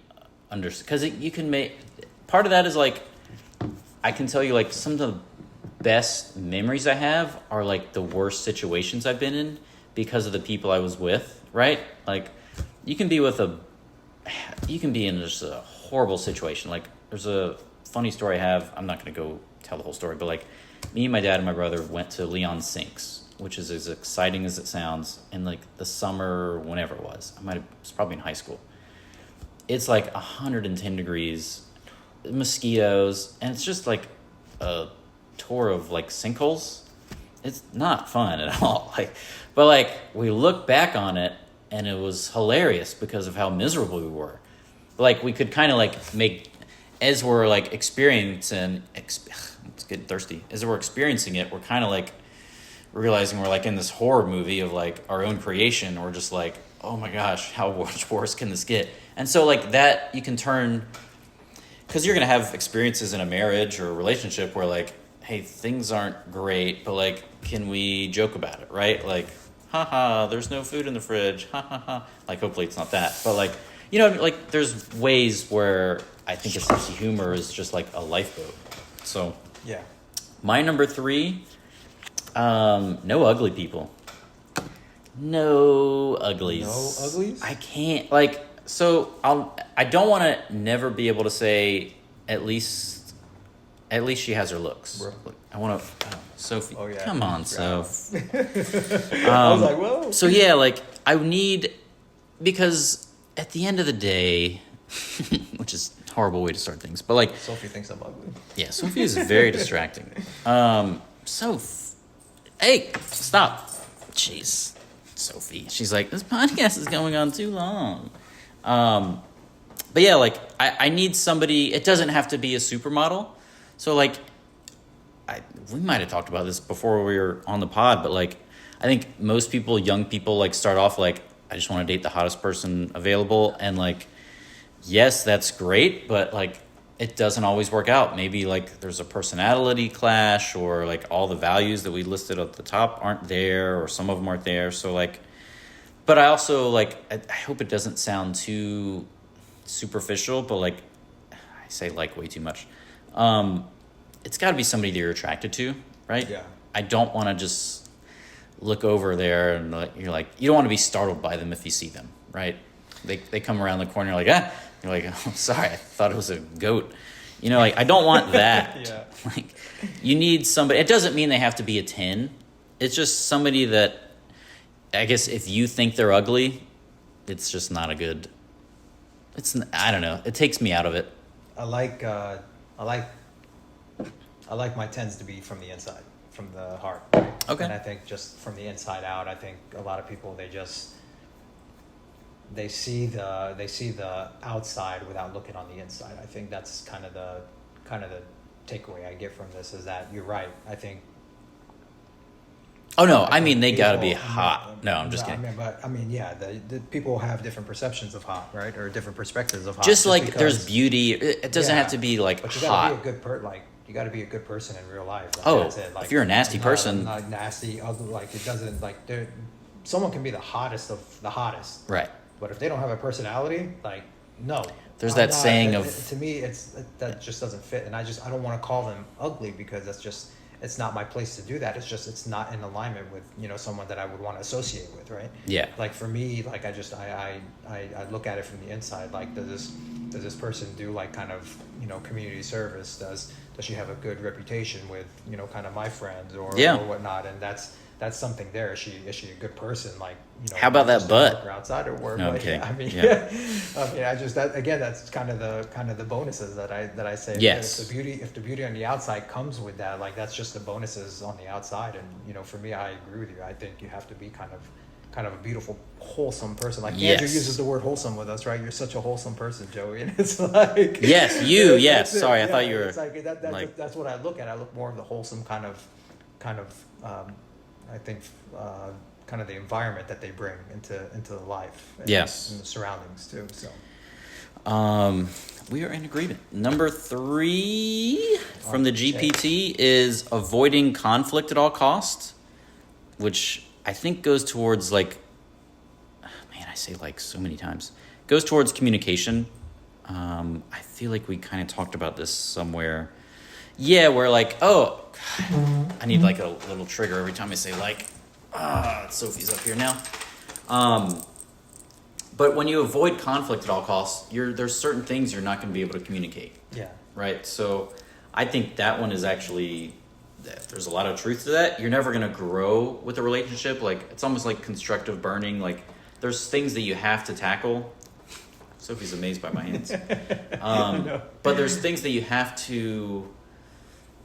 because you can make part of that is I can tell you some of the best memories I have are the worst situations I've been in because of the people I was with, right? You can be in just a horrible situation. There's a funny story I have. I'm not going to go tell the whole story, but me and my dad and my brother went to Leon Sinks, which is as exciting as it sounds, in the summer, whenever it was. It's probably in high school. It's 110 degrees, mosquitoes, and it's just a tour of sinkholes. It's not fun at all. But we look back on it and it was hilarious because of how miserable we were. We could kind of make, as we're experiencing, it's getting thirsty. As we're experiencing it, we're kind of realizing we're in this horror movie of our own creation. We're just oh my gosh, how much worse can this get? And so that you can turn, because you're going to have experiences in a marriage or a relationship where hey, things aren't great, but can we joke about it, right? Haha, there's no food in the fridge, ha ha ha. Hopefully it's not that, but there's ways where I think a sense of humor is just a lifeboat. So yeah, my number 3, no ugly people. No uglies. No uglies? I can't so I don't want to never be able to say at least she has her looks. Brooke. I want to Sophie. Oh, yeah. Come on, Soph. I was whoa. So I need, because at the end of the day, which is a horrible way to start things, but Sophie thinks I'm ugly. Yeah, Sophie is very distracting. Soph, hey, stop. Jeez, Sophie. She's this podcast is going on too long. But yeah, I need somebody. It doesn't have to be a supermodel. So we might have talked about this before we were on the pod, but I think most people, young people, start off I just want to date the hottest person available, and yes, that's great, but it doesn't always work out. Maybe like there's a personality clash, or like all the values that we listed at the top aren't there, or some of them aren't there. So like, but I also like, I hope it doesn't sound too superficial, but like, I say like way too much. It's got to be somebody that you're attracted to, right? Yeah. I don't want to just look over there and like, you're like, you don't want to be startled by them if you see them, right? They come around the corner, you're like, ah. You're like, oh, sorry, I thought it was a goat. You know, like, I don't want that. Yeah. Like, you need somebody. It doesn't mean they have to be a 10. It's just somebody that, I guess, if you think they're ugly, it's just not a good. I don't know. It takes me out of it. I like my tens to be from the inside, from the heart. Okay. And I think just from the inside out, I think a lot of people they see the outside without looking on the inside. I think that's kind of the takeaway I get from this, is that you're right. I think. Oh no! I mean, they got to be hot. No, I'm just kidding. Yeah, the people have different perceptions of hot, right, or different perspectives of hot. Just like because, there's beauty. It doesn't have to be like but you hot. Gotta be a good you got to be a good person in real life. Like, oh, that's it. Like, if you're a nasty person, not nasty, ugly. Like, it doesn't like someone can be the hottest of the hottest, right? But if they don't have a personality, like, no. There's that saying of, to me, that just doesn't fit, and I don't want to call them ugly, because it's not my place to do that. It's not in alignment with someone that I would want to associate with, right? Yeah. Like for me, like I look at it from the inside. Like, does this person do like kind of community service? Does she have a good reputation with kind of my friends or whatnot? And that's something there. Is she a good person? Like, how about that butt? Or outside or work? No, like, okay. I mean, yeah. I mean, that's kind of the bonuses that I say. Yes. If the beauty on the outside comes with that, like, that's just the bonuses on the outside. And for me, I agree with you. I think you have to be kind of a beautiful, wholesome person. Like, yes. Andrew uses the word wholesome with us, right? You're such a wholesome person, Joey. And it's like, yes, yes. Sorry, I thought you were. It's like that's what I look at. I look more of the wholesome kind of. I think kind of the environment that they bring into life. And, yes. And the surroundings too. So. We are in agreement. Number 3 from the GPT is avoiding conflict at all costs, which I think goes towards like, man, I say like so many times, goes towards communication. I feel like we kind of talked about this somewhere. Yeah, we're like, oh, God, I need like a little trigger every time I say like, Sophie's up here now. But when you avoid conflict at all costs, there's certain things you're not going to be able to communicate. Yeah. Right? So I think that one is actually, there's a lot of truth to that. You're never going to grow with a relationship. Like, it's almost like constructive burning. Like, there's things that you have to tackle. Sophie's amazed by my hands. But there's things that you have to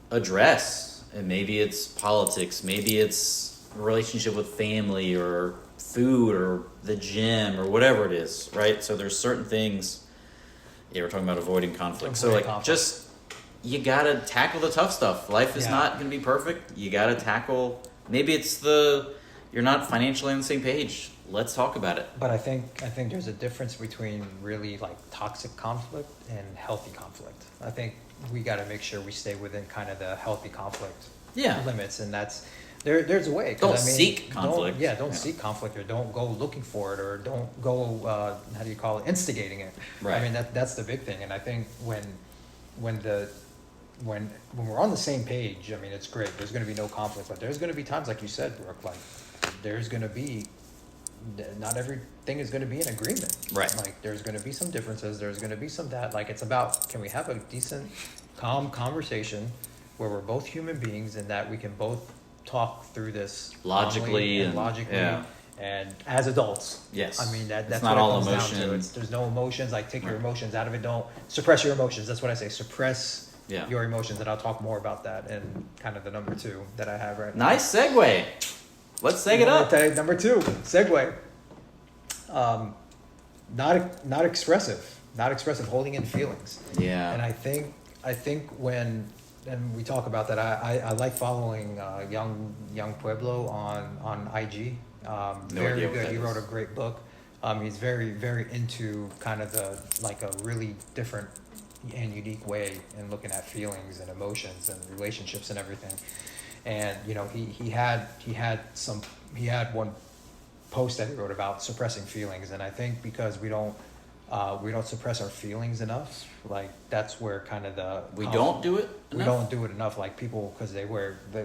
address. And maybe it's politics. Maybe it's a relationship with family or food or the gym or whatever it is, right? So there's certain things. Yeah, we're talking about avoiding conflict. Just you gotta tackle the tough stuff. Life is not gonna be perfect. You gotta tackle. Maybe it's you're not financially on the same page. Let's talk about it. But I think there's a difference between really like toxic conflict and healthy conflict. I think we got to make sure we stay within kind of the healthy conflict limits, and that's. There's a way. Don't seek conflict. Don't seek conflict, or don't go looking for it, or don't go, how do you call it, instigating it. Right. I mean, that's the big thing. And I think when we're on the same page, I mean, it's great. There's going to be no conflict, but there's going to be times, like you said, Brooke, like there's going to be, not everything is going to be in agreement. Right. Like, there's going to be some differences. There's going to be some that. Like, it's about, can we have a decent, calm conversation where we're both human beings and that we can both talk through this logically and and as adults. Yes. I mean, that's not what all it comes emotion. down to. There's no emotions. Like, take your emotions out of it. Don't suppress your emotions. That's what I say. Suppress your emotions. And I'll talk more about that in kind of the number 2 that I have right now. Nice segue. Let's seg it up. Number 2, segue. Not expressive, holding in feelings. Yeah. And I think when, and we talk about that, I like following young Pueblo on IG. Very good. He wrote a great book. He's very, very into kind of a really different and unique way in looking at feelings and emotions and relationships and everything. And you know, he had one post that he wrote about suppressing feelings, and I think because we don't suppress our feelings enough, like that's where kind of we don't do it enough? We don't do it enough, like people, because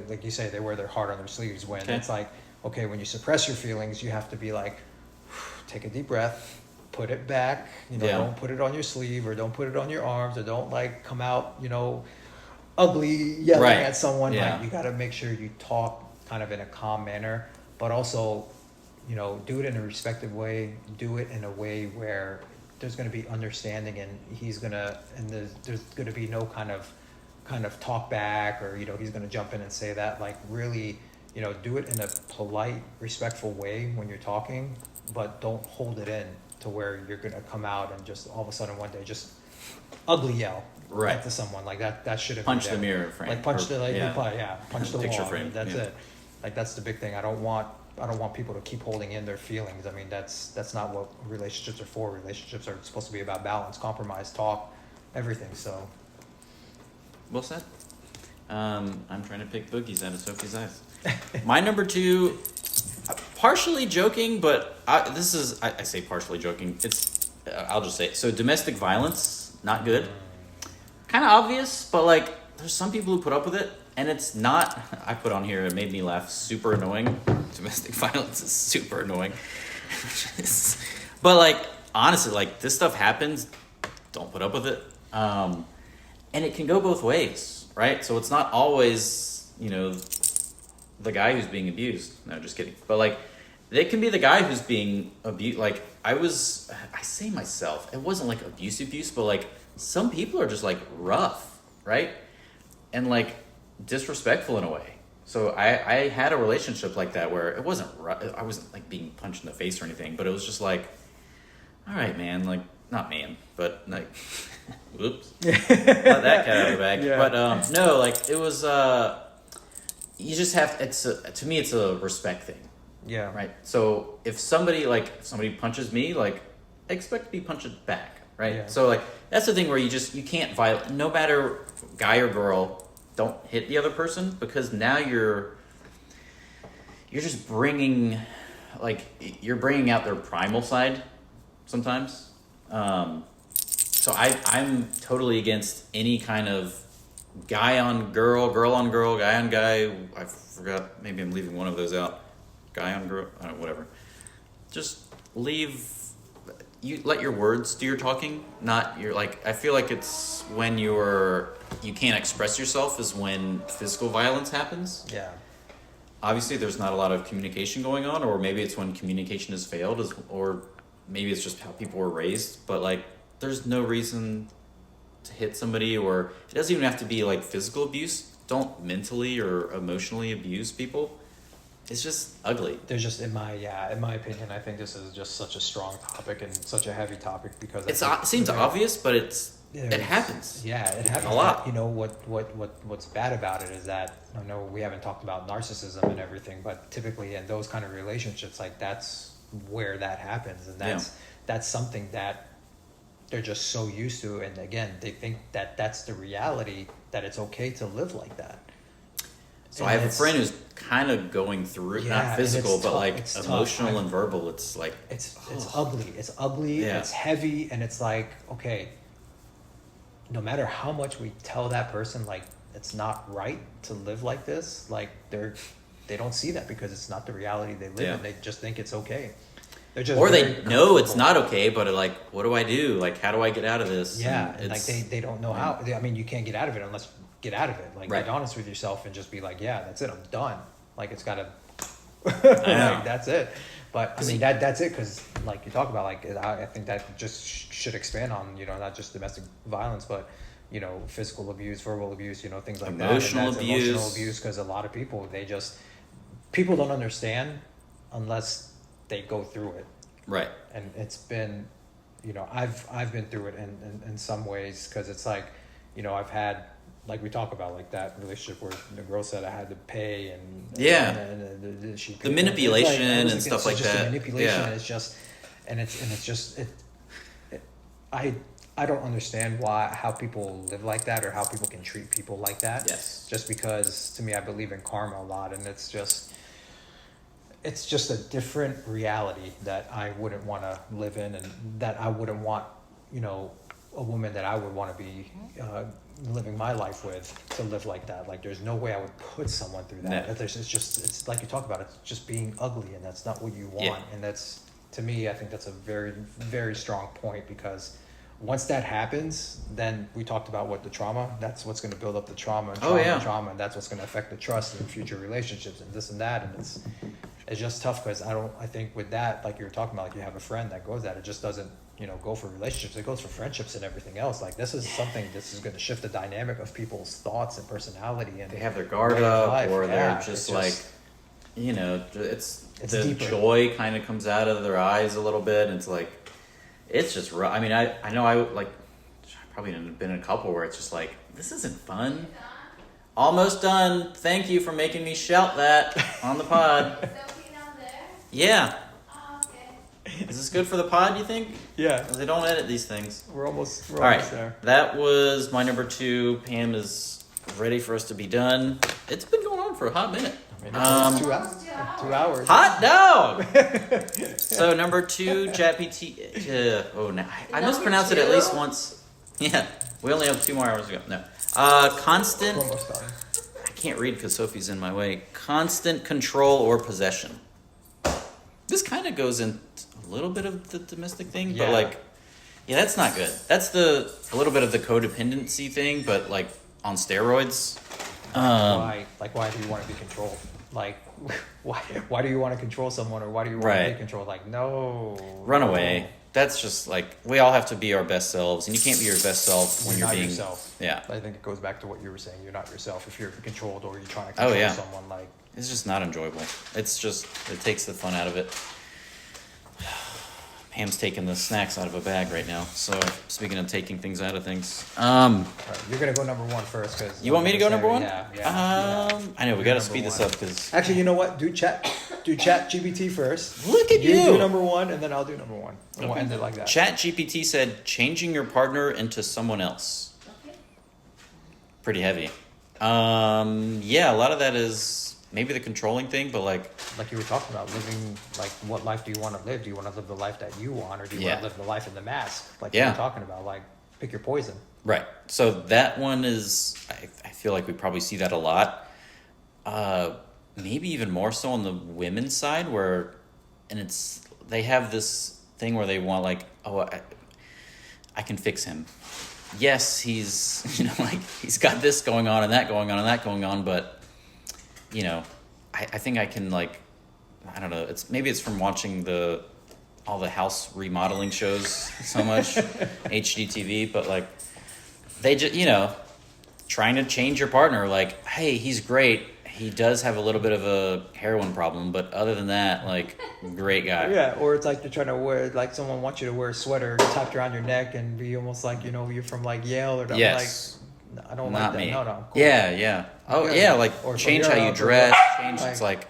like you say, they wear their heart on their sleeves, when it's like, okay, when you suppress your feelings, you have to be like, take a deep breath, put it back, you know, don't put it on your sleeve, or don't put it on your arms, or don't like come out, you know, ugly yelling at someone. Like, you got to make sure you talk kind of in a calm manner, but also, you know, do it in a respectful way, do it in a way where there's going to be understanding, and there's going to be no kind of talk back, or, you know, he's going to jump in and say that. Like, really, you know, do it in a polite, respectful way when you're talking, but don't hold it in to where you're going to come out and just all of a sudden one day just ugly yell to someone. Like that shouldn't punch be the mirror frame. Like punch punch the picture wall. frame. I mean, that's it. Like, that's the big thing. I don't want people to keep holding in their feelings. I mean, that's not what relationships are for. Relationships are supposed to be about balance, compromise, talk, everything. So, well said. I'm trying to pick boogies out of Sophie's eyes. My number 2, partially joking, but I say partially joking. I'll just say it. So domestic violence, not good. Kind of obvious, but like there's some people who put up with it, and it's not. I put on here, it made me laugh. Super annoying. Domestic violence is super annoying. But like honestly, like this stuff happens. Don't put up with it. And it can go both ways, right? So it's not always, you know, the guy who's being abused. No, just kidding. But like, it can be the guy who's being abused. Like, I say myself, it wasn't like abuse, but like some people are just like rough, right? And like disrespectful in a way. So I had a relationship like that where it wasn't rough. I wasn't like being punched in the face or anything, but it was just like, all right, man, like, not man, but like, whoops, let that cat out of the bag. Yeah. But no, like it was, you just have, to me, it's a respect thing. Yeah. Right. So if somebody punches me, like, I expect to be punched back. Right. Yeah. So like, that's the thing where you can't violate, no matter guy or girl, don't hit the other person, because now you're just bringing out their primal side sometimes. So I'm totally against any kind of guy on girl, girl on girl, guy on guy. I forgot, maybe I'm leaving one of those out. Guy on girl, I don't know, whatever. Just let your words do your talking, not your, like, I feel like it's when you can't express yourself is when physical violence happens. Yeah. Obviously there's not a lot of communication going on, or maybe it's when communication has failed, or maybe it's just how people were raised, but like, there's no reason to hit somebody, or it doesn't even have to be like physical abuse. Don't mentally or emotionally abuse people. It's just ugly. There's just, in my opinion, I think this is just such a strong topic and such a heavy topic, because it seems obvious, but it happens. Yeah, it happens a lot. You know what's bad about it is that, I know we haven't talked about narcissism and everything, but typically in those kind of relationships, like that's where that happens, and that's something that they're just so used to, and again, they think that that's the reality, that it's okay to live like that. So I have a friend who's kind of going through it, not physical, but like emotional and verbal. It's like it's ugly. It's ugly. Yeah. It's heavy, and it's like, okay, no matter how much we tell that person like it's not right to live like this, like they don't see that, because it's not the reality they live in. They just think it's okay. Or they know it's not okay, but like, what do I do? Like, how do I get out of this? Yeah, and like they don't know how. I mean, you can't get out of it unless you get out of it. Like, get honest with yourself and just be like, yeah, that's it, I'm done. Like, it's gotta, like, that's it. But I mean, that's it, because like you talk about, like, I think that just should expand on, you know, not just domestic violence, but, you know, physical abuse, verbal abuse, you know, things like emotional abuse, because a lot of people, people don't understand unless they go through it. Right. And it's been, you know, I've been through it in some ways, because it's like, you know, I've had, like we talk about, like that relationship where the girl said I had to pay, and the manipulation and stuff like that. Manipulation is just, I I don't understand how people live like that or how people can treat people like that. Yes. Just because, to me, I believe in karma a lot, and it's just a different reality that I wouldn't want to live in, and that I wouldn't want, a woman that I would want to be living my life with to live like that. Like, there's no way I would put someone through that. No. It's like you talk about, it's just being ugly, and that's not what you want. Yeah. And that's, to me, I think that's a very, very strong point, because once that happens, then we talked about that's what's going to build up the trauma and trauma, and that's what's going to affect the trust in future relationships and this and that. And it's just tough, because I think with that, like you were talking about, like you have a friend that goes that, it just doesn't, go for relationships, it goes for friendships and everything else. Like, this is going to shift the dynamic of people's thoughts and personality, and they have their guard up, or they're just like, it's the deeper. joy kind of comes out of their eyes a little bit, and it's like, it's just rough. I mean, I know I probably been in a couple where it's just like, this isn't fun. Almost done. Thank you for making me shout that on the pod. Yeah. Is this good for the pod, you think? Yeah. Because they don't edit these things. We're almost there. That was my number 2. Pam is ready for us to be done. It's been going on for a hot minute. I mean, 2 hours. Hot dog! So number 2, ChatGPT. I mispronounced it at least once. Yeah, we only have 2 more hours to go. No. Constant. Almost done. I can't read because Sophie's in my way. Constant control or possession. This kind of goes in a little bit of the domestic thing, but that's not good. That's a little bit of the codependency thing, but like on steroids. Why do you want to be controlled? Like, why do you want to control someone, or why do you want to be controlled? Like, no. Run away. That's just like, we all have to be our best selves, and you can't be your best self when you're not being yourself. Yeah. I think it goes back to what you were saying. You're not yourself if you're controlled, or you're trying to control someone. Like, it's just not enjoyable. It takes the fun out of it. Pam's taking the snacks out of a bag right now. So, speaking of taking things out of things, right, you're gonna go number 1 first, because you want me to go number 1? Yeah. I know we got to speed this up, because actually, you know what? Do chat GPT first. Look at you. You do number 1, and then I'll do number 1. And we'll end it like that. Chat GPT said changing your partner into someone else. Okay. Pretty heavy. Yeah, a lot of that is maybe the controlling thing, but like you were talking about, living, like, what life do you want to live? Do you want to live the life that you want, or do you want to live the life in the mask? Like you were talking about, like, pick your poison. Right. So that one is, I feel like we probably see that a lot. Maybe even more so on the women's side, they have this thing where they want, like, I can fix him. Yes, he's, he's got this going on and that going on and that going on, but I think I can, like, I don't know. Maybe it's from watching all the house remodeling shows so much, HGTV. But like, they just trying to change your partner. Like, hey, he's great. He does have a little bit of a heroin problem, but other than that, like, great guy. Yeah, or it's like they're trying to wear, like, someone wants you to wear a sweater tucked around your neck and be almost like you're from, like, Yale or something. Yes. Like, I don't Not like that. me. No, cool. Yeah. Oh, yeah, like, Or change how you Europe, dress. like, It's like,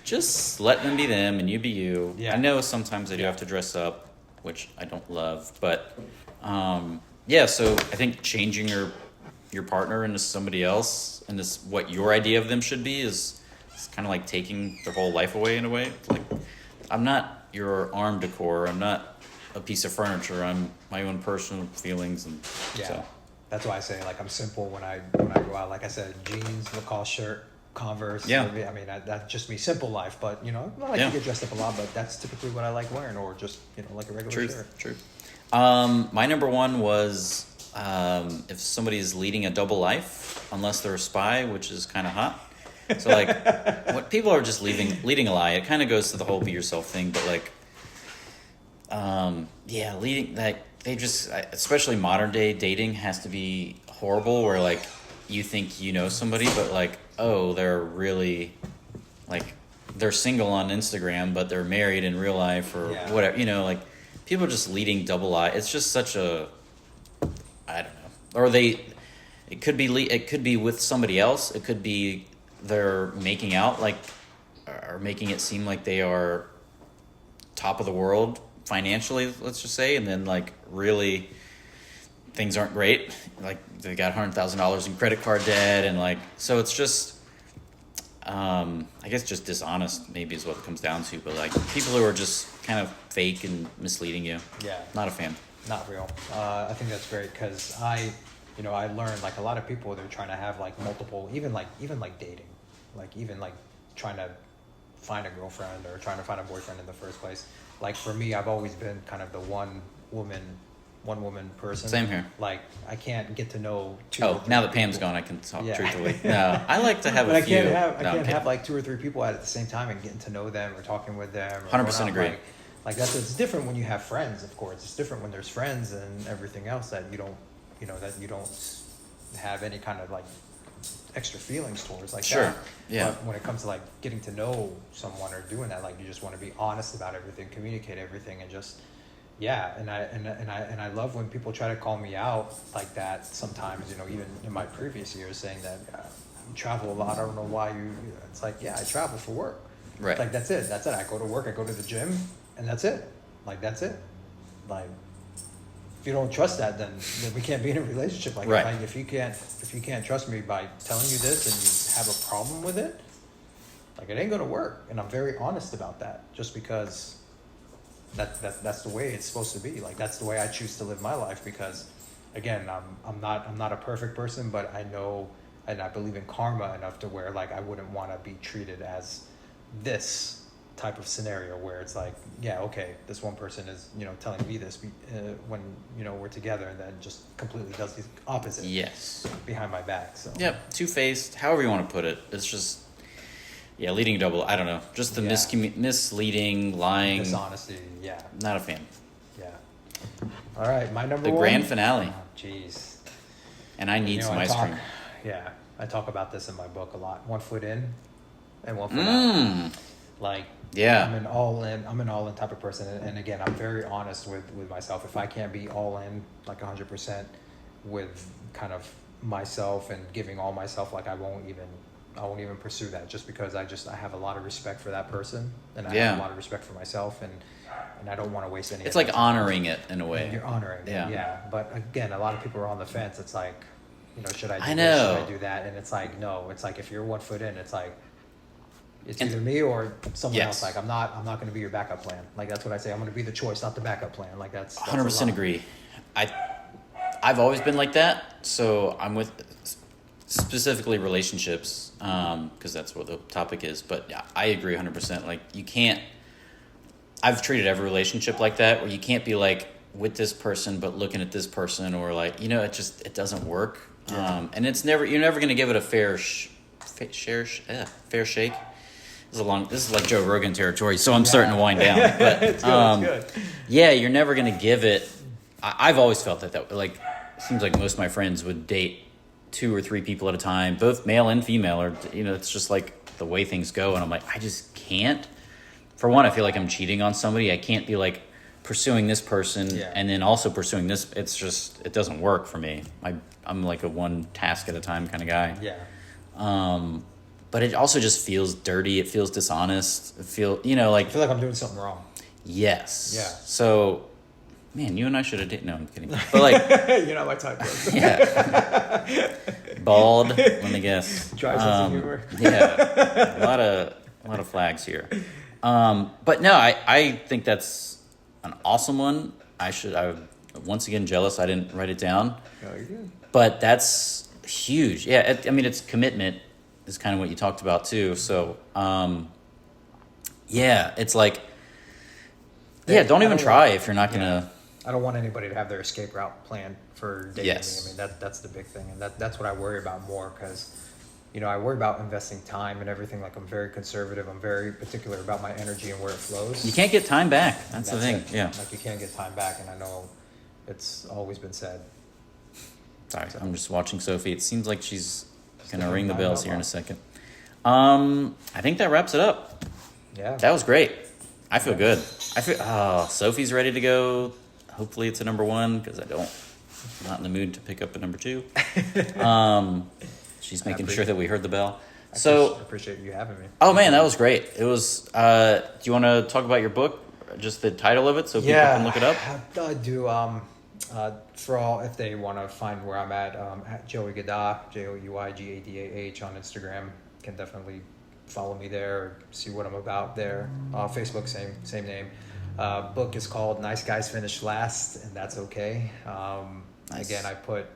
just let them be them and you be you. Yeah. I know sometimes they do have to dress up, which I don't love. But, yeah, so I think changing your partner into somebody else and this what your idea of them should be is kind of like taking their whole life away in a way. It's like, I'm not your arm decor. I'm not a piece of furniture. I'm my own personal feelings. And so. That's why I say, like, I'm simple when I go out. Like I said, jeans, Lacoste shirt, Converse. Yeah. I mean, that's just me, simple life. But, I like to get dressed up a lot, but that's typically what I like wearing, or just, like a regular shirt. True. My number 1 was if somebody is leading a double life, unless they're a spy, which is kind of hot. So, like, what people are just leading a lie. It kind of goes to the whole be yourself thing, but, like, leading that. They just, especially modern day dating, has to be horrible, where, like, you think you know somebody, but, like, oh, they're really, like, they're single on Instagram, but they're married in real life, or whatever, like, people are just leading double life. It's just such a, I don't know. Or it could be with somebody else. It could be they're making out, like, or making it seem like they are top of the world financially, let's just say, and then, like, really things aren't great. Like they got $100,000 in credit card debt, and like so it's just, I guess just dishonest maybe is what it comes down to. But like people who are just kind of fake and misleading you. Yeah. Not a fan. Not real. I think that's great because I learned like a lot of people, they're trying to have like multiple, even like dating, like even like trying to find a girlfriend or trying to find a boyfriend in the first place. Like for me, I've always been kind of the one woman person. Same here. Like I can't get to know two. Oh, now that Pam's gone, I can talk Yeah. truthfully. No, I like to have But a I few. can't have like 2 or 3 people at the same time and getting to know them or talking with them. Or 100% going out. agree. Like that's, it's different when you have friends, of course. It's different when there's friends and everything else that you don't, that you don't have any kind of like extra feelings towards, like Sure. that. Yeah. But when it comes to like getting to know someone or doing that, like you just want to be honest about everything, communicate everything, and just and I love when people try to call me out like that sometimes, even in my previous years, saying that you travel a lot, I don't know why it's like, yeah, I travel for work. Right. Like that's it. I go to work, I go to the gym, and that's it. Like that's it. Like if you don't trust that, then we can't be in a relationship. Like right. if you can't trust me by telling you this and you have a problem with it, like it ain't gonna work. And I'm very honest about that, just because that's the way it's supposed to be. Like that's the way I choose to live my life, because again, I'm not a perfect person, but I know and I believe in karma enough to where like I wouldn't want to be treated as this type of scenario where it's like, yeah, okay, this one person is telling me this when we're together, and then just completely does the opposite. Yes. Behind my back. So yep, two-faced, however you want to put it. It's just leading double. I don't know, just the misleading, lying, dishonesty. Yeah, not a fan. Yeah. All right, my number the one, grand finale. Jeez. And I need some ice cream. Yeah, I talk about this in my book a lot. 1 foot in and 1 foot out. Like, yeah, I'm an all in type of person. And again, I'm very honest with myself. If I can't be all in, like 100% with kind of myself and giving all myself, like I won't even pursue that, just because I have a lot of respect for that person, and I have a lot of respect for myself, and I don't want to waste any. It's like honoring it in a way. You're honoring it, yeah. But again, a lot of people are on the fence. It's like, should I do this? Should I do that? And it's like, no. It's like if you're 1 foot in, it's like it's either me or someone else. Like I'm not going to be your backup plan. Like that's what I say. I'm going to be the choice, not the backup plan. Like that's 100% agree. I've always been like that. So I'm with specifically relationships, because that's what the topic is. But yeah, I agree 100%. Like you can't. I've treated every relationship like that, where you can't be like with this person but looking at this person, or like it doesn't work. Yeah. And you're never going to give it a fair shake. This is like Joe Rogan territory, so I'm starting to wind down. But it's good. Yeah, you're never going to give it. I've always felt that like it seems like most of my friends would date 2 or 3 people at a time, both male and female, or it's just like the way things go. And I'm like, I just can't. For one, I feel like I'm cheating on somebody. I can't be like pursuing this person and then also pursuing this. It's just, it doesn't work for me. I'm like a one task at a time kind of guy. Yeah. But it also just feels dirty. It feels dishonest. I feel like I'm doing something wrong. Yes. Yeah. So, man, you and I should have dated. No, I'm kidding. But like, you're not my type. Yeah. Bald. Let me guess. Dry sense of humor. Yeah. A lot of flags here. But no, I think that's an awesome one. I'm once again jealous I didn't write it down. Oh, you did. But that's huge. Yeah. It's commitment is kind of what you talked about too. So, it's like, don't even try if you're not going to. I don't want anybody to have their escape route planned for dating Yes. me. I mean, that's the big thing. And that's what I worry about more, because, I worry about investing time and everything. Like I'm very conservative. I'm very particular about my energy and where it flows. You can't get time back. That's the thing. It. Yeah. Like you can't get time back. And I know it's always been said. Sorry, I'm just watching Sophie. It seems like she's going to ring the bells here in a second. I think that wraps it up. Yeah. That was great. I feel good. Sophie's ready to go. Hopefully it's a number 1, because I'm not in the mood to pick up a number 2. She's making sure that we heard the bell. I appreciate you having me. Oh man, that was great. It was, do you want to talk about your book? Just the title of it so people can look it up? I do. For all, if they want to find where I'm at Joey Gadah, JoeyGadah on Instagram, can definitely follow me there, or see what I'm about there. Facebook, same name. Book is called Nice Guys Finish Last, and that's okay. Nice. Again, I put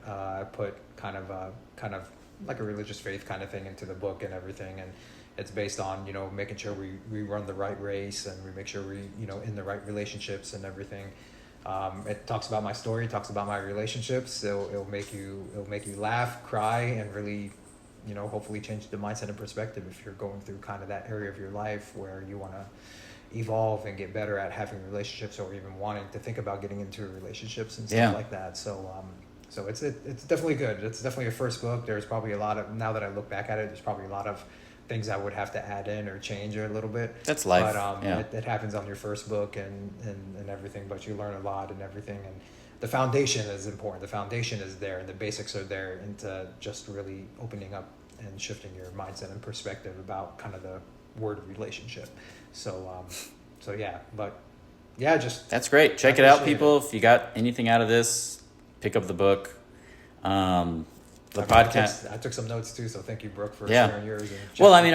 kind of like a religious faith kind of thing into the book and everything, and it's based on, you know, making sure we run the right race, and we make sure we, you know, in the right relationships and everything. It talks about my story, it talks about my relationships. So it'll make you laugh, cry, and really, you know, hopefully change the mindset and perspective if you're going through kind of that area of your life where you want to evolve and get better at having relationships, or even wanting to think about getting into relationships and stuff like that. So it's definitely good. It's definitely a first book. There's probably a lot of, now that I look back at it, there's probably a lot of things I would have to add in or change a little bit. That's life. But it happens on your first book and everything, but you learn a lot and everything. And the foundation is important. The foundation is there, and the basics are there, into just really opening up and shifting your mindset and perspective about kind of the word relationship. So yeah, but yeah, just. That's great. Check it out, people. If you got anything out of this, pick up the book. The podcast. I took some notes too, so thank you, Brook, for Yeah. sharing yours. And Well, I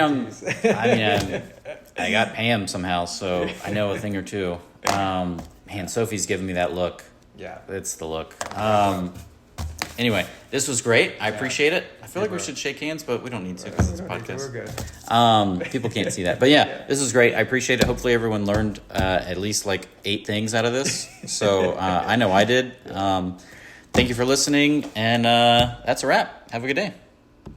got Pam somehow, so I know a thing or two. Man, Sophie's giving me that look. Yeah. It's the look. Anyway, this was great. I appreciate it. I feel like we should shake hands, but we don't need to because it's a podcast. We're good. People can't see that. But yeah, this was great. I appreciate it. Hopefully everyone learned at least like 8 things out of this. So I know I did. Thank you for listening, and that's a wrap. Have a good day.